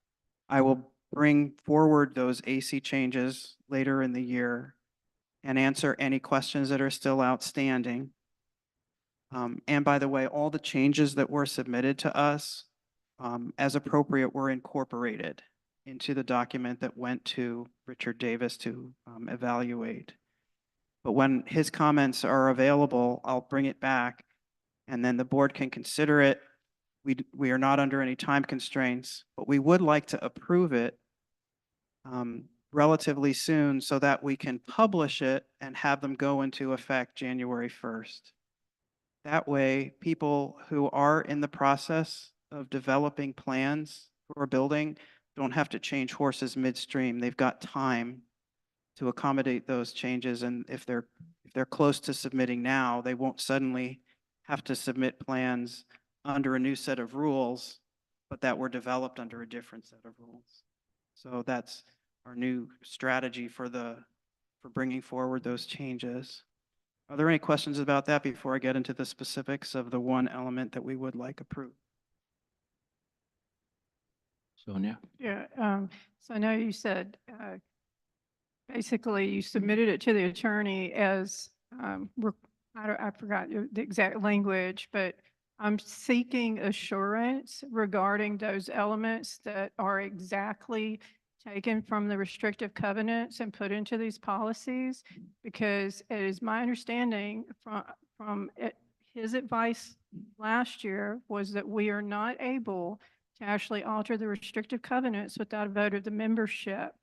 [SPEAKER 4] I will bring forward those AC changes later in the year and answer any questions that are still outstanding. And by the way, all the changes that were submitted to us, as appropriate, were incorporated into the document that went to Richard Davis to evaluate. But when his comments are available, I'll bring it back and then the board can consider it. We are not under any time constraints, but we would like to approve it relatively soon so that we can publish it and have them go into effect January 1st. That way, people who are in the process of developing plans for a building don't have to change horses midstream. They've got time to accommodate those changes. And if they're close to submitting now, they won't suddenly have to submit plans under a new set of rules, but that were developed under a different set of rules. So that's our new strategy for bringing forward those changes. Are there any questions about that before I get into the specifics of the one element that we would like approved?
[SPEAKER 1] Sonia?
[SPEAKER 12] Yeah, so I know you said, basically you submitted it to the attorney as, I forgot the exact language, but I'm seeking assurance regarding those elements that are exactly taken from the restrictive covenants and put into these policies, because it is my understanding from his advice last year was that we are not able to actually alter the restrictive covenants without a vote of the membership.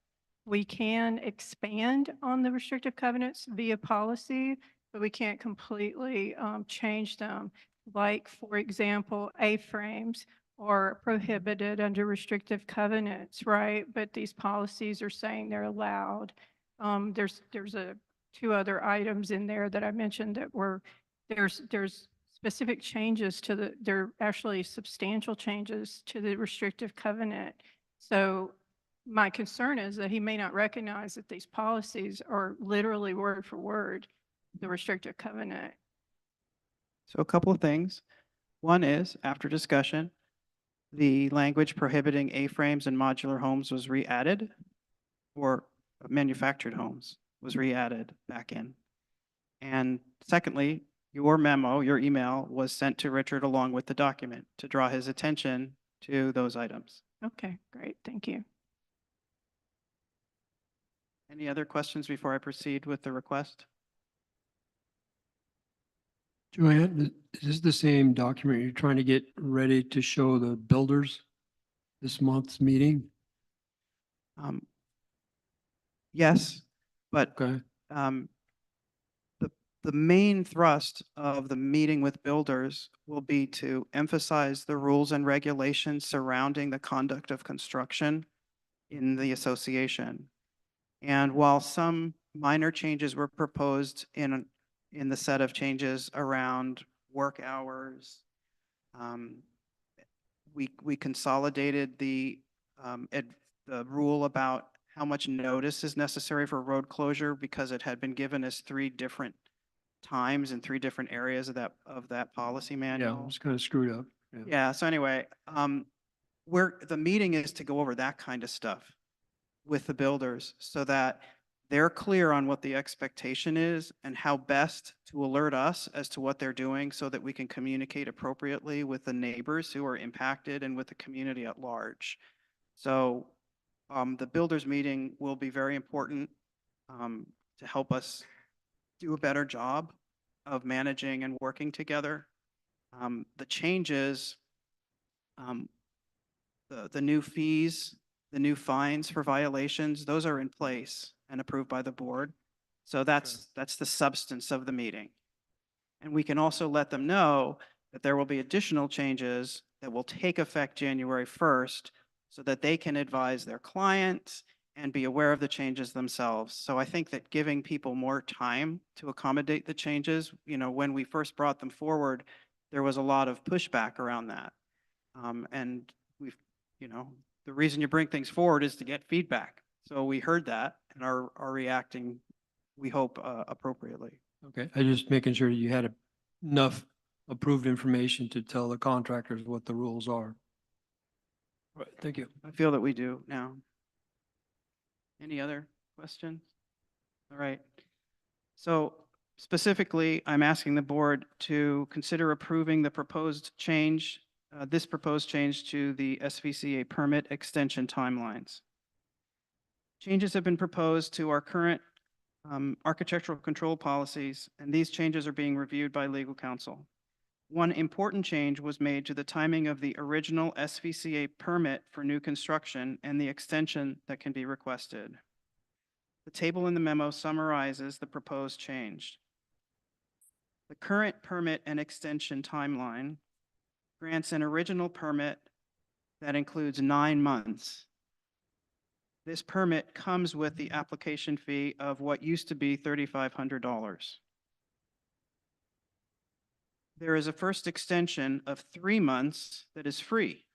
[SPEAKER 12] We can expand on the restrictive covenants via policy, but we can't completely change them. Like, for example, A-frames are prohibited under restrictive covenants, right? But these policies are saying they're allowed. There's two other items in there that I mentioned that there's specific changes to they're actually substantial changes to the restrictive covenant. So my concern is that he may not recognize that these policies are literally word for word the restrictive covenant.
[SPEAKER 4] So a couple of things. One is, after discussion, the language prohibiting A-frames and modular homes was re-added, or manufactured homes was re-added back in. And secondly, your memo, your email was sent to Richard along with the document to draw his attention to those items.
[SPEAKER 12] Okay, great. Thank you.
[SPEAKER 4] Any other questions before I proceed with the request?
[SPEAKER 9] Joanne, is this the same document you're trying to get ready to show the builders this month's meeting?
[SPEAKER 4] Yes, but
[SPEAKER 9] Okay.
[SPEAKER 4] the the main thrust of the meeting with builders will be to emphasize the rules and regulations surrounding the conduct of construction in the association. And while some minor changes were proposed in the set of changes around work hours, we consolidated the rule about how much notice is necessary for road closure because it had been given as 3 different times in 3 different areas of that policy
[SPEAKER 9] Yeah,
[SPEAKER 4] manual.
[SPEAKER 9] it's kind of screwed up. Yeah.
[SPEAKER 4] Yeah, so anyway, the meeting is to go over that kind of stuff with the builders so that they're clear on what the expectation is and how best to alert us as to what they're doing so that we can communicate appropriately with the neighbors who are impacted and with the community at large. So the builders meeting will be very important to help us do a better job of managing and working together. The changes, the new fees, the new fines for violations, those are in place and approved by the board. So that's the substance of the meeting. And we can also let them know that there will be additional changes that will take effect January 1st so that they can advise their clients and be aware of the changes themselves. So I think that giving people more time to accommodate the changes, when we first brought them forward, there was a lot of pushback around that. And the reason you bring things forward is to get feedback. So we heard that and are reacting, we hope, appropriately.
[SPEAKER 9] Okay, I just making sure you had enough approved information to tell the contractors what the rules are. Right, thank you.
[SPEAKER 4] I feel that we do now. Any other questions? All right. So specifically, I'm asking the board to consider approving the proposed change, this proposed change to the SVCA permit extension timelines. Changes have been proposed to our current architectural control policies, and these changes are being reviewed by legal counsel. One important change was made to the timing of the original SVCA permit for new construction and the extension that can be requested. The table in the memo summarizes the proposed change. The current permit and extension timeline grants an original permit that includes 9 months. This permit comes with the application fee of what used to be $3,500. There is a first extension of 3 months that is free,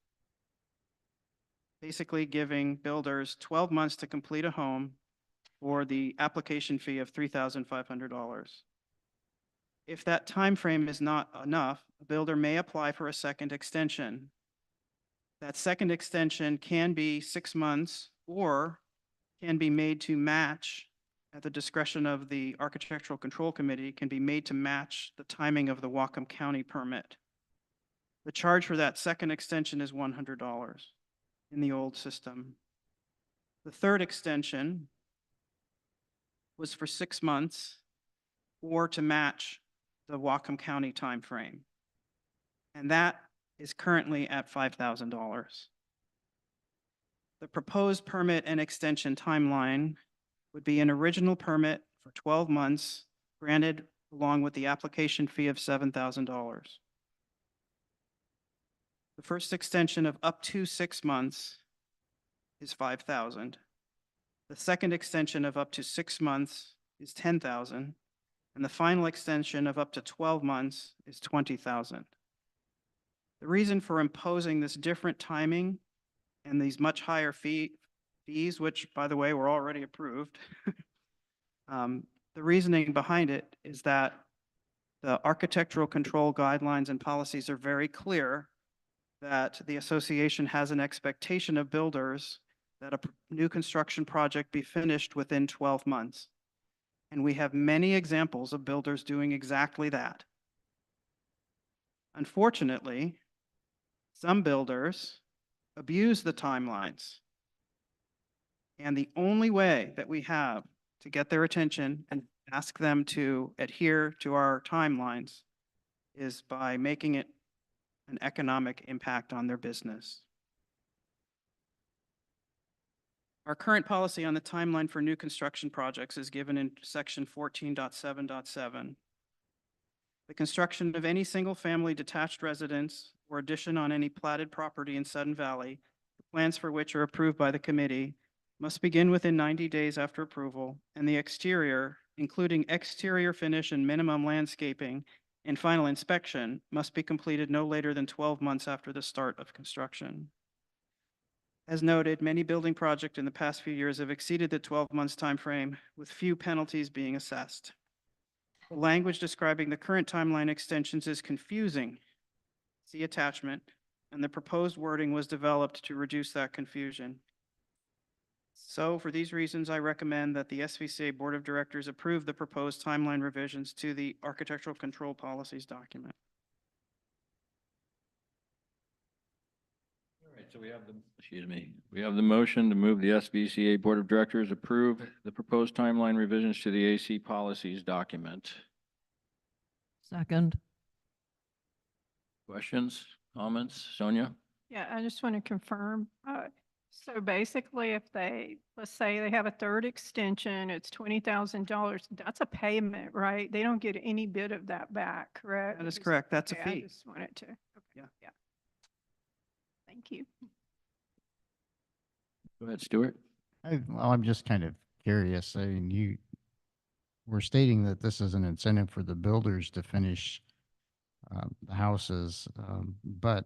[SPEAKER 4] basically giving builders 12 months to complete a home for the application fee of $3,500. If that time frame is not enough, a builder may apply for a second extension. That second extension can be 6 months or can be made to match, at the discretion of the Architectural Control Committee, can be made to match the timing of the Whatcom County permit. The charge for that second extension is $100 in the old system. The third extension was for 6 months or to match the Whatcom County timeframe. And that is currently at $5,000. The proposed permit and extension timeline would be an original permit for 12 months granted along with the application fee of $7,000. The first extension of up to 6 months is $5,000. The second extension of up to 6 months is $10,000. And the final extension of up to 12 months is $20,000. The reason for imposing this different timing and these much higher fees, which, by the way, were already approved, the reasoning behind it is that the architectural control guidelines and policies are very clear that the association has an expectation of builders that a new construction project be finished within 12 months. And we have many examples of builders doing exactly that. Unfortunately, some builders abuse the timelines. And the only way that we have to get their attention and ask them to adhere to our timelines is by making it an economic impact on their business. Our current policy on the timeline for new construction projects is given in section 14.7.7. The construction of any single-family detached residence or addition on any platted property in Sudden Valley, the plans for which are approved by the committee, must begin within 90 days after approval, and the exterior, including exterior finish and minimum landscaping, and final inspection must be completed no later than 12 months after the start of construction. As noted, many building projects in the past few years have exceeded the 12 months timeframe, with few penalties being assessed. The language describing the current timeline extensions is confusing. See attachment, and the proposed wording was developed to reduce that confusion. So for these reasons, I recommend that the SVCA Board of Directors approve the proposed timeline revisions to the Architectural Control Policies document.
[SPEAKER 1] All right, so we have the, excuse me, we have the motion to move the SBCA Board of Directors approve the proposed timeline revisions to the AC policies document.
[SPEAKER 2] Second.
[SPEAKER 1] Questions, comments? Sonia?
[SPEAKER 12] Yeah, I just want to confirm. So basically, if they, let's say they have a third extension, it's $20,000. That's a payment, right? They don't get any bit of that back, correct?
[SPEAKER 4] That is correct. That's a
[SPEAKER 12] Okay, I
[SPEAKER 4] fee.
[SPEAKER 12] just wanted to. Okay,
[SPEAKER 4] Yeah.
[SPEAKER 12] Thank you.
[SPEAKER 1] Go ahead, Stuart.
[SPEAKER 6] Well, I'm just kind of curious. I mean, we're stating that this is an incentive for the builders to finish the houses. But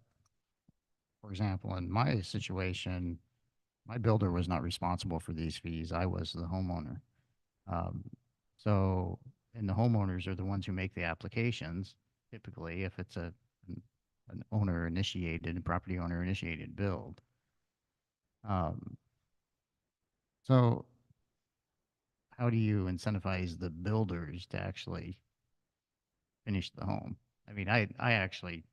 [SPEAKER 6] for example, in my situation, my builder was not responsible for these fees. I was the homeowner. And the homeowners are the ones who make the applications, typically, if it's an owner initiated, property owner initiated build. So how do you incentivize the builders to actually finish the home? I mean, I actually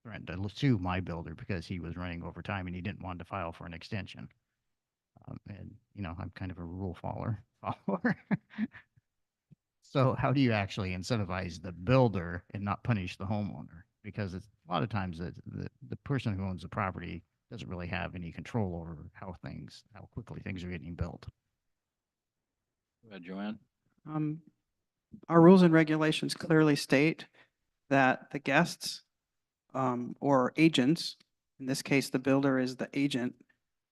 [SPEAKER 6] threatened to sue my builder because he was running over time and he didn't want to file for an extension. And, I'm kind of a rule follower. So how do you actually incentivize the builder and not punish the homeowner? Because it's a lot of times the person who owns the property doesn't really have any control over how quickly things are getting built.
[SPEAKER 1] Go ahead, Joanne.
[SPEAKER 4] Our rules and regulations clearly state that the guests or agents, in this case, the builder is the agent,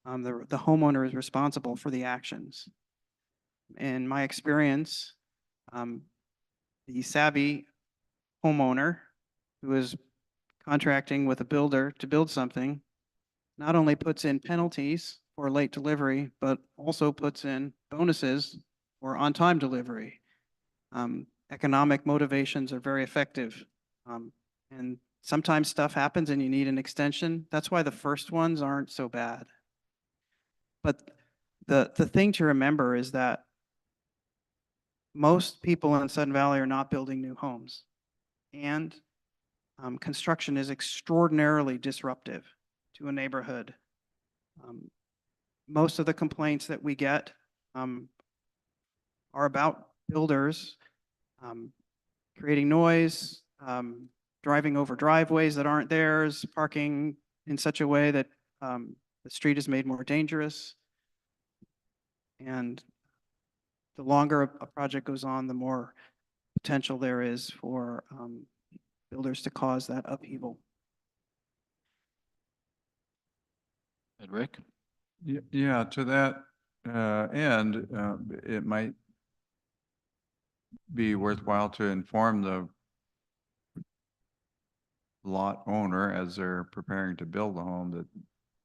[SPEAKER 4] the homeowner is responsible for the actions. In my experience, the savvy homeowner who is contracting with a builder to build something not only puts in penalties for late delivery, but also puts in bonuses for on-time delivery. Economic motivations are very effective. And sometimes stuff happens and you need an extension. That's why the first ones aren't so bad. But the thing to remember is that most people in Sudden Valley are not building new homes. And construction is extraordinarily disruptive to a neighborhood. Most of the complaints that we get are about builders creating noise, driving over driveways that aren't theirs, parking in such a way that the street is made more dangerous. And the longer a project goes on, the more potential there is for builders to cause that upheaval.
[SPEAKER 1] Ed, Rick?
[SPEAKER 8] Yeah, to that end, it might be worthwhile to inform the lot owner as they're preparing to build the home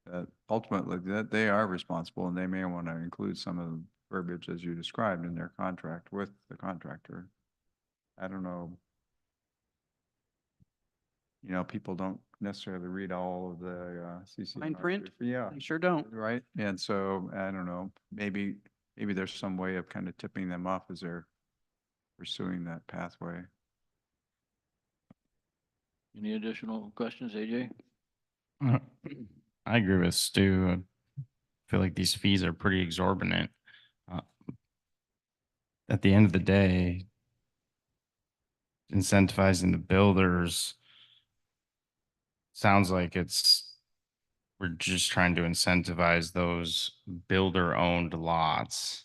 [SPEAKER 8] that ultimately that they are responsible, and they may want to include some of the verbiage as you described in their contract with the contractor. I don't know. People don't necessarily read all of the CC.
[SPEAKER 4] Fine print?
[SPEAKER 8] Yeah.
[SPEAKER 4] They sure don't.
[SPEAKER 8] Right. And so I don't know, maybe there's some way of kind of tipping them off as they're pursuing that pathway.
[SPEAKER 1] Any additional questions, AJ?
[SPEAKER 10] I agree with Stu. I feel like these fees are pretty exorbitant. At the end of the day, incentivizing the builders sounds like we're just trying to incentivize those builder-owned lots.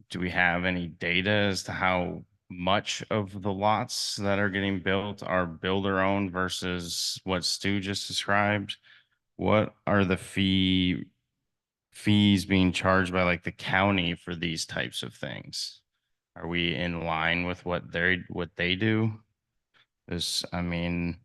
[SPEAKER 10] Do we have any data as to how much of the lots that are getting built are builder owned versus what Stu just described? What are the fees being charged by like the county for these types of things? Are we in line with what they do? Because I mean,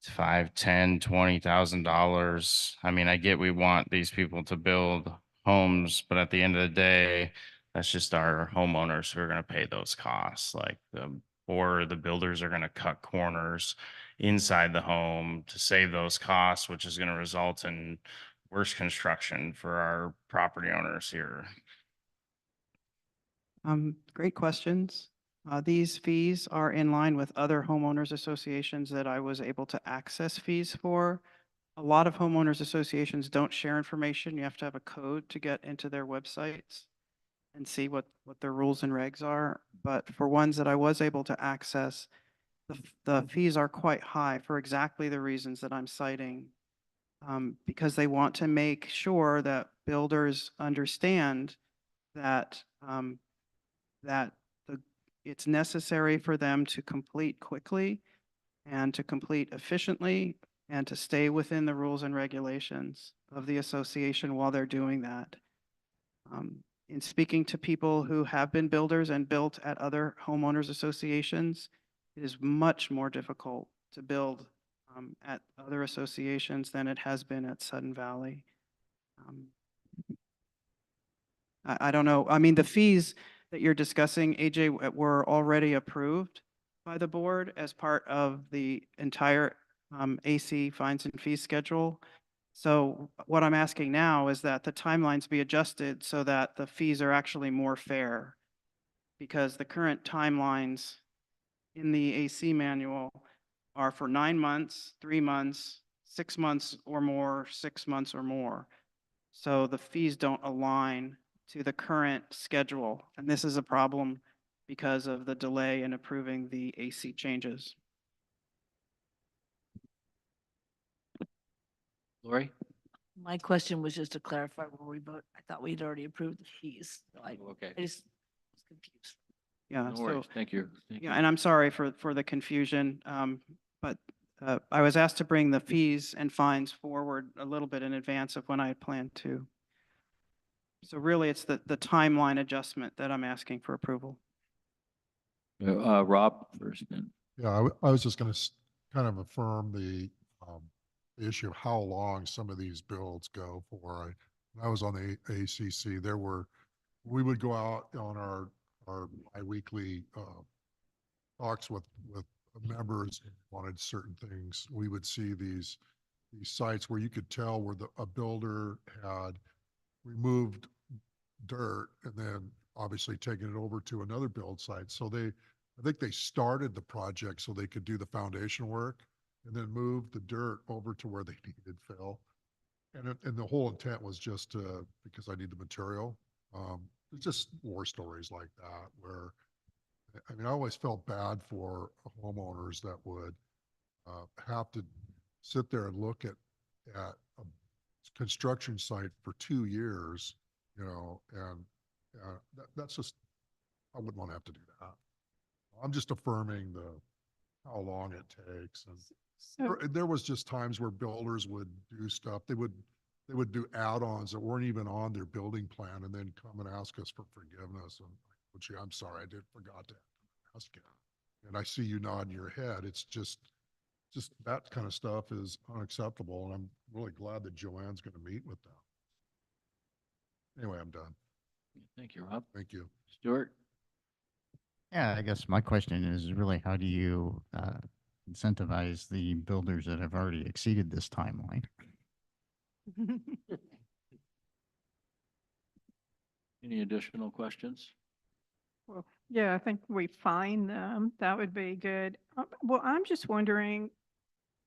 [SPEAKER 10] it's $5, $10, $20,000. I mean, I get we want these people to build homes, but at the end of the day, that's just our homeowners who are going to pay those costs. Or the builders are going to cut corners inside the home to save those costs, which is going to result in worse construction for our property owners here.
[SPEAKER 4] Great questions. These fees are in line with other homeowners associations that I was able to access fees for. A lot of homeowners associations don't share information. You have to have a code to get into their websites and see what their rules and regs are. But for ones that I was able to access, the fees are quite high for exactly the reasons that I'm citing. Because they want to make sure that builders understand that it's necessary for them to complete quickly and to complete efficiently and to stay within the rules and regulations of the association while they're doing that. In speaking to people who have been builders and built at other homeowners associations, it is much more difficult to build at other associations than it has been at Sudden Valley. I don't know. I mean, the fees that you're discussing, AJ, were already approved by the board as part of the entire AC fines and fees schedule. So what I'm asking now is that the timelines be adjusted so that the fees are actually more fair, because the current timelines in the AC manual are for 9 months, 3 months, 6 months or more, 6 months or more. So the fees don't align to the current schedule. And this is a problem because of the delay in approving the AC changes.
[SPEAKER 1] Lori?
[SPEAKER 14] My question was just to clarify where we vote. I thought we'd already approved the fees. So I
[SPEAKER 1] Okay.
[SPEAKER 14] just was confused.
[SPEAKER 4] Yeah.
[SPEAKER 1] No worries. Thank you. Thank
[SPEAKER 4] Yeah,
[SPEAKER 1] you.
[SPEAKER 4] and I'm sorry for the confusion, but I was asked to bring the fees and fines forward a little bit in advance of when I had planned to. So really, it's the timeline adjustment that I'm asking for approval.
[SPEAKER 1] Rob first. Then.
[SPEAKER 5] Yeah, I was just going to kind of affirm the issue of how long some of these builds go for. When I was on the ACC, we would go out on our biweekly talks with members who wanted certain things. We would see these sites where you could tell where a builder had removed dirt and then obviously taken it over to another build site. So I think they started the project so they could do the foundation work and then moved the dirt over to where they needed fill. And the whole intent was just because I need the material. It's just war stories like that where, I mean, I always felt bad for homeowners that would have to sit there and look at a construction site for 2 years, you know, and that's just, I wouldn't want to have to do that. I'm just affirming how long it takes. And there was just times where builders would do stuff. They would do add-ons that weren't even on their building plan and then come and ask us for forgiveness. And gee, I'm sorry, I forgot to ask you. And I see you nodding your head. It's just that kind of stuff is unacceptable. And I'm really glad that Joanne's going to meet with them. Anyway, I'm done.
[SPEAKER 1] Thank you, Rob.
[SPEAKER 5] Thank you.
[SPEAKER 1] Stuart?
[SPEAKER 6] Yeah, I guess my question is really how do you incentivize the builders that have already exceeded this timeline?
[SPEAKER 1] Any additional questions?
[SPEAKER 12] Well, yeah, I think we find them. That would be good. Well, I'm just wondering,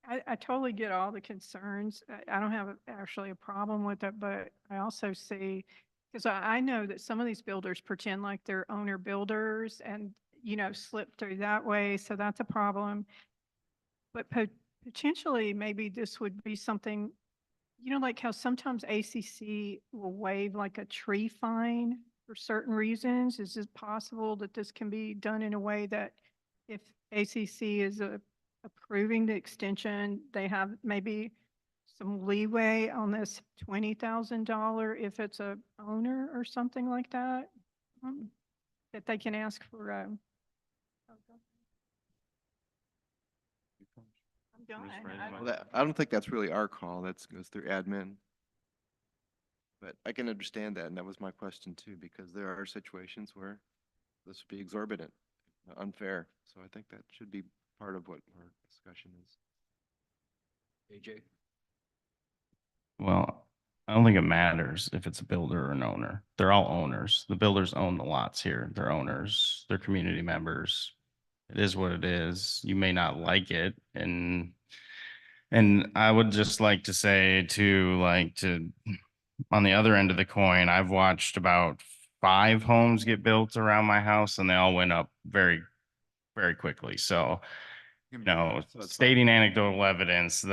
[SPEAKER 12] I totally get all the concerns. I don't have actually a problem with it, but I also see, because I know that some of these builders pretend like they're owner builders and, you know, slip through that way. So that's a problem. But potentially, maybe this would be something, you know, like how sometimes ACC will waive like a tree fine for certain reasons? Is it possible that this can be done in a way that if ACC is approving the extension, they have maybe some leeway on this $20,000 if it's a owner or something like that? That they can ask for, I'm done.
[SPEAKER 3] Well, I don't think that's really our call. That goes through admin. But I can understand that, and that was my question too, because there are situations where this would be exorbitant, unfair. So I think that should be part of what our discussion is.
[SPEAKER 1] AJ?
[SPEAKER 10] Well, I don't think it matters if it's a builder or an owner. They're all owners. The builders own the lots here. They're owners. They're community members. It is what it is. You may not like it. And I would just like to say on the other end of the coin, I've watched about 5 homes get built around my house and they all went up very, very quickly. So, stating anecdotal evidence,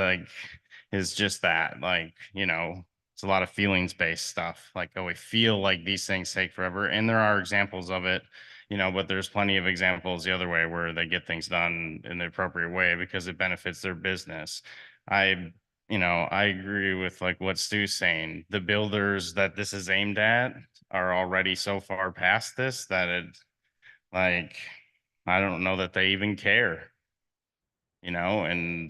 [SPEAKER 10] is just that, it's a lot of feelings based stuff. Like, oh, we feel like these things take forever. And there are examples of it, but there's plenty of examples the other way where they get things done in the appropriate way because it benefits their business. I agree with what Stu's saying. The builders that this is aimed at are already so far past this that I don't know that they even care. And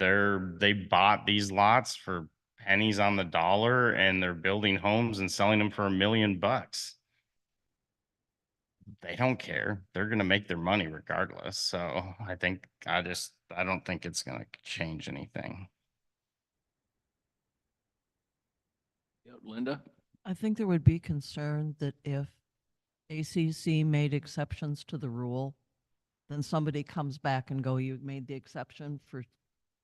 [SPEAKER 10] they bought these lots for pennies on the dollar and they're building homes and selling them for $1 million. They don't care. They're going to make their money regardless. So I don't think it's going to change anything.
[SPEAKER 1] Yeah, Linda?
[SPEAKER 2] I think there would be concern that if ACC made exceptions to the rule, then somebody comes back and go, you made the exception for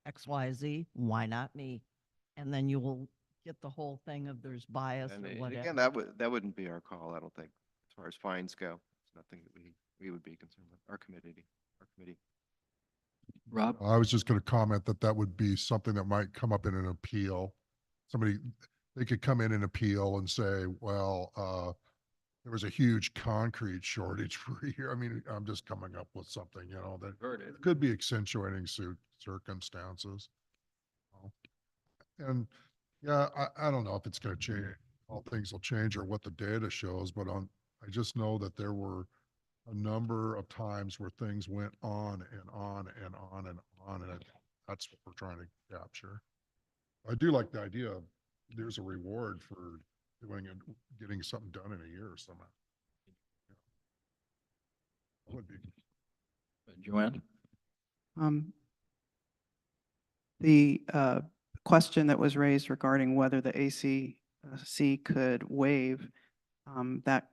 [SPEAKER 2] X, Y, Z, why not me? And then you will get the whole thing of there's bias
[SPEAKER 3] And
[SPEAKER 2] or
[SPEAKER 3] again,
[SPEAKER 2] whatever.
[SPEAKER 3] that wouldn't be our call, I don't think, as far as fines go. It's nothing that we would be concerned with, our committee.
[SPEAKER 1] Rob?
[SPEAKER 5] I was just going to comment that would be something that might come up in an appeal. They could come in and appeal and say, well, there was a huge concrete shortage for a year. I mean, I'm just coming up with something, that could be accentuating circumstances. And yeah, I don't know if it's going to change, all things will change or what the data shows, but I just know that there were a number of times where things went on and on and on and on, and that's what we're trying to capture. I do like the idea of there's a reward for doing it, getting something done in a year or something. Would be.
[SPEAKER 1] Joanne?
[SPEAKER 4] The question that was raised regarding whether the ACC could waive that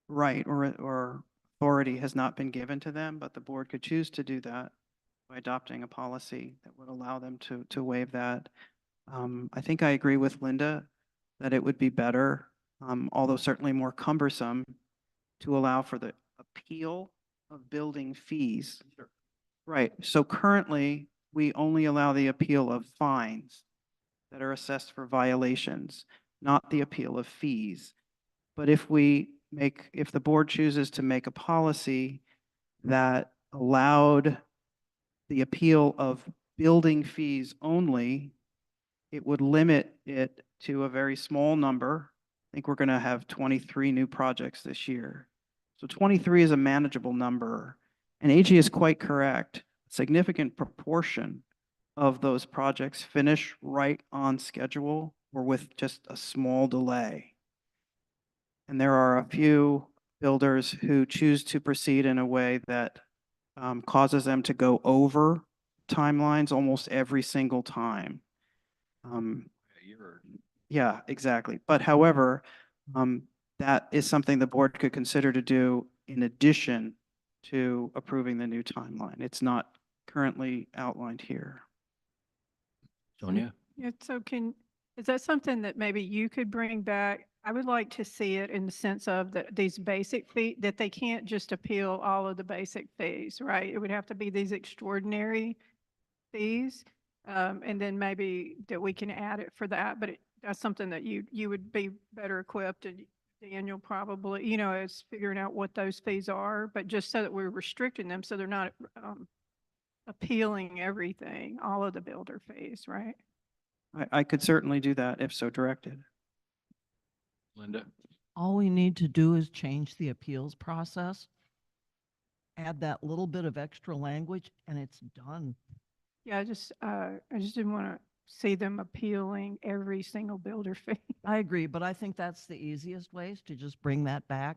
[SPEAKER 4] right or authority has not been given to them, but the board could choose to do that by adopting a policy that would allow them to waive that. I think I agree with Linda that it would be better, although certainly more cumbersome, to allow for the appeal of building fees. Sure. Right. So currently, we only allow the appeal of fines that are assessed for violations, not the appeal of fees. But if the board chooses to make a policy that allowed the appeal of building fees only, it would limit it to a very small number. I think we're going to have 23 new projects this year. So 23 is a manageable number. And AG is quite correct. A significant proportion of those projects finish right on schedule or with just a small delay. And there are a few builders who choose to proceed in a way that causes them to go over timelines almost every single time. Yeah, exactly. But however, that is something the board could consider to do in addition to approving the new timeline. It's not currently outlined here.
[SPEAKER 1] Sonia?
[SPEAKER 12] Yeah, so is that something that maybe you could bring back? I would like to see it in the sense of these basic fees, that they can't just appeal all of the basic fees, right? It would have to be these extraordinary fees. And then maybe that we can add it for that, but that's something that you would be better equipped and Daniel probably, you know, is figuring out what those fees are, but just so that we're restricting them, so they're not appealing everything, all of the builder fees, right?
[SPEAKER 4] I could certainly do that if so directed.
[SPEAKER 1] Linda?
[SPEAKER 2] All we need to do is change the appeals process, add that little bit of extra language, and it's done.
[SPEAKER 12] Yeah, I just didn't want to see them appealing every single builder fee.
[SPEAKER 2] I agree, but I think that's the easiest ways to just bring that back.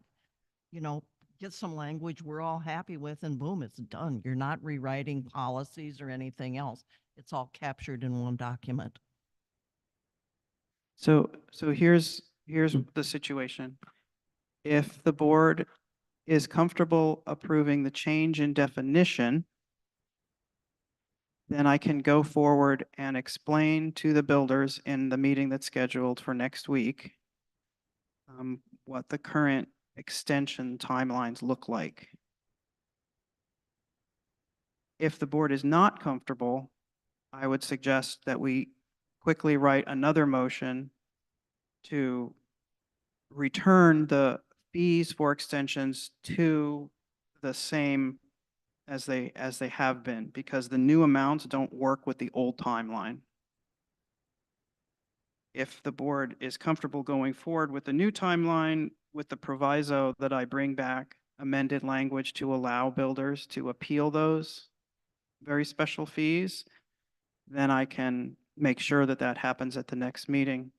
[SPEAKER 2] You know, get some language we're all happy with, and boom, it's done. You're not rewriting policies or anything else. It's all captured in one document.
[SPEAKER 4] So here's the situation. If the board is comfortable approving the change in definition, then I can go forward and explain to the builders in the meeting that's scheduled for next week what the current extension timelines look like. If the board is not comfortable, I would suggest that we quickly write another motion to return the fees for extensions to the same as they have been, because the new amounts don't work with the old timeline. If the board is comfortable going forward with the new timeline with the proviso that I bring back amended language to allow builders to appeal those very special fees, then I can make sure that that happens at the next meeting,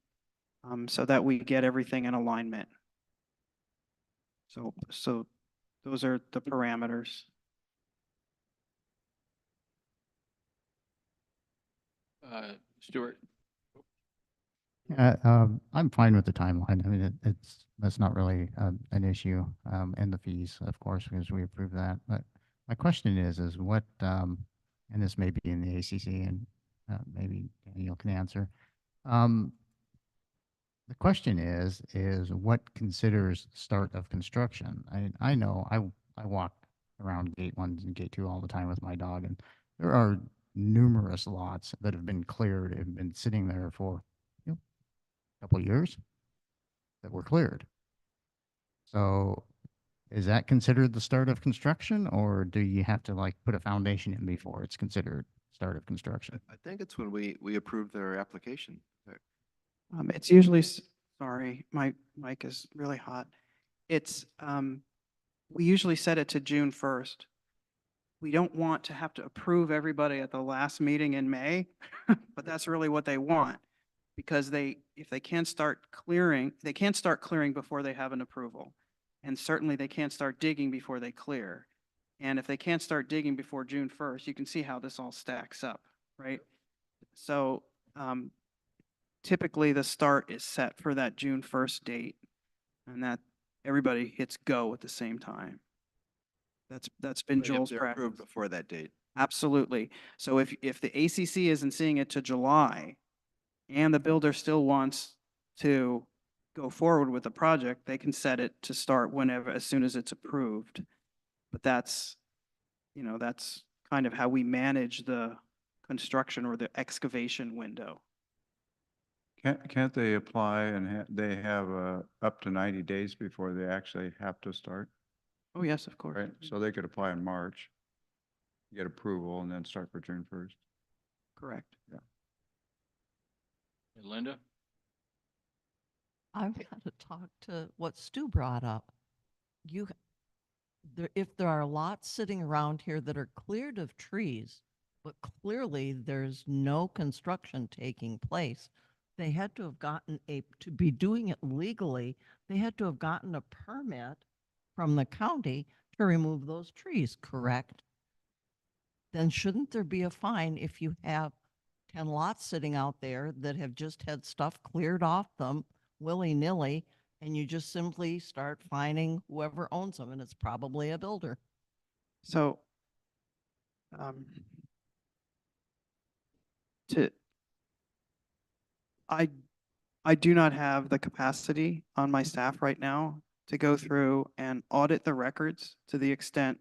[SPEAKER 4] so that we get everything in alignment. So those are the parameters.
[SPEAKER 1] Stuart?
[SPEAKER 6] I'm fine with the timeline. I mean, that's not really an issue. And the fees, of course, because we approve that. But my question is what, and this may be in the ACC and maybe Daniel can answer. The question is what considers start of construction? I know I walk around gate 1 and gate 2 all the time with my dog, and there are numerous lots that have been cleared, have been sitting there for a couple of years that were cleared. So is that considered the start of construction, or do you have to like put a foundation in before it's considered start of construction?
[SPEAKER 3] I think it's when we approve their application.
[SPEAKER 4] It's usually, sorry, my mic is really hot. It's, we usually set it to June 1st. We don't want to have to approve everybody at the last meeting in May, but that's really what they want. Because if they can't start clearing, they can't start clearing before they have an approval. And certainly they can't start digging before they clear. And if they can't start digging before June 1st, you can see how this all stacks up, right? So, typically the start is set for that June 1st date, and that everybody hits go at the same time. That's been
[SPEAKER 3] But if
[SPEAKER 4] Joel's
[SPEAKER 3] they're
[SPEAKER 4] practice.
[SPEAKER 3] approved before that date.
[SPEAKER 4] Absolutely. So if the ACC isn't seeing it to July and the builder still wants to go forward with the project, they can set it to start whenever, as soon as it's approved. But that's kind of how we manage the construction or the excavation window.
[SPEAKER 8] Can't they apply and they have up to 90 days before they actually have to start?
[SPEAKER 4] Oh, yes, of course.
[SPEAKER 8] Right, so they could apply in March, get approval, and then start for June 1st.
[SPEAKER 4] Correct.
[SPEAKER 8] Yeah.
[SPEAKER 1] Linda?
[SPEAKER 2] I've got to talk to what Stu brought up. If there are lots sitting around here that are cleared of trees, but clearly there's no construction taking place, they had to have gotten to be doing it legally, they had to have gotten a permit from the county to remove those trees, correct? Then shouldn't there be a fine if you have 10 lots sitting out there that have just had stuff cleared off them willy-nilly, and you just simply start fining whoever owns them, and it's probably a builder?
[SPEAKER 4] So, I do not have the capacity on my staff right now to go through and audit the records to the extent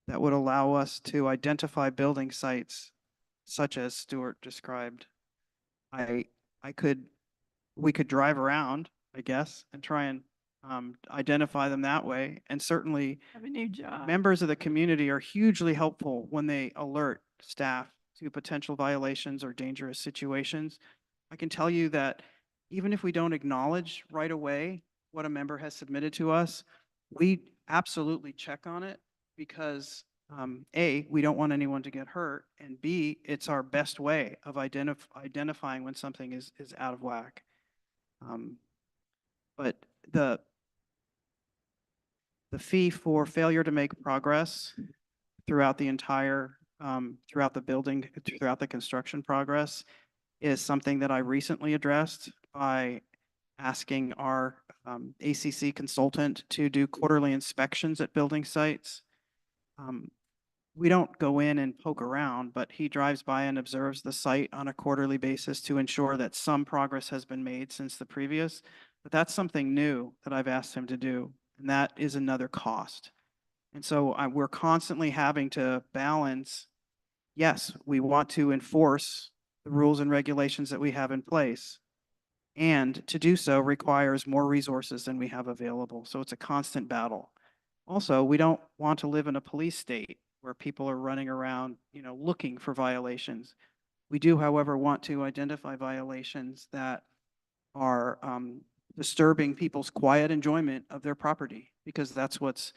[SPEAKER 4] that would allow us to identify building sites such as Stuart described. We could drive around, I guess, and try and identify them that way. And certainly
[SPEAKER 12] Have a new job.
[SPEAKER 4] members of the community are hugely helpful when they alert staff to potential violations or dangerous situations. I can tell you that even if we don't acknowledge right away what a member has submitted to us, we absolutely check on it because A, we don't want anyone to get hurt, and B, it's our best way of identifying when something is out of whack. But the fee for failure to make progress throughout the entire, throughout the building, throughout the construction progress is something that I recently addressed by asking our ACC consultant to do quarterly inspections at building sites. We don't go in and poke around, but he drives by and observes the site on a quarterly basis to ensure that some progress has been made since the previous. But that's something new that I've asked him to do, and that is another cost. And so we're constantly having to balance, yes, we want to enforce the rules and regulations that we have in place. And to do so requires more resources than we have available. So it's a constant battle. Also, we don't want to live in a police state where people are running around, looking for violations. We do, however, want to identify violations that are disturbing people's quiet enjoyment of their property, because that's what's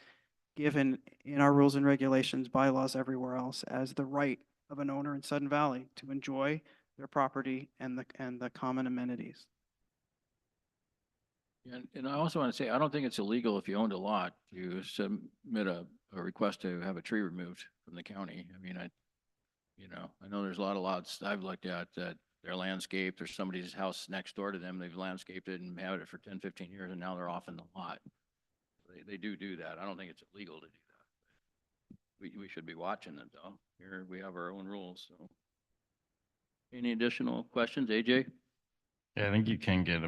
[SPEAKER 4] given in our rules and regulations, bylaws everywhere else, as the right of an owner in Sudden Valley to enjoy their property and the common amenities.
[SPEAKER 1] And I also want to say, I don't think it's illegal if you owned a lot to submit a request to have a tree removed from the county. I mean, I know there's a lot of lots I've looked at that they're landscaped, or somebody's house next door to them, they've landscaped it and had it for 10, 15 years, and now they're off in the lot. They do that. I don't think it's illegal to do that. We should be watching it though. Here we have our own rules, so. Any additional questions, AJ?
[SPEAKER 10] Yeah, I think you can get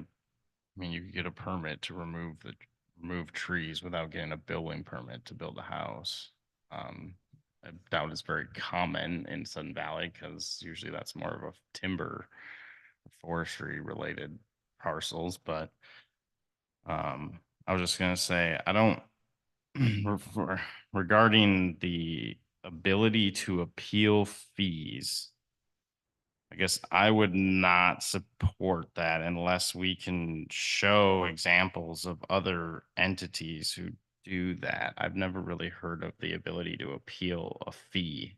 [SPEAKER 10] you could get a permit to remove trees without getting a building permit to build a house. I doubt it's very common in Sudden Valley because usually that's more of a timber, forestry related parcels. But I was just gonna say, I don't regarding the ability to appeal fees. I guess I would not support that unless we can show examples of other entities who do that. I've never really heard of the ability to appeal a fee.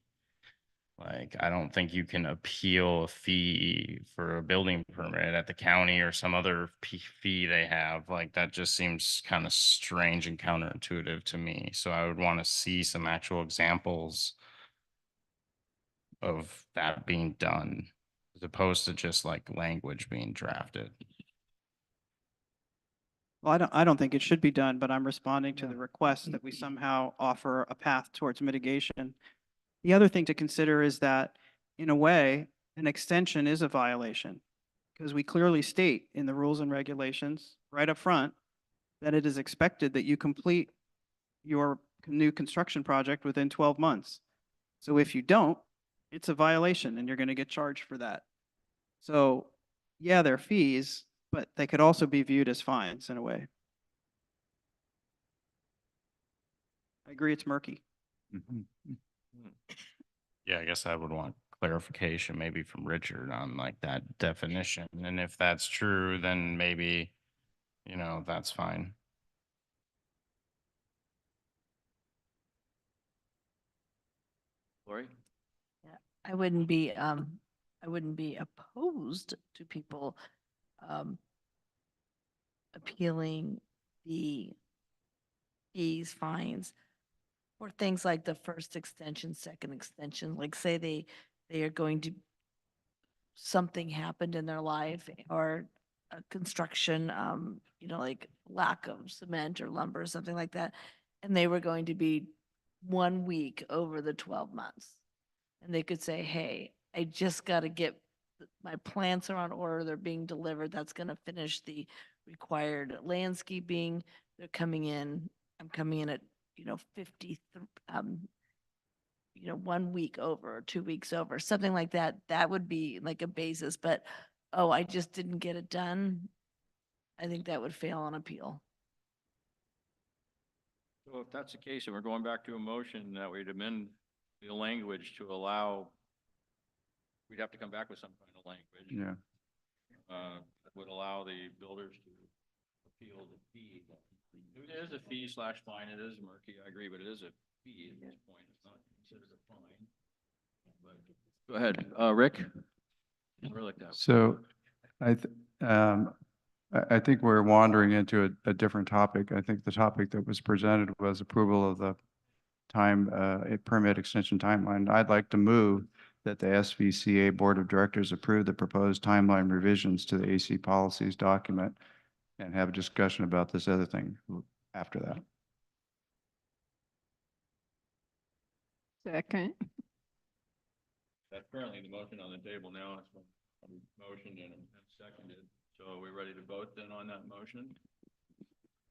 [SPEAKER 10] Like, I don't think you can appeal a fee for a building permit at the county or some other fee they have. Like, that just seems kind of strange and counterintuitive to me. So I would want to see some actual examples of that being done, as opposed to just like language being drafted.
[SPEAKER 4] Well, I don't think it should be done, but I'm responding to the request that we somehow offer a path towards mitigation. The other thing to consider is that, in a way, an extension is a violation, because we clearly state in the rules and regulations right up front that it is expected that you complete your new construction project within 12 months. So if you don't, it's a violation and you're going to get charged for that. So yeah, they're fees, but they could also be viewed as fines in a way. I agree, it's murky.
[SPEAKER 10] Yeah, I guess I would want clarification maybe from Richard on like that definition. And if that's true, then maybe, that's fine.
[SPEAKER 1] Lori?
[SPEAKER 14] Yeah, I wouldn't be opposed to people appealing the fees, fines, or things like the first extension, second extension, like say they are going to, something happened in their life or a construction, like lack of cement or lumber or something like that. And they were going to be 1 week over the 12 months. And they could say, hey, I just got to get, my plants are on order, they're being delivered. That's going to finish the required landscaping. They're coming in, I'm coming in at, 50, 1 week over, or 2 weeks over, something like that. That would be like a basis, but, oh, I just didn't get it done. I think that would fail on appeal.
[SPEAKER 1] So if that's the case, and we're going back to a motion that we'd amend the language to allow, we'd have to come back with some kind of language.
[SPEAKER 8] Yeah.
[SPEAKER 1] That would allow the builders to appeal the fee. It is a fee slash fine. It is murky. I agree, but it is a fee at this point. It's not considered a fine. But go ahead, Rick. We're like that.
[SPEAKER 8] So I, th- I think we're wandering into a different topic. I think the topic that was presented was approval of the a permit extension timeline. I'd like to move that the SVCA Board of Directors approve the proposed timeline revisions to the AC policies document and have a discussion about this other thing after that.
[SPEAKER 12] Second.
[SPEAKER 1] That's currently the motion on the table now. It's been motioned and seconded. So are we ready to vote then on that motion?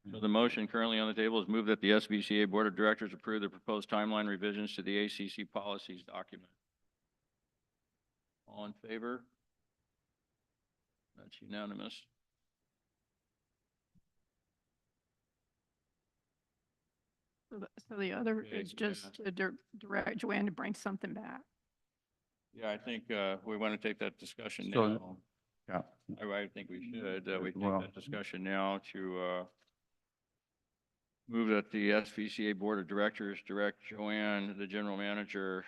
[SPEAKER 1] So the motion currently on the table is move that the SVCA Board of Directors approve the proposed timeline revisions to the ACC policies document. All in favor? That's unanimous.
[SPEAKER 12] So the other
[SPEAKER 1] Okay,
[SPEAKER 12] is just to direct Joanne to bring something back.
[SPEAKER 1] Yeah, I think we want to take that discussion
[SPEAKER 8] So,
[SPEAKER 1] now.
[SPEAKER 8] Yeah.
[SPEAKER 1] I think we should. We take
[SPEAKER 8] Well-
[SPEAKER 1] that discussion now to move that the SVCA Board of Directors direct Joanne, the general manager.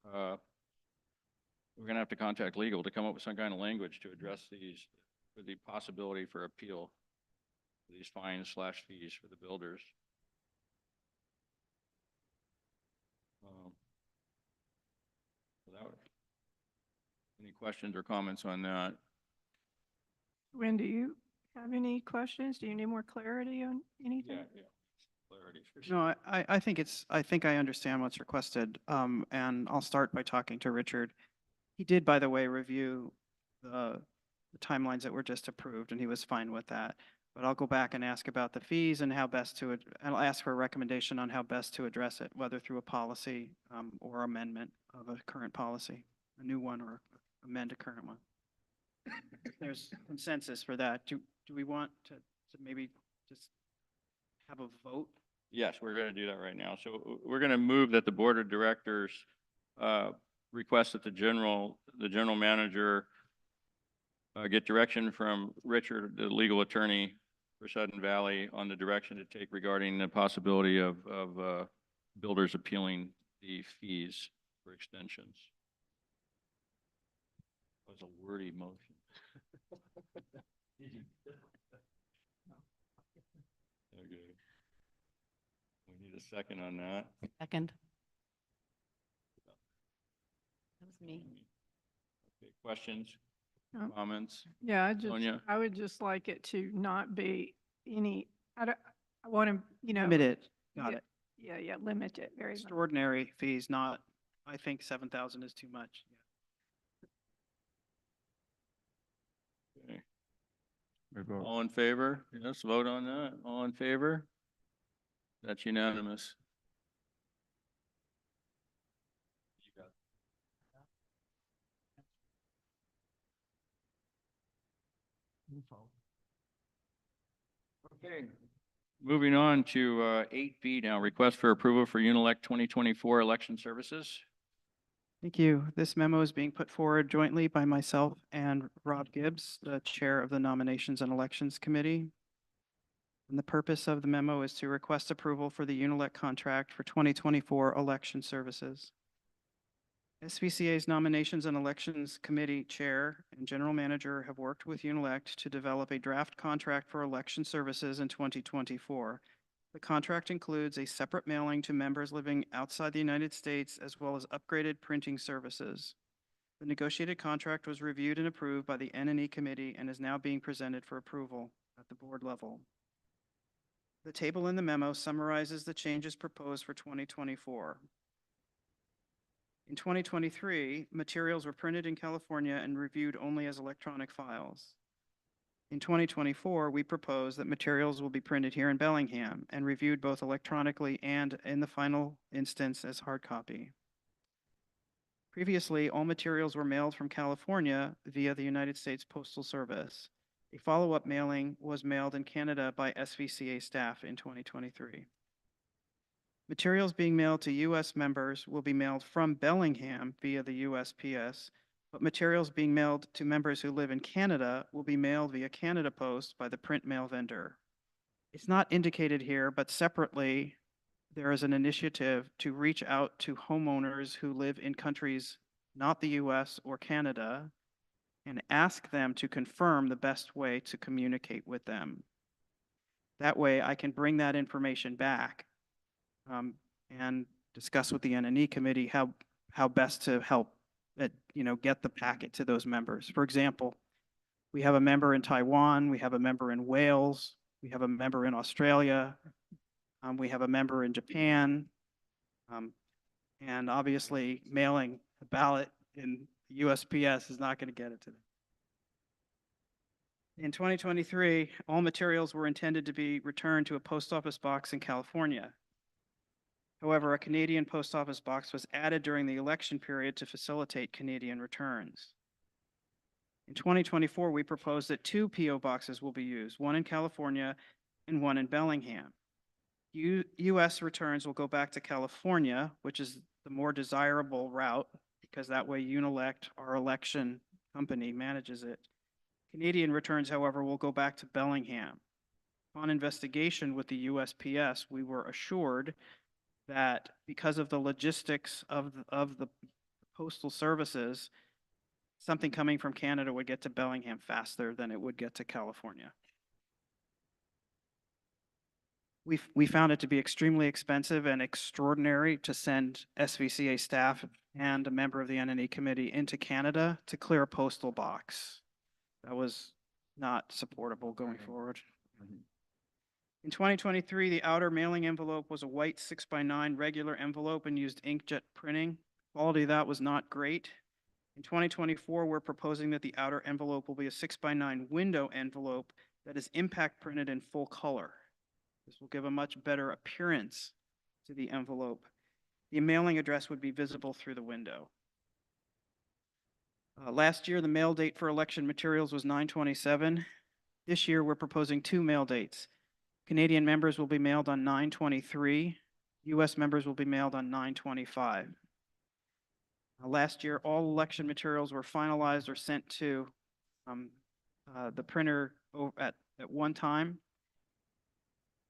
[SPEAKER 1] We're going to have to contact legal to come up with some kind of language to address these, for the possibility for appeal, these fines slash fees for the builders. Without any questions or comments on that?
[SPEAKER 12] When do you have any questions? Do you need more clarity on anything?
[SPEAKER 1] Yeah. Clarity.
[SPEAKER 4] No, I think I understand what's requested. And I'll start by talking to Richard. He did, by the way, review the timelines that were just approved, and he was fine with that. But I'll go back and ask about the fees and how best to, I'll ask for a recommendation on how best to address it, whether through a policy or amendment of a current policy, a new one or amend a current one. There's consensus for that. Do we want to maybe just have a vote?
[SPEAKER 1] Yes, we're going to do that right now. So we're going to move that the Board of Directors request that the general manager get direction from Richard, the legal attorney for Sudden Valley, on the direction to take regarding the possibility of builders appealing the fees for extensions. That was a wordy motion. Okay. We need a second on that.
[SPEAKER 13] Second. That was me.
[SPEAKER 1] Okay, questions, comments?
[SPEAKER 12] Yeah,
[SPEAKER 1] Sonia?
[SPEAKER 12] I would just like it to not be any, I want to,
[SPEAKER 4] Limit it. Got
[SPEAKER 12] yeah,
[SPEAKER 4] it.
[SPEAKER 12] Yeah, limit it very much.
[SPEAKER 4] Extraordinary fees, not, I think 7,000 is too much.
[SPEAKER 1] Okay.
[SPEAKER 8] We vote.
[SPEAKER 1] All in favor? Let's vote on that. All in favor? That's unanimous. Okay. Moving on to 8B now, request for approval for UniLect 2024 election services.
[SPEAKER 4] Thank you. This memo is being put forward jointly by myself and Rob Gibbs, the Chair of the Nominations and Elections Committee. And the purpose of the memo is to request approval for the UniLect contract for 2024 election services. SVCA's Nominations and Elections Committee Chair and General Manager have worked with UniLect to develop a draft contract for election services in 2024. The contract includes a separate mailing to members living outside the United States, as well as upgraded printing services. The negotiated contract was reviewed and approved by the N&E Committee and is now being presented for approval at the board level. The table in the memo summarizes the changes proposed for 2024. In 2023, materials were printed in California and reviewed only as electronic files. In 2024, we propose that materials will be printed here in Bellingham and reviewed both electronically and, in the final instance, as hard copy. Previously, all materials were mailed from California via the United States Postal Service. A follow-up mailing was mailed in Canada by SVCA staff in 2023. Materials being mailed to U.S. members will be mailed from Bellingham via the USPS, but materials being mailed to members who live in Canada will be mailed via Canada Post by the print mail vendor. It's not indicated here, but separately, there is an initiative to reach out to homeowners who live in countries not the US or Canada and ask them to confirm the best way to communicate with them. That way I can bring that information back and discuss with the N&E committee how best to help get the packet to those members. For example, we have a member in Taiwan, we have a member in Wales, we have a member in Australia, we have a member in Japan, and obviously mailing a ballot in the USPS is not going to get it to them. In 2023, all materials were intended to be returned to a post office box in California. However, a Canadian post office box was added during the election period to facilitate Canadian returns. In 2024, we propose that 2 PO boxes will be used, one in California and one in Bellingham. U.S. returns will go back to California, which is the more desirable route because that way UniLect, our election company, manages it. Canadian returns, however, will go back to Bellingham. Upon investigation with the USPS, we were assured that because of the logistics of the postal services, something coming from Canada would get to Bellingham faster than it would get to California. We found it to be extremely expensive and extraordinary to send SVCA staff and a member of the N&E committee into Canada to clear a postal box. That was not supportable going forward. In 2023, the outer mailing envelope was a white 6x9 regular envelope and used inkjet printing. Quality of that was not great. In 2024, we're proposing that the outer envelope will be a 6x9 window envelope that is impact printed in full color. This will give a much better appearance to the envelope. The mailing address would be visible through the window. Last year, the mail date for election materials was 9/27. This year, we're proposing 2 mail dates. Canadian members will be mailed on 9/23. U.S. members will be mailed on 9/25. Last year, all election materials were finalized or sent to the printer at one time.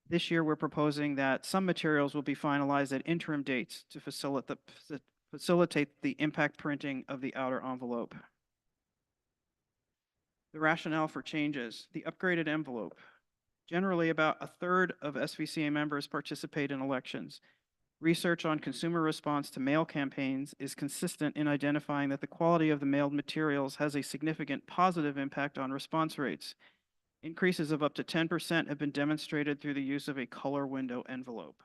[SPEAKER 4] This year, we're proposing that some materials will be finalized at interim dates to facilitate the impact printing of the outer envelope. The rationale for changes, the upgraded envelope. Generally, about 1/3 of SVCA members participate in elections. Research on consumer response to mail campaigns is consistent in identifying that the quality of the mailed materials has a significant positive impact on response rates. Increases of up to 10% have been demonstrated through the use of a color window envelope.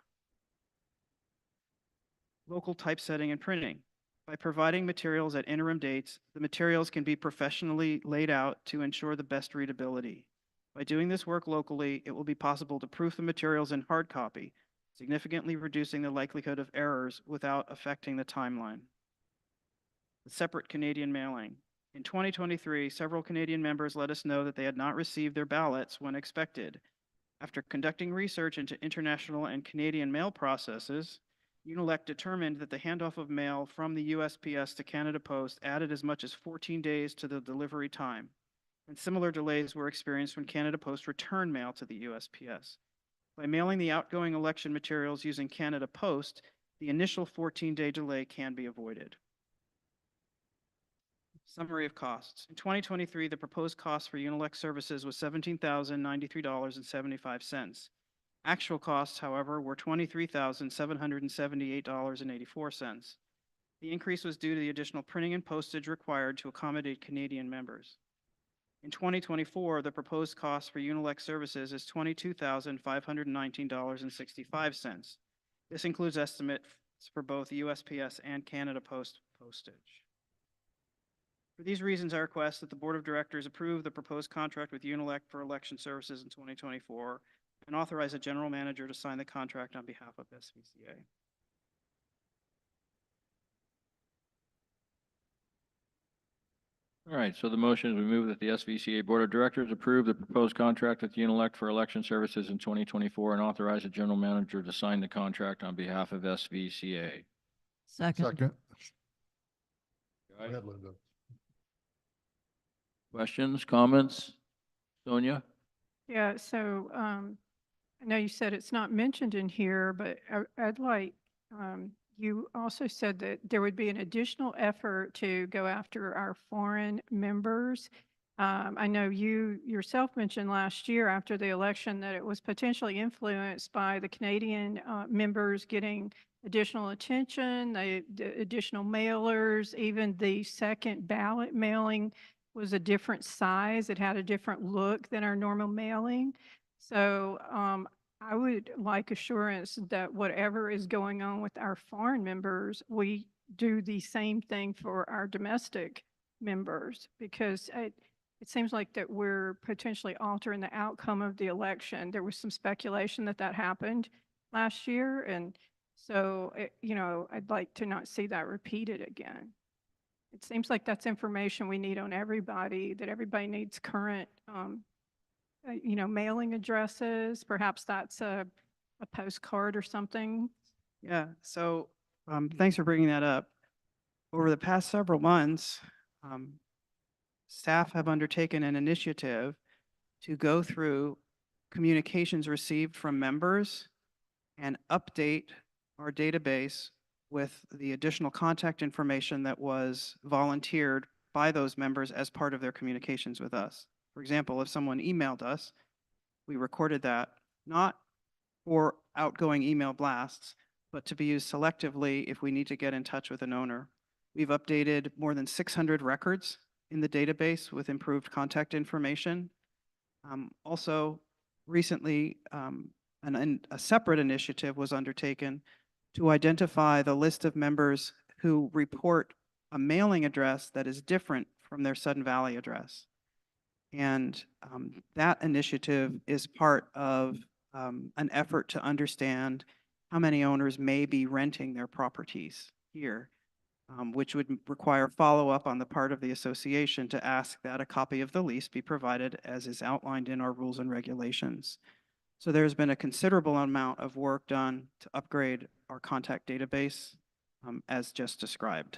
[SPEAKER 4] Local typesetting and printing. By providing materials at interim dates, the materials can be professionally laid out to ensure the best readability. By doing this work locally, it will be possible to proof the materials in hard copy, significantly reducing the likelihood of errors without affecting the timeline. The separate Canadian mailing. In 2023, several Canadian members let us know that they had not received their ballots when expected. After conducting research into international and Canadian mail processes, UniLect determined that the handoff of mail from the USPS to Canada Post added as much as 14 days to the delivery time, and similar delays were experienced when Canada Post returned mail to the USPS. By mailing the outgoing election materials using Canada Post, the initial 14-day delay can be avoided. Summary of costs. In 2023, the proposed cost for UniLect services was $17,093.75. Actual costs, however, were $23,778.84. The increase was due to the additional printing and postage required to accommodate Canadian members. In 2024, the proposed cost for UniLect services is $22,519.65. This includes estimates for both USPS and Canada Post postage. For these reasons, I request that the Board of Directors approve the proposed contract with UniLect for election services in 2024 and authorize a general manager to sign the contract on behalf of SVCA.
[SPEAKER 1] All right, so the motion is we move that the SVCA Board of Directors approve the proposed contract with UniLect for election services in 2024 and authorize the general manager to sign the contract on behalf of SVCA.
[SPEAKER 2] Second.
[SPEAKER 5] Second. Go ahead, Linda.
[SPEAKER 1] Questions, comments? Sonia?
[SPEAKER 12] Yeah, so I know you said it's not mentioned in here, but I'd like, you also said that there would be an additional effort to go after our foreign members. I know you yourself mentioned last year after the election that it was potentially influenced by the Canadian members getting additional attention, the additional mailers, even the second ballot mailing was a different size. It had a different look than our normal mailing. So I would like assurance that whatever is going on with our foreign members, we do the same thing for our domestic members, because it seems like that we're potentially altering the outcome of the election. There was some speculation that that happened last year. And so, I'd like to not see that repeated again. It seems like that's information we need on everybody, that everybody needs current, mailing addresses. Perhaps that's a postcard or something.
[SPEAKER 4] Yeah, so thanks for bringing that up. Over the past several months, staff have undertaken an initiative to go through communications received from members and update our database with the additional contact information that was volunteered by those members as part of their communications with us. For example, if someone emailed us, we recorded that, not for outgoing email blasts, but to be used selectively if we need to get in touch with an owner. We've updated more than 600 records in the database with improved contact information. Also, recently, a separate initiative was undertaken to identify the list of members who report a mailing address that is different from their Sudden Valley address. And that initiative is part of an effort to understand how many owners may be renting their properties here, which would require follow-up on the part of the association to ask that a copy of the lease be provided as is outlined in our rules and regulations. So there's been a considerable amount of work done to upgrade our contact database as just described.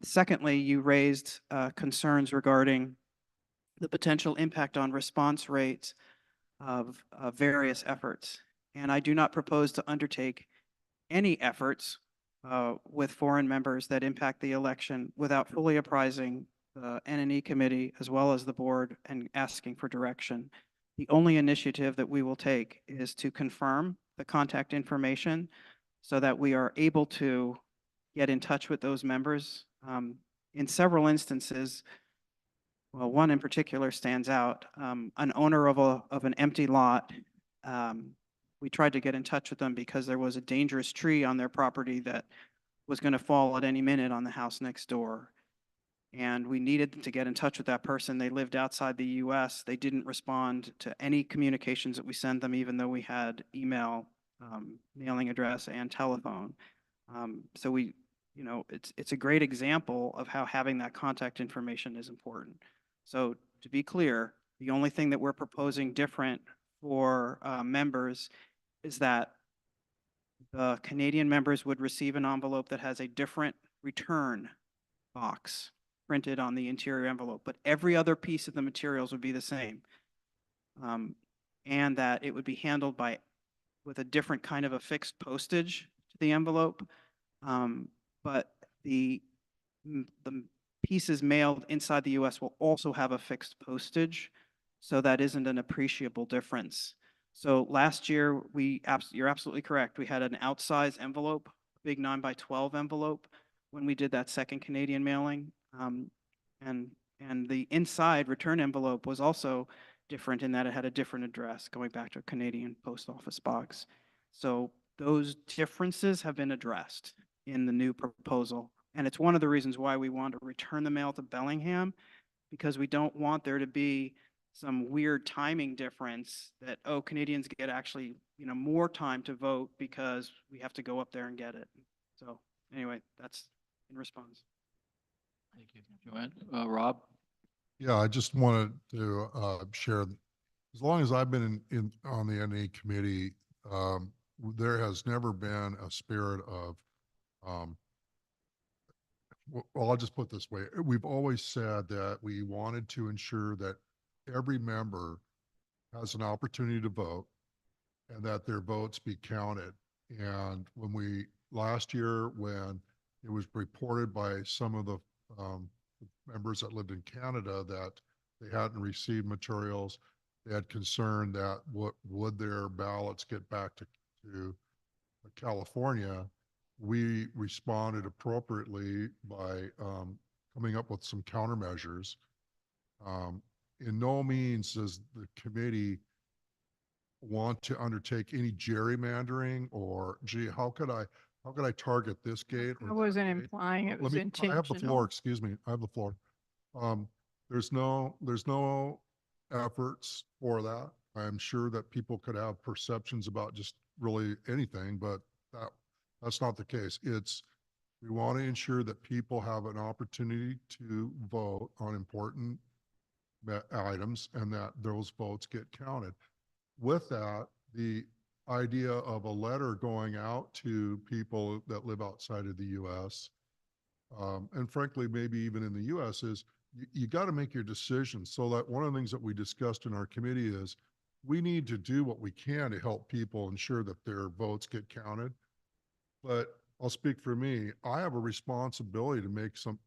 [SPEAKER 4] Secondly, you raised concerns regarding the potential impact on response rates of various efforts. And I do not propose to undertake any efforts with foreign members that impact the election without fully apprising the N&E committee as well as the board and asking for direction. The only initiative that we will take is to confirm the contact information so that we are able to get in touch with those members. In several instances, well, one in particular stands out. An owner of an empty lot, we tried to get in touch with them because there was a dangerous tree on their property that was going to fall at any minute on the house next door. And we needed to get in touch with that person. They lived outside the US. They didn't respond to any communications that we sent them, even though we had email, mailing address, and telephone. So it's a great example of how having that contact information is important. So to be clear, the only thing that we're proposing different for members is that the Canadian members would receive an envelope that has a different return box printed on the interior envelope, but every other piece of the materials would be the same. And that it would be handled with a different kind of a fixed postage to the envelope. But the pieces mailed inside the US will also have a fixed postage, so that isn't an appreciable difference. So last year, you're absolutely correct. We had an outsized envelope, a big 9x12 envelope when we did that second Canadian mailing. And the inside return envelope was also different in that it had a different address going back to a Canadian post office box. So those differences have been addressed in the new proposal. And it's one of the reasons why we want to return the mail to Bellingham, because we don't want there to be some weird timing difference that, oh, Canadians get actually, more time to vote because we have to go up there and get it. So anyway, that's in response.
[SPEAKER 1] Thank you, Joanne. Rob?
[SPEAKER 5] Yeah, I just wanted to share, as long as I've been on the NE committee, there has never been a spirit of, well, I'll just put it this way. We've always said that we wanted to ensure that every member has an opportunity to vote and that their votes be counted. And last year, when it was reported by some of the members that lived in Canada that they hadn't received materials, they had concern that would their ballots get back to California. We responded appropriately by coming up with some countermeasures. In no means does the committee want to undertake any gerrymandering or, gee, how could I target this gate?
[SPEAKER 12] I wasn't implying it was
[SPEAKER 5] I have the floor,
[SPEAKER 12] intentional.
[SPEAKER 5] excuse me, I have the floor. There's no efforts for that. I'm sure that people could have perceptions about just really anything, but that's not the case. We want to ensure that people have an opportunity to vote on important items and that those votes get counted. With that, the idea of a letter going out to people that live outside of the U.S., and frankly, maybe even in the U.S., is you got to make your decisions. So that one of the things that we discussed in our committee is we need to do what we can to help people ensure that their votes get counted. But I'll speak for me. I have a responsibility to make some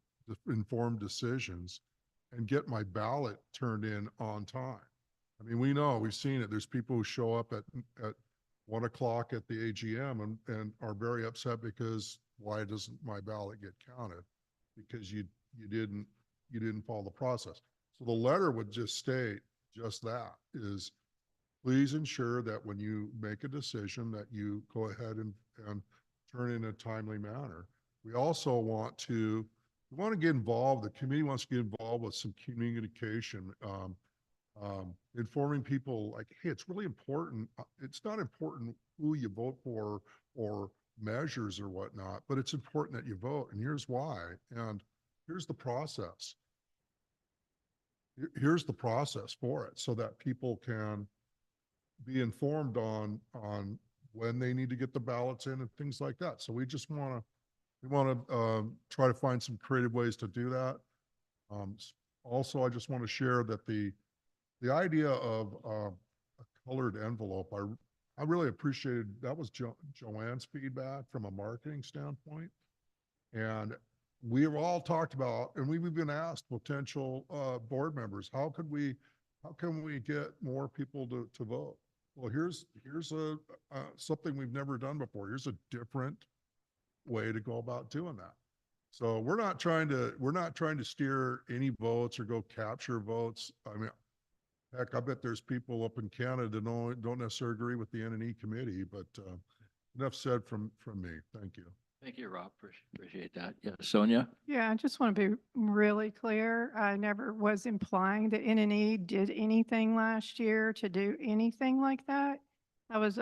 [SPEAKER 5] informed decisions and get my ballot turned in on time. I mean, we've seen it. There's people who show up at 1 o'clock at the AGM and are very upset because why doesn't my ballot get counted? Because you didn't follow the process. So the letter would just state just that, is please ensure that when you make a decision that you go ahead and turn in a timely manner. We also want to get involved. The committee wants to get involved with some communication, informing people like, hey, it's really important. It's not important who you vote for or measures or whatnot, but it's important that you vote, and here's why, and here's the process. Here's the process for it so that people can be informed on when they need to get the ballots in and things like that. So we want to try to find some creative ways to do that. Also, I just want to share that the idea of a colored envelope, I really appreciated, that was Joanne's feedback from a marketing standpoint. And we've all talked about, and we've even asked potential board members, how can we get more people to vote? Well, here's something we've never done before. Here's a different way to go about doing that. So we're not trying to steer any votes or go capture votes. I mean, heck, I bet there's people up in Canada that don't necessarily agree with the N&E committee, but enough said from me. Thank you.
[SPEAKER 1] Thank you, Rob. Appreciate that. Yeah, Sonia?
[SPEAKER 12] Yeah, I just want to be really clear. I never was implying that N&E did anything last year to do anything like that. That was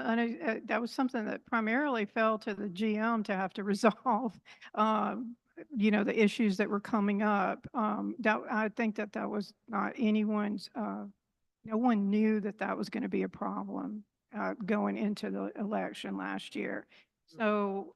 [SPEAKER 12] something that primarily fell to the GM to have to resolve, the issues that were coming up. I think that was not anyone's, no one knew that was going to be a problem going into the election last year. So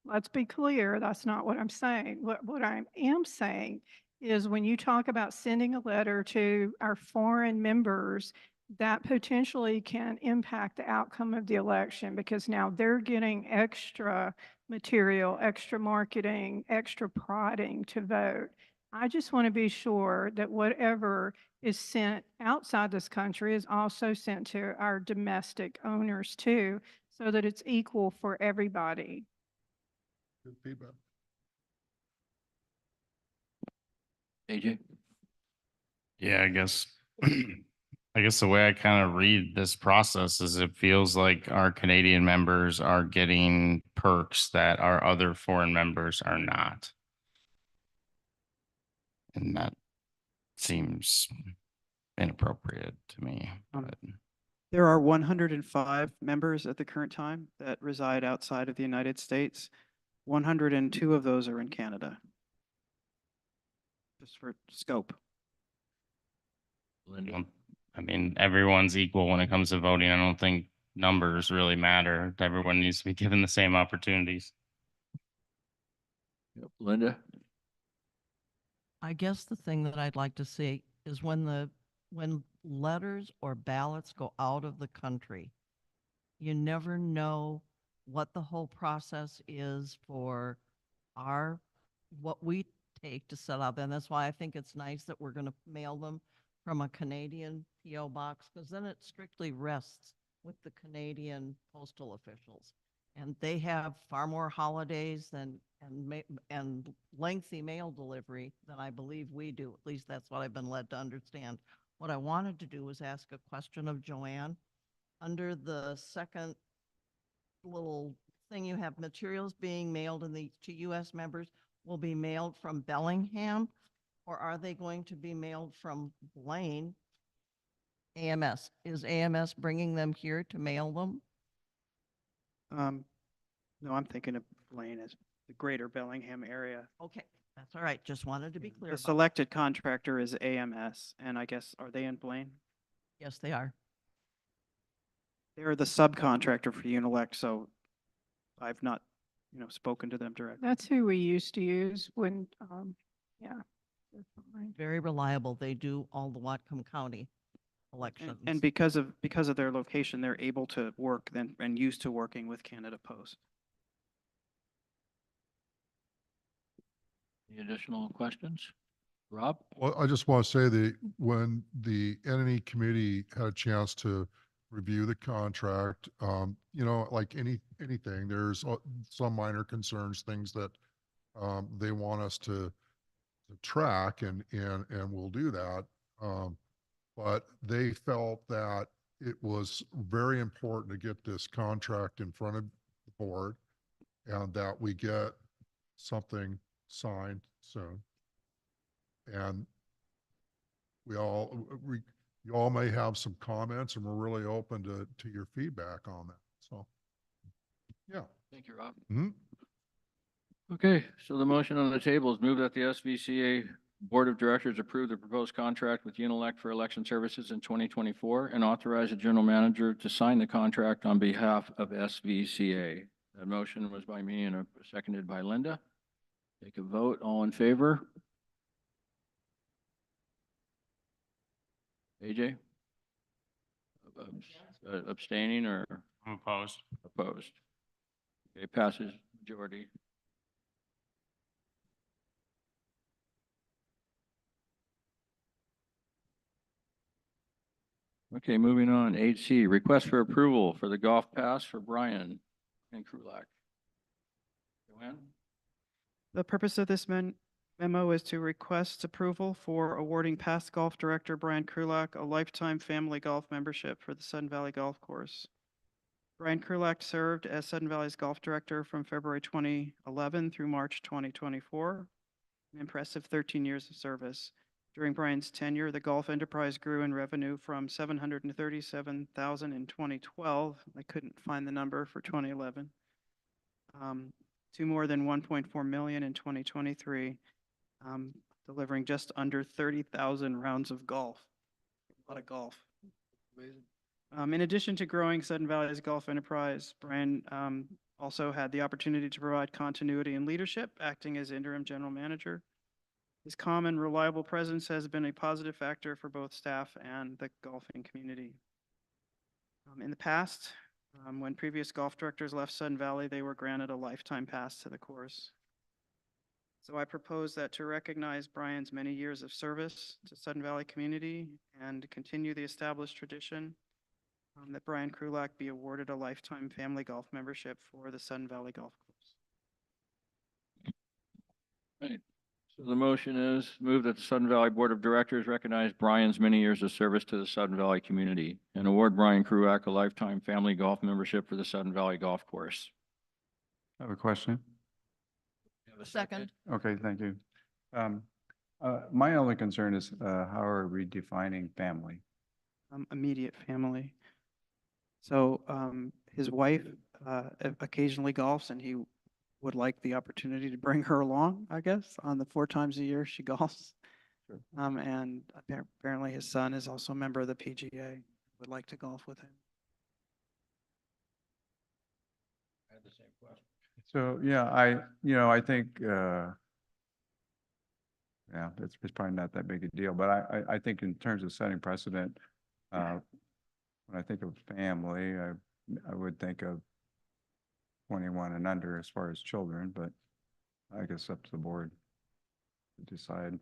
[SPEAKER 12] let's be clear, that's not what I'm saying. What I am saying is when you talk about sending a letter to our foreign members, that potentially can impact the outcome of the election because now they're getting extra material, extra marketing, extra prodding to vote. I just want to be sure that whatever is sent outside this country is also sent to our domestic owners too, so that it's equal for everybody.
[SPEAKER 5] Good feedback.
[SPEAKER 1] AJ?
[SPEAKER 10] Yeah, I guess the way I kind of read this process is it feels like our Canadian members are getting perks that our other foreign members are not. And that seems inappropriate to me. But
[SPEAKER 4] There are 105 members at the current time that reside outside of the United States. 102 of those are in Canada. just for scope.
[SPEAKER 1] Linda?
[SPEAKER 10] I mean, everyone's equal when it comes to voting. I don't think numbers really matter. Everyone needs to be given the same opportunities.
[SPEAKER 1] Yep. Linda?
[SPEAKER 2] I guess the thing that I'd like to see is when letters or ballots go out of the country, you never know what the whole process is for what we take to set up. And that's why I think it's nice that we're going to mail them from a Canadian PO box, because then it strictly rests with the Canadian postal officials. And they have far more holidays and lengthy mail delivery than I believe we do. At least that's what I've been led to understand. What I wanted to do was ask a question of Joanne. Under the second little thing, you have materials being mailed to U.S. members will be mailed from Bellingham, or are they going to be mailed from Blaine? AMS. Is AMS bringing them here to mail them?
[SPEAKER 4] No, I'm thinking of Blaine as the greater Bellingham area.
[SPEAKER 2] Okay, that's all right. Just wanted to be clear.
[SPEAKER 4] The
[SPEAKER 2] about
[SPEAKER 4] selected contractor is AMS, and I guess, are they in Blaine?
[SPEAKER 2] Yes, they are.
[SPEAKER 4] They're the subcontractor for UniLect, so I've not, spoken to them directly.
[SPEAKER 12] That's who we used to use when, yeah. they're fine.
[SPEAKER 2] Very reliable. They do all the Whatcom County elections.
[SPEAKER 4] And because of their location, they're able to work and used to working with Canada Post.
[SPEAKER 1] Any additional questions? Rob?
[SPEAKER 5] Well, I just want to say that when the entity committee had a chance to review the contract, like anything, there's some minor concerns, things that they want us to track, and we'll do that. But they felt that it was very important to get this contract in front of the board and that we get something signed soon. And you all may have some comments, and we're really open to your feedback on that. So, yeah.
[SPEAKER 1] Thank you, Rob.
[SPEAKER 5] Mhm.
[SPEAKER 1] Okay, so the motion on the table is move that the SVCA Board of Directors approve the proposed contract with UniLect for election services in 2024 and authorize the general manager to sign the contract on behalf of SVCA. That motion was by me and seconded by Linda. Take a vote. All in favor? AJ? Abstaining or
[SPEAKER 10] I'm opposed.
[SPEAKER 1] opposed? Okay, passes majority. Okay, moving on. 8C, request for approval for the golf pass for Brian and Krulak. Joanne?
[SPEAKER 4] The purpose of this memo is to request approval for awarding past golf director Brian Kruhlak a lifetime family golf membership for the Sudden Valley Golf Course. Brian Kruhlak served as Sudden Valley's golf director from February 2011 through March 2024, an impressive 13 years of service. During Brian's tenure, the golf enterprise grew in revenue from $737,000 in 2012. I couldn't find the number for 2011. To more than 1.4 million in 2023, delivering just under 30,000 rounds of golf. A lot of golf. Amazing. In addition to growing Sudden Valley's golf enterprise, Brian also had the opportunity to provide continuity and leadership, acting as interim general manager. His calm and reliable presence has been a positive factor for both staff and the golfing community. In the past, when previous golf directors left Sudden Valley, they were granted a lifetime pass to the course. So I propose that to recognize Brian's many years of service to Sudden Valley community and continue the established tradition, that Brian Kruhlak be awarded a lifetime family golf membership for the Sudden Valley Golf Course.
[SPEAKER 1] Right. So the motion is move that the Sudden Valley Board of Directors recognize Brian's many years of service to the Sudden Valley community and award Brian Kruhlak a lifetime family golf membership for the Sudden Valley Golf Course.
[SPEAKER 8] I have a question.
[SPEAKER 1] You have a
[SPEAKER 2] Second.
[SPEAKER 8] Okay, thank you. My only concern is how are we defining family?
[SPEAKER 4] Immediate family. So his wife occasionally golfs, and he would like the opportunity to bring her along, I guess, on the 4 times a year she golfs. And apparently his son is also a member of the PGA, would like to golf with him.
[SPEAKER 1] I had the same question.
[SPEAKER 8] So, yeah, I think, yeah, it's probably not that big a deal, but I think in terms of setting precedent, when I think of family, I would think of 21 and under as far as children, but I guess up to the board to decide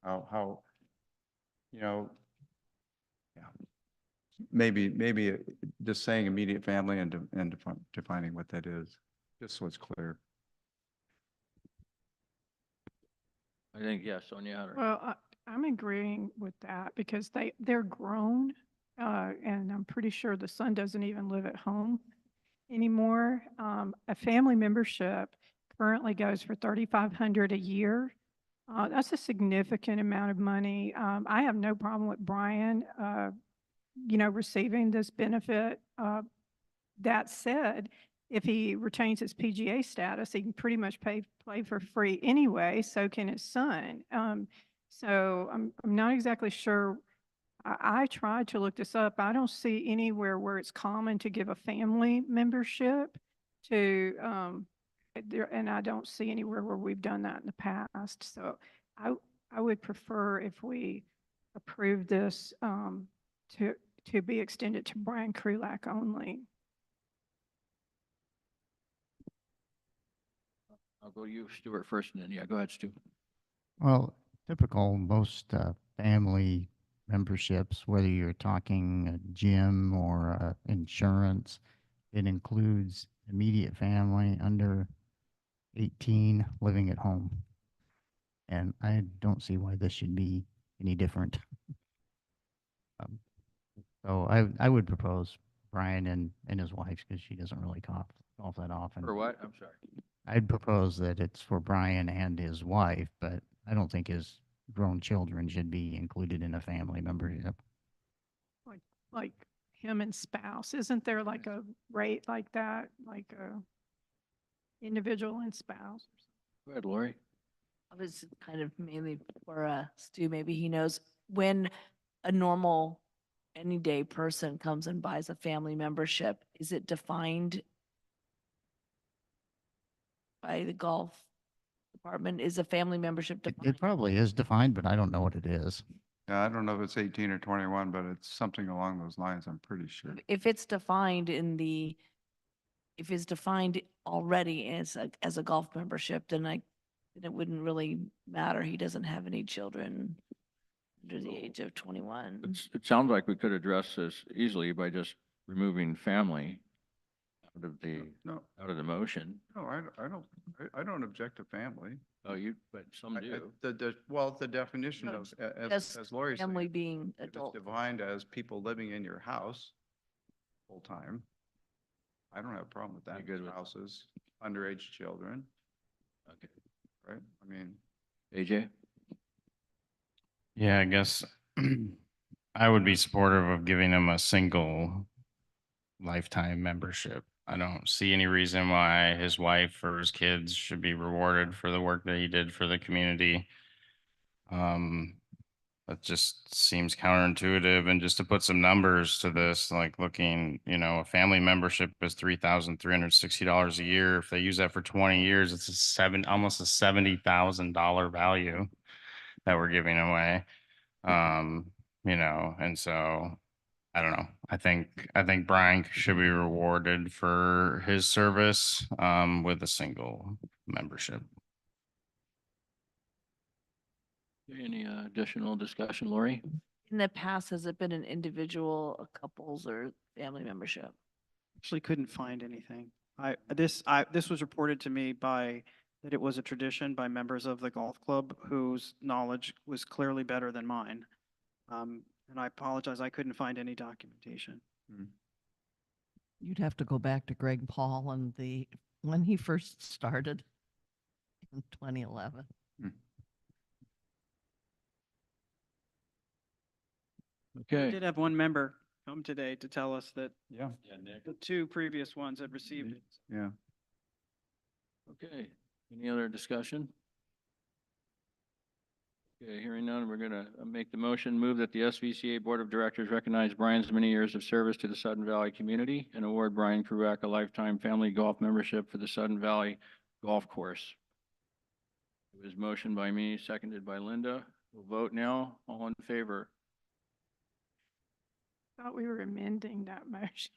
[SPEAKER 8] how, yeah. Maybe just saying immediate family and defining what that is, just so it's clear.
[SPEAKER 1] I think, yes, Sonia had her.
[SPEAKER 12] Well, I'm agreeing with that because they're grown, and I'm pretty sure the son doesn't even live at home anymore. A family membership currently goes for $3,500 a year. That's a significant amount of money. I have no problem with Brian, receiving this benefit. That said, if he retains his PGA status, he can pretty much play for free anyway, so can his son. So I'm not exactly sure. I tried to look this up. I don't see anywhere where it's common to give a family membership to, and I don't see anywhere where we've done that in the past. So I would prefer if we approve this, to be extended to Brian Krulak only.
[SPEAKER 1] I'll go to you, Stuart, first, and then, yeah, go ahead, Stu.
[SPEAKER 6] Well, typical, most family memberships, whether you're talking a gym or insurance, it includes immediate family under 18 living at home. And I don't see why this should be any different. So I would propose Brian and his wife, because she doesn't really golf that often.
[SPEAKER 1] For what? I'm sorry.
[SPEAKER 6] I'd propose that it's for Brian and his wife, but I don't think his grown children should be included in a family membership.
[SPEAKER 12] Like him and spouse, isn't there like a rate like that, like a individual and spouse?
[SPEAKER 1] Go ahead, Lori.
[SPEAKER 14] I was kind of mainly for Stu, maybe he knows when a normal any day person comes and buys a family membership, is it defined by the golf department? Is a family membership
[SPEAKER 6] It
[SPEAKER 14] defined?
[SPEAKER 6] probably is defined, but I don't know what it is.
[SPEAKER 8] Yeah, I don't know if it's 18 or 21, but it's something along those lines, I'm pretty sure.
[SPEAKER 14] If it's defined if it's defined already as a golf membership, then it wouldn't really matter. He doesn't have any children under the age of 21.
[SPEAKER 1] It sounds like we could address this easily by just removing family out of the motion.
[SPEAKER 8] No, I don't object to family.
[SPEAKER 1] Oh, but some do.
[SPEAKER 8] The definition
[SPEAKER 14] No,
[SPEAKER 8] of,
[SPEAKER 14] just
[SPEAKER 8] as Lori said,
[SPEAKER 14] family being
[SPEAKER 8] if it's
[SPEAKER 14] adult.
[SPEAKER 8] defined as people living in your house full-time, I don't have a problem with that.
[SPEAKER 1] You're good with that.
[SPEAKER 8] Spouses, underage children,
[SPEAKER 1] Okay.
[SPEAKER 8] right? I mean,
[SPEAKER 1] AJ?
[SPEAKER 10] Yeah, I guess I would be supportive of giving them a single lifetime membership. I don't see any reason why his wife or his kids should be rewarded for the work that he did for the community. That just seems counterintuitive. And just to put some numbers to this, like looking, a family membership is $3,360 a year. If they use that for 20 years, it's almost a $70,000 value that we're giving away. And so I don't know. I think Brian should be rewarded for his service with a single membership.
[SPEAKER 1] Any additional discussion, Lori?
[SPEAKER 14] In the past, has it been an individual, a couples, or family membership?
[SPEAKER 4] Actually couldn't find anything. This was reported to me that it was a tradition by members of the golf club whose knowledge was clearly better than mine. And I apologize, I couldn't find any documentation.
[SPEAKER 2] You'd have to go back to Greg Paul and when he first started in 2011.
[SPEAKER 1] Okay.
[SPEAKER 4] We did have one member come today to tell us that
[SPEAKER 8] yeah.
[SPEAKER 4] the two previous ones had received it.
[SPEAKER 8] Yeah.
[SPEAKER 1] Okay. Any other discussion? Okay, hearing none, we're gonna make the motion, move that the SVCA Board of Directors recognize Brian's many years of service to the Sudden Valley community and award Brian Kruhlak a lifetime family golf membership for the Sudden Valley Golf Course. It was motioned by me, seconded by Linda. We'll vote now. All in favor?
[SPEAKER 12] Thought we were amending that motion.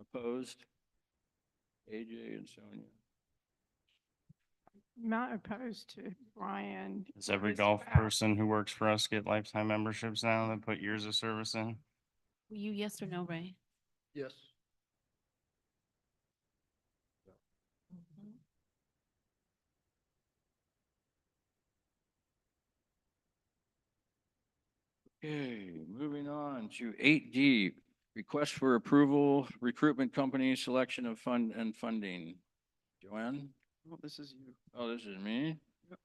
[SPEAKER 1] Opposed? AJ and Sonia.
[SPEAKER 12] Not opposed to Brian.
[SPEAKER 10] Does every
[SPEAKER 12] his
[SPEAKER 10] golf
[SPEAKER 12] back.
[SPEAKER 10] person who works for us get lifetime memberships now that put years of service in?
[SPEAKER 13] Were you yes or no, Ray?
[SPEAKER 1] Yes. Okay, moving on to 8D, request for approval, recruitment company, selection of fund and funding. Joanne?
[SPEAKER 4] Well, this is you.
[SPEAKER 1] Oh, this is me?
[SPEAKER 8] Yeah.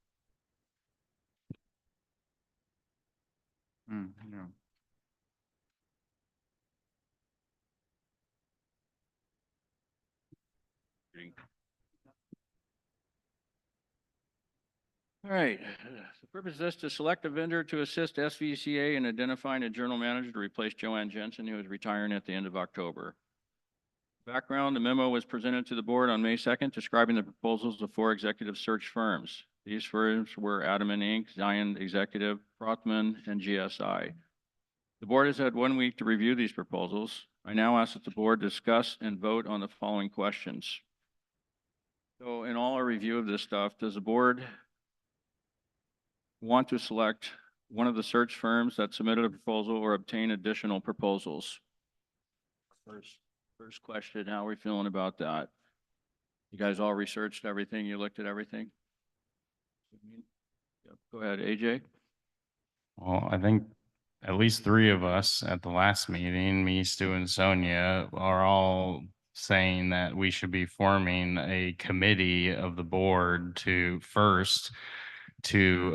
[SPEAKER 1] All right, the purpose of this to select a vendor to assist SVCA in identifying a journal manager to replace Joanne Jensen, who is retiring at the end of October. Background, the memo was presented to the board on May 2nd, describing the proposals of 4 executive search firms. These firms were Adamant Inc., Zion Executive, Rothman, and GSI. The board has had 1 week to review these proposals. I now ask that the board discuss and vote on the following questions. So in all our review of this stuff, does the board want to select one of the search firms that submitted a proposal or obtain additional proposals? First question, how are we feeling about that? You guys all researched everything? You looked at everything? Yep. Go ahead, AJ.
[SPEAKER 10] Well, I think at least 3 of us at the last meeting, me, Stu, and Sonia, are all saying that we should be forming a committee of the board to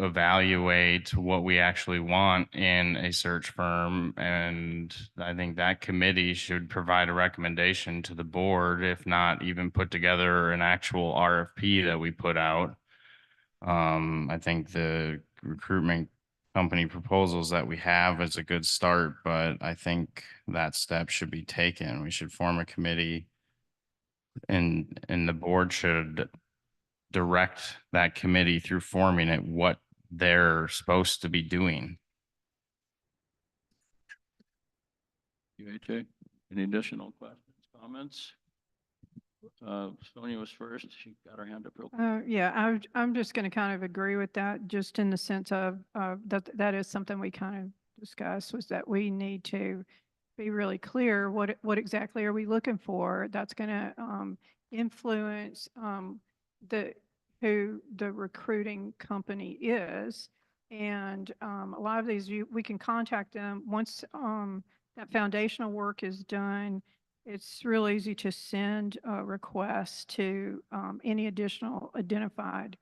[SPEAKER 10] evaluate what we actually want in a search firm. And I think that committee should provide a recommendation to the board, if not even put together an actual RFP that we put out. I think the recruitment company proposals that we have is a good start, but I think that step should be taken. We should form a committee and the board should direct that committee through forming it what they're supposed to be doing.
[SPEAKER 1] You, AJ, any additional questions, comments? Sonia was first. She got her hand up real quick.
[SPEAKER 12] Yeah, I'm just going to kind of agree with that, just in the sense of that is something we kind of discussed, was that we need to be really clear what exactly are we looking for that's going to influence who the recruiting company is. And a lot of these, we can contact them once that foundational work is done. It's real easy to send requests to any additional identified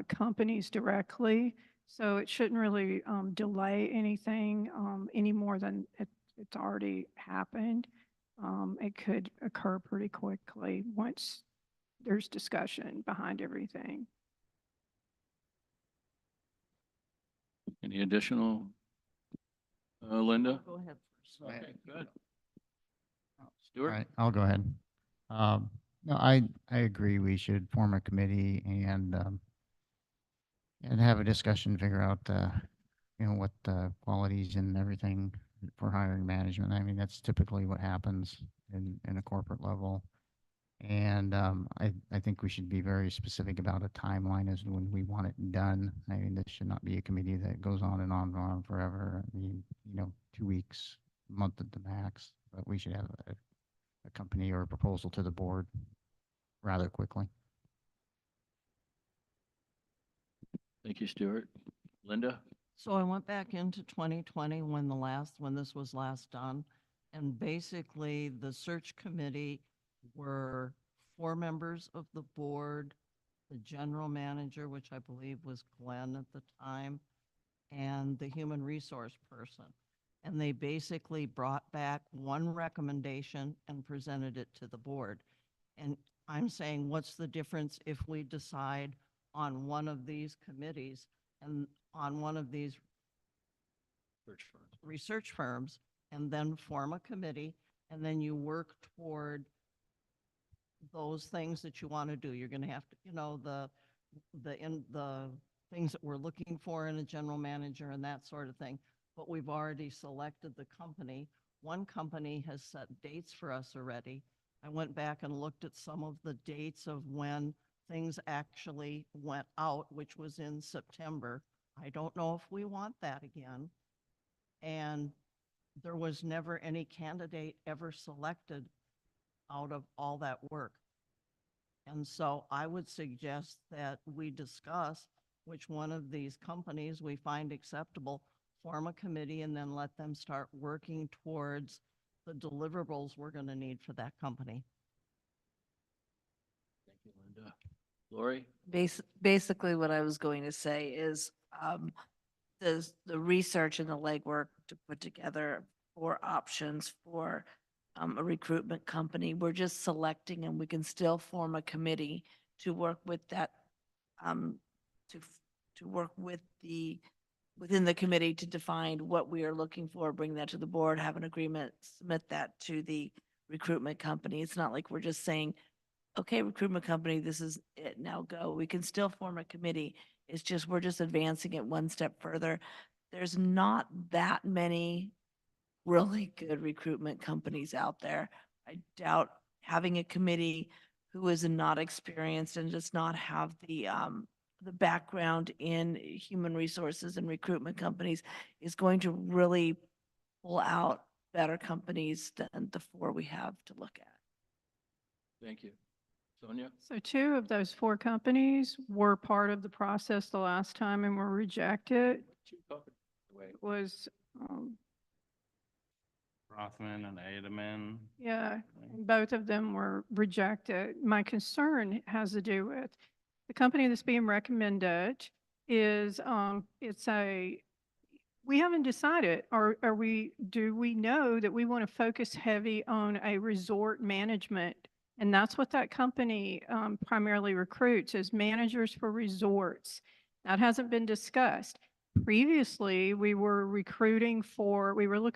[SPEAKER 12] companies directly. So it shouldn't really delay anything any more than it's already happened. It could occur pretty quickly once there's discussion behind everything.
[SPEAKER 1] Any additional, Linda?
[SPEAKER 2] Go ahead first.
[SPEAKER 1] Okay, good.
[SPEAKER 6] All
[SPEAKER 1] Stuart?
[SPEAKER 6] right, I'll go ahead. No, I agree. We should form a committee and have a discussion, figure out, what the qualities and everything for hiring management. I mean, that's typically what happens in a corporate level. And I think we should be very specific about a timeline as to when we want it done. I mean, this should not be a committee that goes on and on and on forever. I mean, 2 weeks, a month at the max, but we should have a company or a proposal to the board rather quickly.
[SPEAKER 1] Thank you, Stuart. Linda?
[SPEAKER 2] So I went back into 2020 when this was last done. And basically the search committee were 4 members of the board, the general manager, which I believe was Glenn at the time, and the human resource person. And they basically brought back 1 recommendation and presented it to the board. And I'm saying, what's the difference if we decide on one of these committees and on one of these research firms, and then form a committee, and then you work toward those things that you want to do. You're going to have to, the things that we're looking for in a general manager and that sort of thing. But we've already selected the company. One company has set dates for us already. I went back and looked at some of the dates of when things actually went out, which was in September. I don't know if we want that again. And there was never any candidate ever selected out of all that work. And so I would suggest that we discuss which one of these companies we find acceptable, form a committee, and then let them start working towards the deliverables we're going to need for that company.
[SPEAKER 1] Thank you, Linda. Lori?
[SPEAKER 14] Basically, what I was going to say is the research and the legwork to put together 4 options for a recruitment company. We're just selecting, and we can still form a committee to work with that, to work with within the committee to define what we are looking for, bring that to the board, have an agreement, submit that to the recruitment company. It's not like we're just saying, okay, recruitment company, this is it, now go. We can still form a committee. It's just, we're just advancing it one step further. There's not that many really good recruitment companies out there. I doubt having a committee who is not experienced and does not have the background in human resources and recruitment companies is going to really pull out better companies than the 4 we have to look at.
[SPEAKER 1] Thank you. Sonia?
[SPEAKER 12] So 2 of those 4 companies were part of the process the last time and were rejected. It was,
[SPEAKER 10] Rothman and Edelman.
[SPEAKER 12] yeah, both of them were rejected. My concern has to do with the company that's being recommended is, we haven't decided, do we know that we want to focus heavy on a resort management? And that's what that company primarily recruits, is managers for resorts. That hasn't been discussed. Previously, we were looking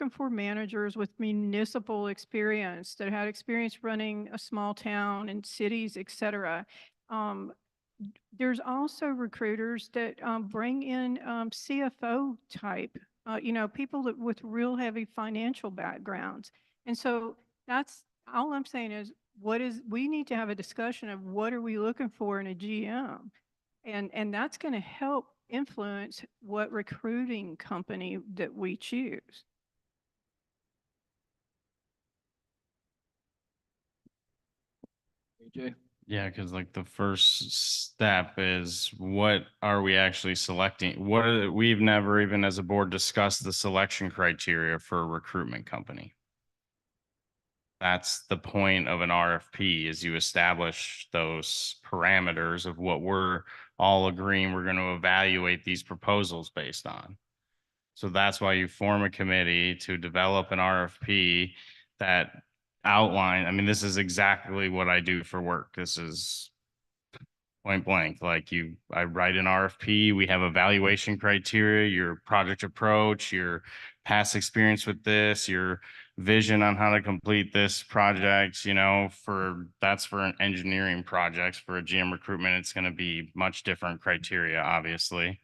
[SPEAKER 12] for managers with municipal experience that had experience running a small town and cities, et cetera. There's also recruiters that bring in CFO type, people that with real heavy financial backgrounds. And so that's all I'm saying is, we need to have a discussion of what are we looking for in a GM? And that's going to help influence what recruiting company that we choose.
[SPEAKER 1] AJ?
[SPEAKER 10] Yeah, because like the first step is what are we actually selecting? We've never even as a board discussed the selection criteria for a recruitment company. That's the point of an RFP, is you establish those parameters of what we're all agreeing we're going to evaluate these proposals based on. So that's why you form a committee to develop an RFP that outline. I mean, this is exactly what I do for work. This is point blank. I write an RFP, we have evaluation criteria, your project approach, your past experience with this, your vision on how to complete this project, that's for an engineering projects. For a GM recruitment, it's going to be much different criteria, obviously.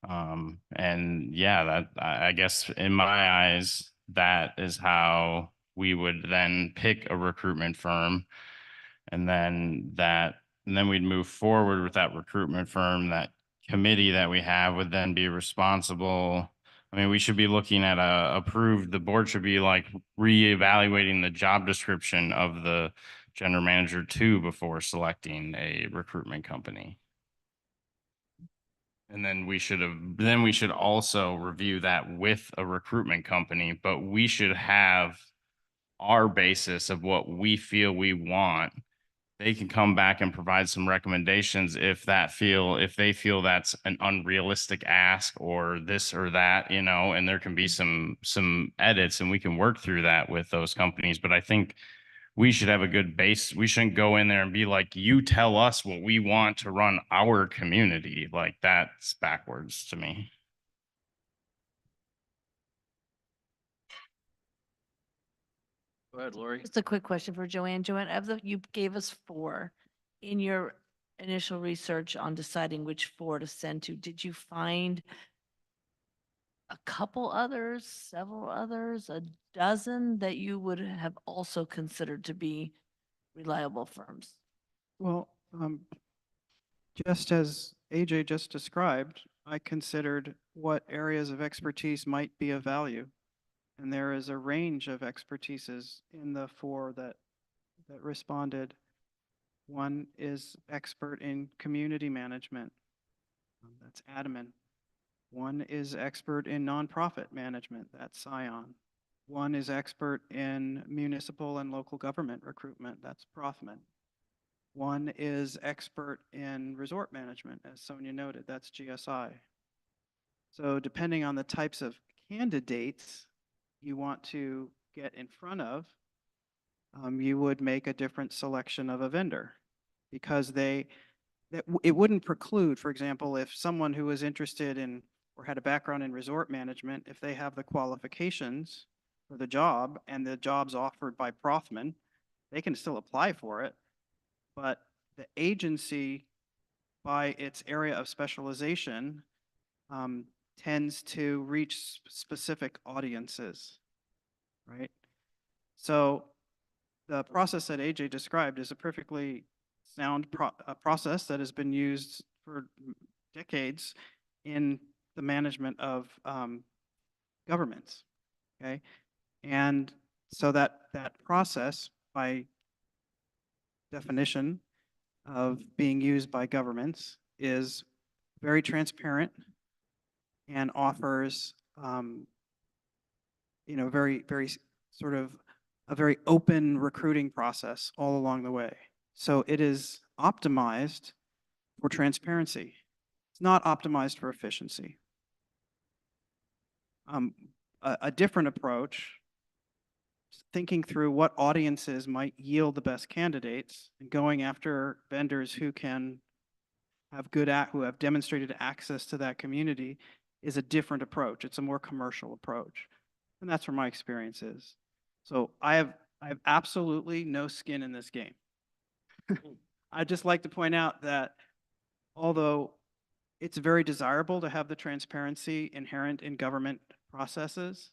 [SPEAKER 10] And yeah, I guess in my eyes, that is how we would then pick a recruitment firm. And then we'd move forward with that recruitment firm. That committee that we have would then be responsible. I mean, we should be looking at the board should be like reevaluating the job description of the general manager too before selecting a recruitment company. And then we should also review that with a recruitment company, but we should have our basis of what we feel we want. They can come back and provide some recommendations if they feel that's an unrealistic ask or this or that, and there can be some edits, and we can work through that with those companies. But I think we should have a good base. We shouldn't go in there and be like, you tell us what we want to run our community. Like that's backwards to me.
[SPEAKER 1] Go ahead, Lori.
[SPEAKER 14] Just a quick question for Joanne. Joanne, you gave us 4 in your initial research on deciding which 4 to send to. Did you find a couple others, several others, a dozen that you would have also considered to be reliable firms?
[SPEAKER 4] Well, just as AJ just described, I considered what areas of expertise might be of value. And there is a range of expertises in the 4 that responded. One is expert in community management. That's Admin. One is expert in nonprofit management. That's Scion. One is expert in municipal and local government recruitment. That's Prothman. One is expert in resort management, as Sonia noted. That's GSI. So depending on the types of candidates you want to get in front of, you would make a different selection of a vendor because it wouldn't preclude, for example, if someone who was interested in or had a background in resort management, if they have the qualifications for the job and the job's offered by Prothman, they can still apply for it. But the agency, by its area of specialization, tends to reach specific audiences, right? So the process that AJ described is a perfectly sound process that has been used for decades in the management of governments, okay? And so that process, by definition of being used by governments, is very transparent and offers, very, very sort of a very open recruiting process all along the way. So it is optimized for transparency. It's not optimized for efficiency. A different approach, thinking through what audiences might yield the best candidates and going after vendors who can have who have demonstrated access to that community, is a different approach. It's a more commercial approach. And that's where my experience is. So I have absolutely no skin in this game. I'd just like to point out that although it's very desirable to have the transparency inherent in government processes,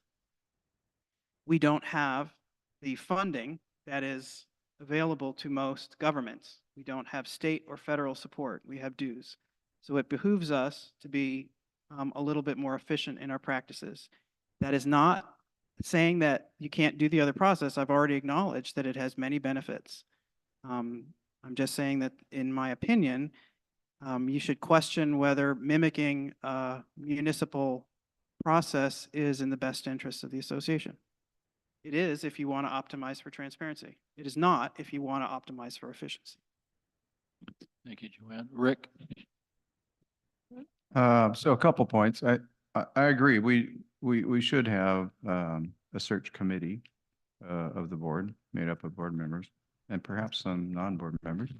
[SPEAKER 4] we don't have the funding that is available to most governments. We don't have state or federal support. We have dues. So it behooves us to be a little bit more efficient in our practices. That is not saying that you can't do the other process. I've already acknowledged that it has many benefits. I'm just saying that, in my opinion, you should question whether mimicking a municipal process is in the best interest of the association. It is if you want to optimize for transparency. It is not if you want to optimize for efficiency.
[SPEAKER 1] Thank you, Joanne. Rick?
[SPEAKER 8] So a couple points. I agree. We should have a search committee of the board made up of board members and perhaps some non-board members.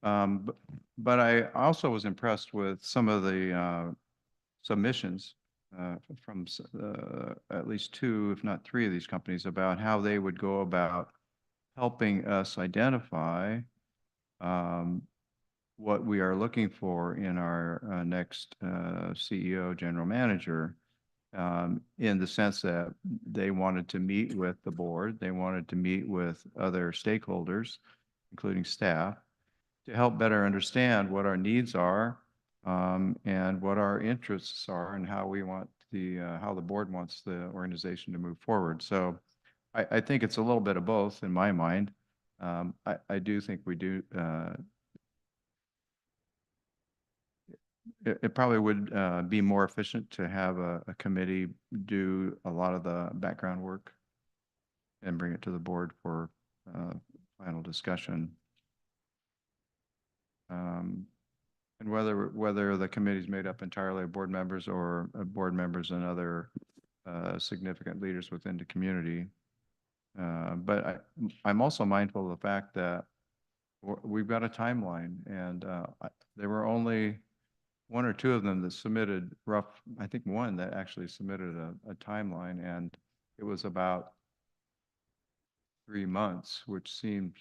[SPEAKER 8] But I also was impressed with some of the submissions from at least 2, if not 3 of these companies about how they would go about helping us identify what we are looking for in our next CEO, general manager, in the sense that they wanted to meet with the board, they wanted to meet with other stakeholders, including staff, to help better understand what our needs are and what our interests are and how we want how the board wants the organization to move forward. So I think it's a little bit of both in my mind. I do think we do. It probably would be more efficient to have a committee do a lot of the background work and bring it to the board for final discussion. And whether the committee is made up entirely of board members or board members and other significant leaders within the community, But I'm also mindful of the fact that we've got a timeline, and there were only one or two of them that submitted I think one that actually submitted a timeline, and it was about 3 months, which seemed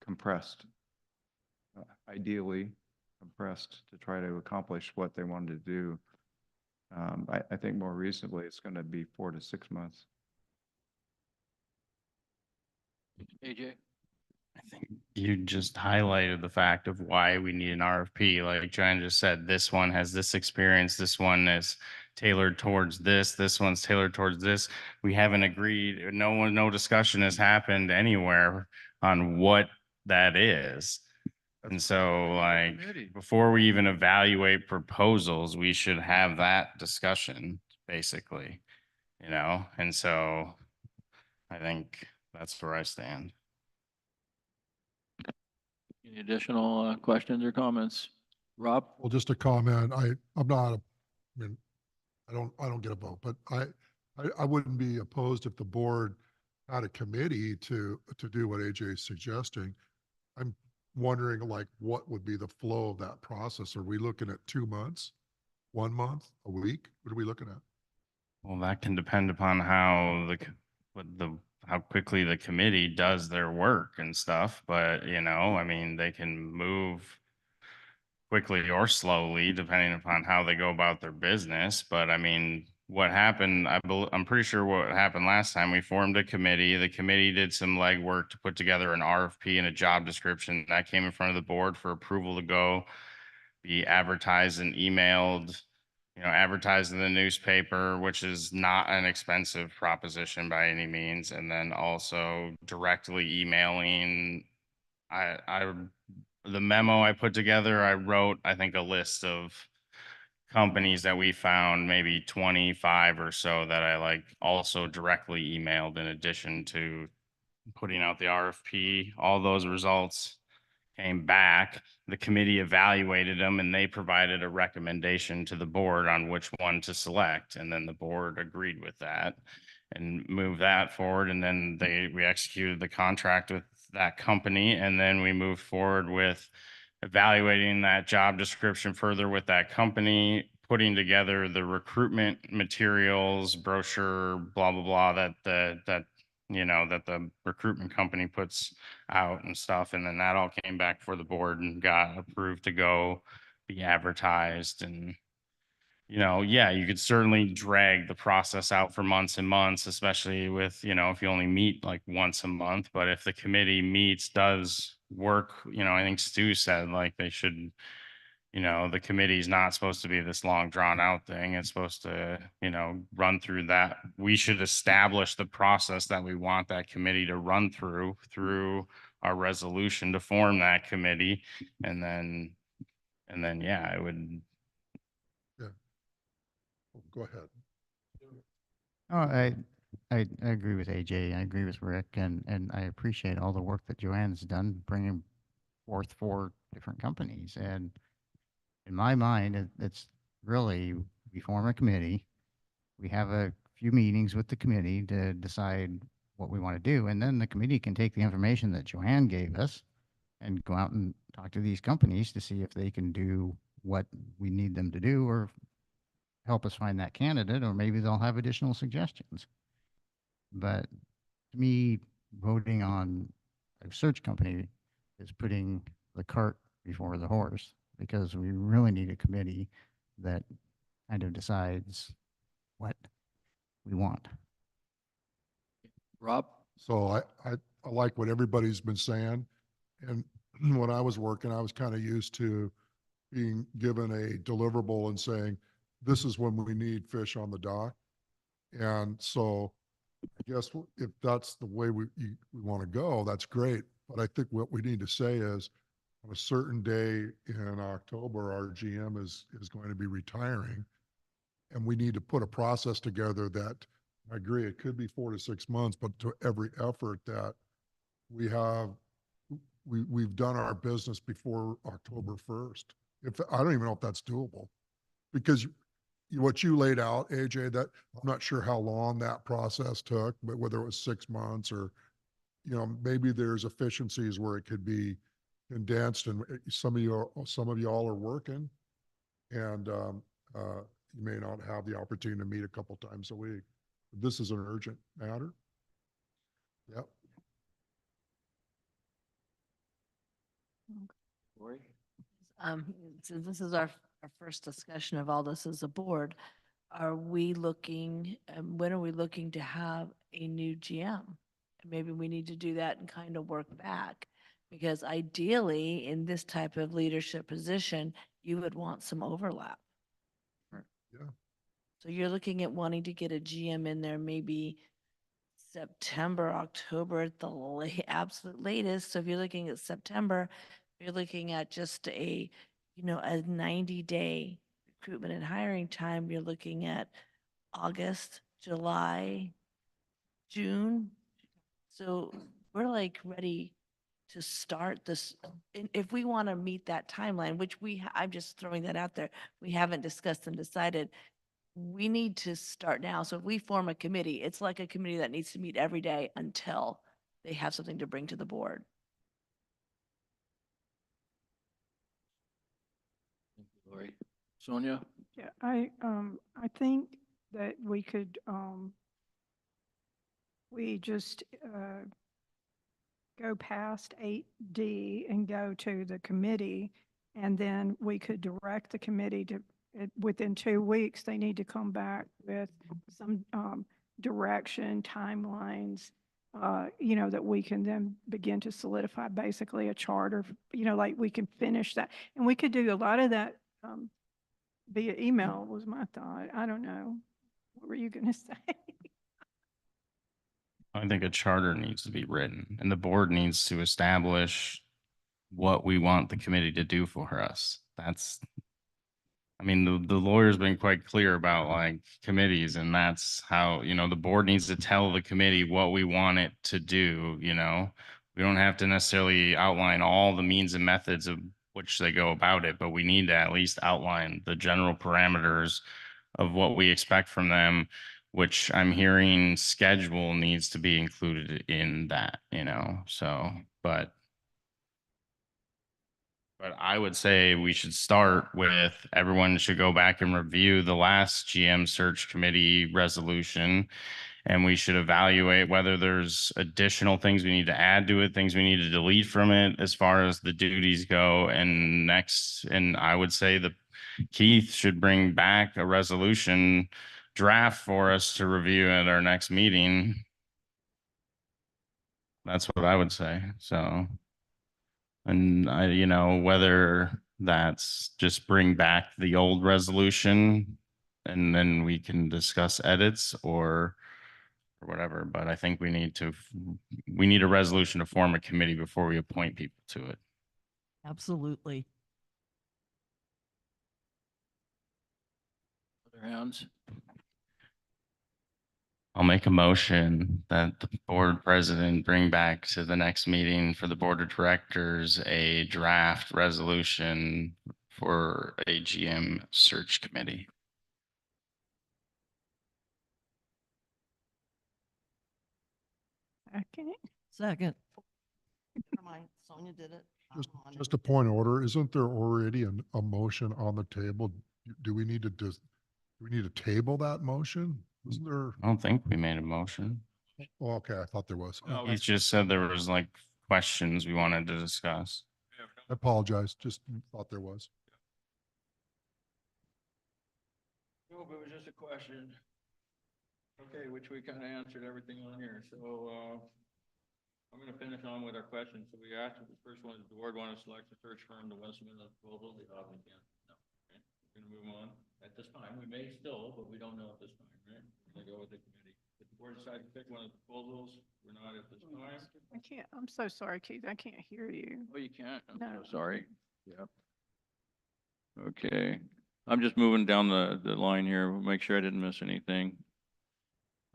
[SPEAKER 8] compressed, ideally compressed to try to accomplish what they wanted to do. I think more reasonably, it's going to be 4 to 6 months.
[SPEAKER 1] AJ?
[SPEAKER 10] I think you just highlighted the fact of why we need an RFP. Like Joanne just said, this one has this experience, this one is tailored towards this one's tailored towards this. We haven't agreed, no discussion has happened anywhere on what that is. And so like, before we even evaluate proposals, we should have that discussion, basically, you know? And so I think that's where I stand.
[SPEAKER 1] Any additional questions or comments? Rob?
[SPEAKER 5] Well, just a comment. I'm not, I mean, I don't get a vote, but I wouldn't be opposed if the board had a committee to do what AJ is suggesting. I'm wondering like, what would be the flow of that process? Are we looking at 2 months, 1 month, a week? What are we looking at?
[SPEAKER 10] Well, that can depend upon how how quickly the committee does their work and stuff, but you know, I mean, they can move quickly or slowly depending upon how they go about their business. But I mean, what happened, I'm pretty sure what happened last time, we formed a committee. The committee did some legwork to put together an RFP and a job description that came in front of the board for approval to go be advertised and emailed, advertised in the newspaper, which is not an expensive proposition by any means. And then also directly emailing. The memo I put together, I wrote, I think, a list of companies that we found, maybe 25 or so that I like also directly emailed in addition to putting out the RFP. All those results came back. The committee evaluated them and they provided a recommendation to the board on which one to select. And then the board agreed with that and moved that forward. And then we executed the contract with that company. And then we moved forward with evaluating that job description further with that company, putting together the recruitment materials, brochure, blah, blah, blah, that the recruitment company puts out and stuff. And then that all came back for the board and got approved to go be advertised. And, yeah, you could certainly drag the process out for months and months, especially with, if you only meet like once a month. But if the committee does work, I think Stu said like they should, the committee's not supposed to be this long drawn out thing. It's supposed to, run through that. We should establish the process that we want that committee to run through our resolution to form that committee. And then, yeah, it would.
[SPEAKER 5] Yeah. Go ahead.
[SPEAKER 6] Oh, I agree with AJ. I agree with Rick, and I appreciate all the work that Joanne's done bringing forth 4 different companies. And in my mind, it's really, we form a committee, we have a few meetings with the committee to decide what we want to do, and then the committee can take the information that Joanne gave us and go out and talk to these companies to see if they can do what we need them to do or help us find that candidate, or maybe they'll have additional suggestions. But to me, voting on a search company is putting the cart before the horse, because we really need a committee that kind of decides what we want.
[SPEAKER 1] Rob?
[SPEAKER 5] So I like what everybody's been saying. And when I was working, I was kind of used to being given a deliverable and saying, this is when we need fish on the dock. And so I guess if that's the way we want to go, that's great. But I think what we need to say is, on a certain day in October, our GM is going to be retiring. And we need to put a process together that, I agree, it could be 4 to 6 months, but to every effort that we've done our business before October 1st. I don't even know if that's doable, because what you laid out, AJ, that I'm not sure how long that process took, but whether it was 6 months or, maybe there's efficiencies where it could be condensed and some of y'all are working and, you may not have the opportunity to meet a couple times a week. This is an urgent matter. Yep.
[SPEAKER 1] Lori?
[SPEAKER 14] Since this is our first discussion of all this as a board, are we looking, when are we looking to have a new GM? Maybe we need to do that and kind of work back. Because ideally, in this type of leadership position, you would want some overlap.
[SPEAKER 5] Yeah.
[SPEAKER 14] So you're looking at wanting to get a GM in there maybe September, October at the absolute latest. So if you're looking at September, you're looking at just a 90-day recruitment and hiring time. You're looking at August, July, June. So we're like ready to start this. And if we want to meet that timeline, which I'm just throwing that out there, we haven't discussed and decided, we need to start now. So if we form a committee, it's like a committee that needs to meet every day until they have something to bring to the board.
[SPEAKER 1] Thank you, Lori. Sonia?
[SPEAKER 12] Yeah, I think that we could, we just, go past 8D and go to the committee, and then we could direct the committee to, within 2 weeks, they need to come back with some direction, timelines, that we can then begin to solidify basically a charter, like we can finish that. And we could do a lot of that via email was my thought. I don't know. What were you going to say?
[SPEAKER 10] I think a charter needs to be written and the board needs to establish what we want the committee to do for us. The lawyer's been quite clear about like committees, and that's how, the board needs to tell the committee what we want it to do, We don't have to necessarily outline all the means and methods of which they go about it, but we need to at least outline the general parameters of what we expect from them, which I'm hearing schedule needs to be included in that, so, but I would say we should start with, everyone should go back and review the last GM search committee resolution. And we should evaluate whether there's additional things we need to add to it, things we need to delete from it as far as the duties go. And I would say that Keith should bring back a resolution draft for us to review at our next meeting. That's what I would say. So, and whether that's just bring back the old resolution and then we can discuss edits or whatever, but I think we need a resolution to form a committee before we appoint people to it.
[SPEAKER 2] Absolutely.
[SPEAKER 1] Other hands?
[SPEAKER 10] I'll make a motion that the board president bring back to the next meeting for the board of directors a draft resolution for a GM search committee.
[SPEAKER 12] Okay.
[SPEAKER 2] Second. Never mind, Sonia did it.
[SPEAKER 5] Just a point of order. Isn't there already a motion on the table? Do we need to table that motion? Isn't there?
[SPEAKER 10] I don't think we made a motion.
[SPEAKER 5] Oh, okay. I thought there was.
[SPEAKER 10] He just said there was like questions we wanted to discuss.
[SPEAKER 5] I apologize. Just thought there was.
[SPEAKER 1] No, but it was just a question. Okay, which we kind of answered everything on here. So, I'm going to finish on with our questions. So we asked, the first one is, the board want to select a search firm to submit a proposal? The applicant. No. Okay. We're going to move on. At this time, we may still, but we don't know at this time, right? We're going to go with the committee. If the board decides to pick one of the proposals, we're not at this time.
[SPEAKER 12] I can't, I'm so sorry, Keith. I can't hear you.
[SPEAKER 1] Oh, you can't? I'm
[SPEAKER 12] No.
[SPEAKER 1] so sorry. Yep. Okay. I'm just moving down the line here. We'll make sure I didn't miss anything.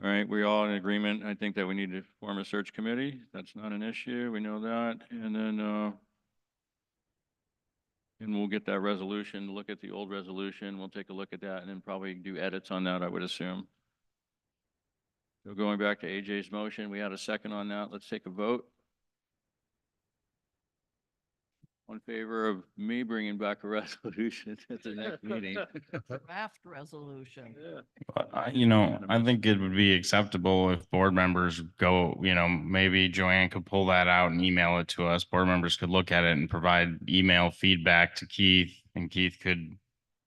[SPEAKER 1] All right, we're all in agreement. I think that we need to form a search committee. That's not an issue. We know that. And then, And we'll get that resolution, look at the old resolution, we'll take a look at that and then probably do edits on that, I would assume. So going back to AJ's motion, we had a second on that. Let's take a vote. On favor of me bringing back a resolution at the next meeting.
[SPEAKER 2] Draft resolution.
[SPEAKER 10] You know, I think it would be acceptable if board members go, you know, maybe Joanne could pull that out and email it to us. Board members could look at it and provide email feedback to Keith, and Keith could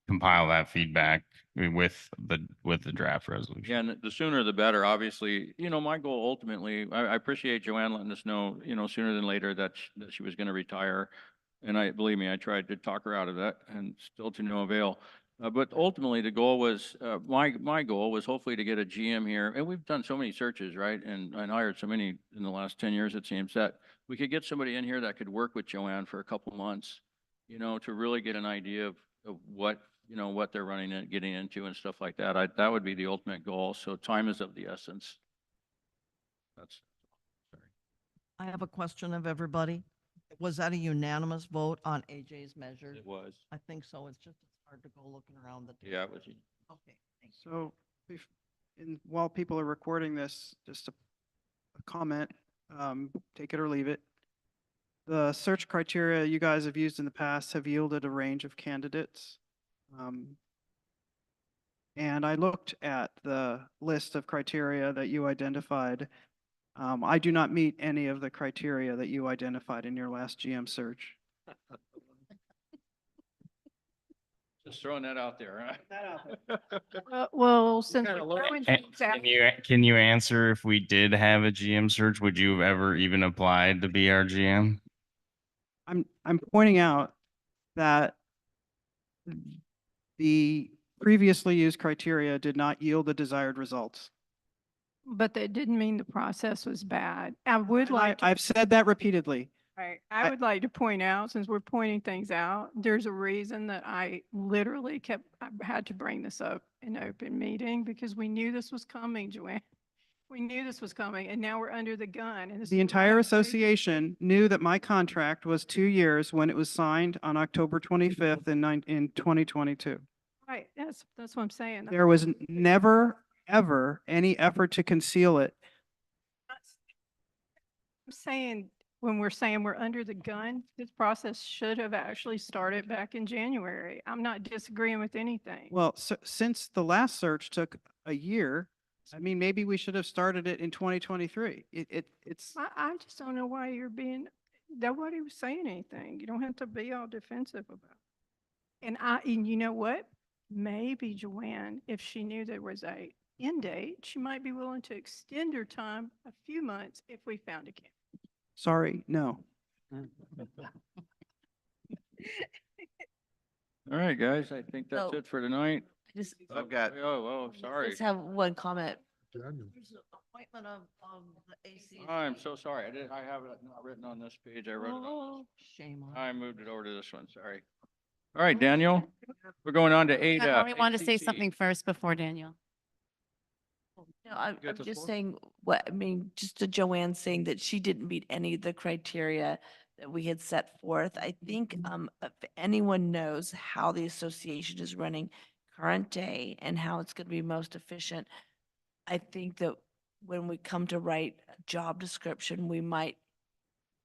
[SPEAKER 10] compile that feedback with the draft resolution.
[SPEAKER 1] Yeah, and the sooner the better, obviously. You know, my goal ultimately, I appreciate Joanne letting us know, you know, sooner than later that she was going to retire. And believe me, I tried to talk her out of that and still to no avail. But ultimately, the goal was, my goal was hopefully to get a GM here. And we've done so many searches, right? And hired so many in the last 10 years, it seems, that we could get somebody in here that could work with Joanne for a couple months, you know, to really get an idea of what, you know, what they're running and getting into and stuff like that. That would be the ultimate goal. So time is of the essence. That's, sorry.
[SPEAKER 2] I have a question of everybody. Was that a unanimous vote on AJ's measure?
[SPEAKER 1] It was.
[SPEAKER 2] I think so. It's just, it's hard to go looking around the.
[SPEAKER 1] Yeah, it was.
[SPEAKER 2] Okay, thanks.
[SPEAKER 4] So while people are recording this, just a comment, take it or leave it. The search criteria you guys have used in the past have yielded a range of candidates. And I looked at the list of criteria that you identified. I do not meet any of the criteria that you identified in your last GM search.
[SPEAKER 1] Just throwing that out there, huh?
[SPEAKER 12] Well, since we're throwing things out,
[SPEAKER 10] Can you answer if we did have a GM search, would you have ever even applied to be our GM?
[SPEAKER 4] I'm pointing out that the previously used criteria did not yield the desired results.
[SPEAKER 12] but that didn't mean the process was bad. I would
[SPEAKER 4] And
[SPEAKER 12] like to.
[SPEAKER 4] I've said that repeatedly.
[SPEAKER 12] Right. I would like to point out, since we're pointing things out, there's a reason that I literally I had to bring this up in open meeting because we knew this was coming, Joanne. We knew this was coming and now we're under the gun. And this
[SPEAKER 4] The
[SPEAKER 12] is
[SPEAKER 4] entire
[SPEAKER 12] why-
[SPEAKER 4] association knew that my contract was 2 years when it was signed on October 25th in 2022.
[SPEAKER 12] Right. That's what I'm saying.
[SPEAKER 4] There was never, ever any effort to conceal it.
[SPEAKER 12] I'm saying, when we're saying we're under the gun, this process should have actually started back in January. I'm not disagreeing with anything.
[SPEAKER 4] Well, since the last search took a year, I mean, maybe we should have started it in 2023. It's.
[SPEAKER 12] I just don't know why you're being, nobody was saying anything. You don't have to be all defensive about it. And you know what? Maybe Joanne, if she knew there was a end date, she might be willing to extend her time a few months if we found a candidate.
[SPEAKER 4] Sorry, no.
[SPEAKER 1] All right, guys, I think that's
[SPEAKER 14] So-
[SPEAKER 1] it for tonight.
[SPEAKER 3] I've got,
[SPEAKER 1] Sorry.
[SPEAKER 14] Just have one comment.
[SPEAKER 5] Daniel.
[SPEAKER 2] There's an appointment of the AC.
[SPEAKER 1] I'm so sorry. I have it not written on this page. I wrote it on.
[SPEAKER 2] Oh, shame on.
[SPEAKER 1] I moved it over to this one. Sorry. All right, Daniel, we're going on to
[SPEAKER 13] I
[SPEAKER 1] 8F.
[SPEAKER 13] probably want to say
[SPEAKER 1] ACC.
[SPEAKER 13] something first before Daniel.
[SPEAKER 14] No, I'm
[SPEAKER 1] got the
[SPEAKER 14] just
[SPEAKER 1] floor.
[SPEAKER 14] saying, just to Joanne saying that she didn't meet any of the criteria that we had set forth. I think if anyone knows how the association is running current day and how it's going to be most efficient, I think that when we come to write a job description, we might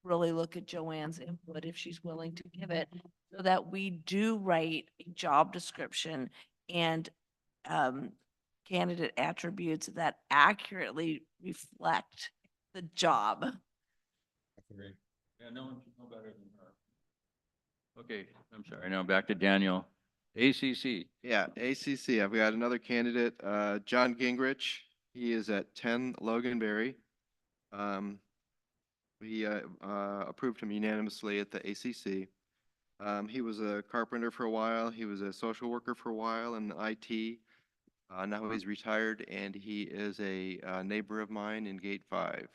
[SPEAKER 14] really look at Joanne's input if she's willing to give it, so that we do write a job description and candidate attributes that accurately reflect the job.
[SPEAKER 1] Yeah, no one should know better than her. Okay, I'm sorry. Now back to Daniel. ACC.
[SPEAKER 3] yeah, ACC, I've got another candidate, John Gingrich. He is at 10 Loganberry. We approved him unanimously at the ACC. He was a carpenter for a while. He was a social worker for a while in IT. Now he's retired and he is a neighbor of mine in Gate 5.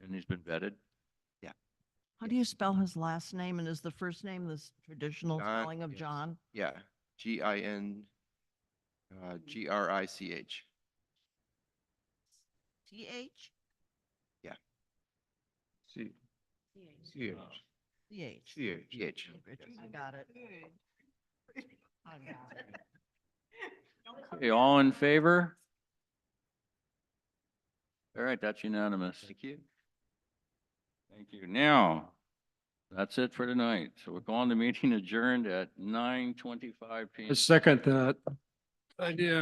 [SPEAKER 1] And he's been vetted?
[SPEAKER 3] Yeah.
[SPEAKER 2] How do you spell his last name and is the first name the traditional
[SPEAKER 3] John,
[SPEAKER 2] spelling of
[SPEAKER 3] yes.
[SPEAKER 2] John?
[SPEAKER 3] Yeah, G-I-N, G-R-I-C-H.
[SPEAKER 2] TH?
[SPEAKER 3] Yeah.
[SPEAKER 8] CH.
[SPEAKER 2] CH.
[SPEAKER 3] CH.
[SPEAKER 2] I got it. I got it.
[SPEAKER 1] Okay, all in favor? All right, that's unanimous.
[SPEAKER 3] Thank you.
[SPEAKER 1] Thank you. Now, that's it for tonight. So we're calling the meeting adjourned at 9:25 p.m.
[SPEAKER 9] I second that idea.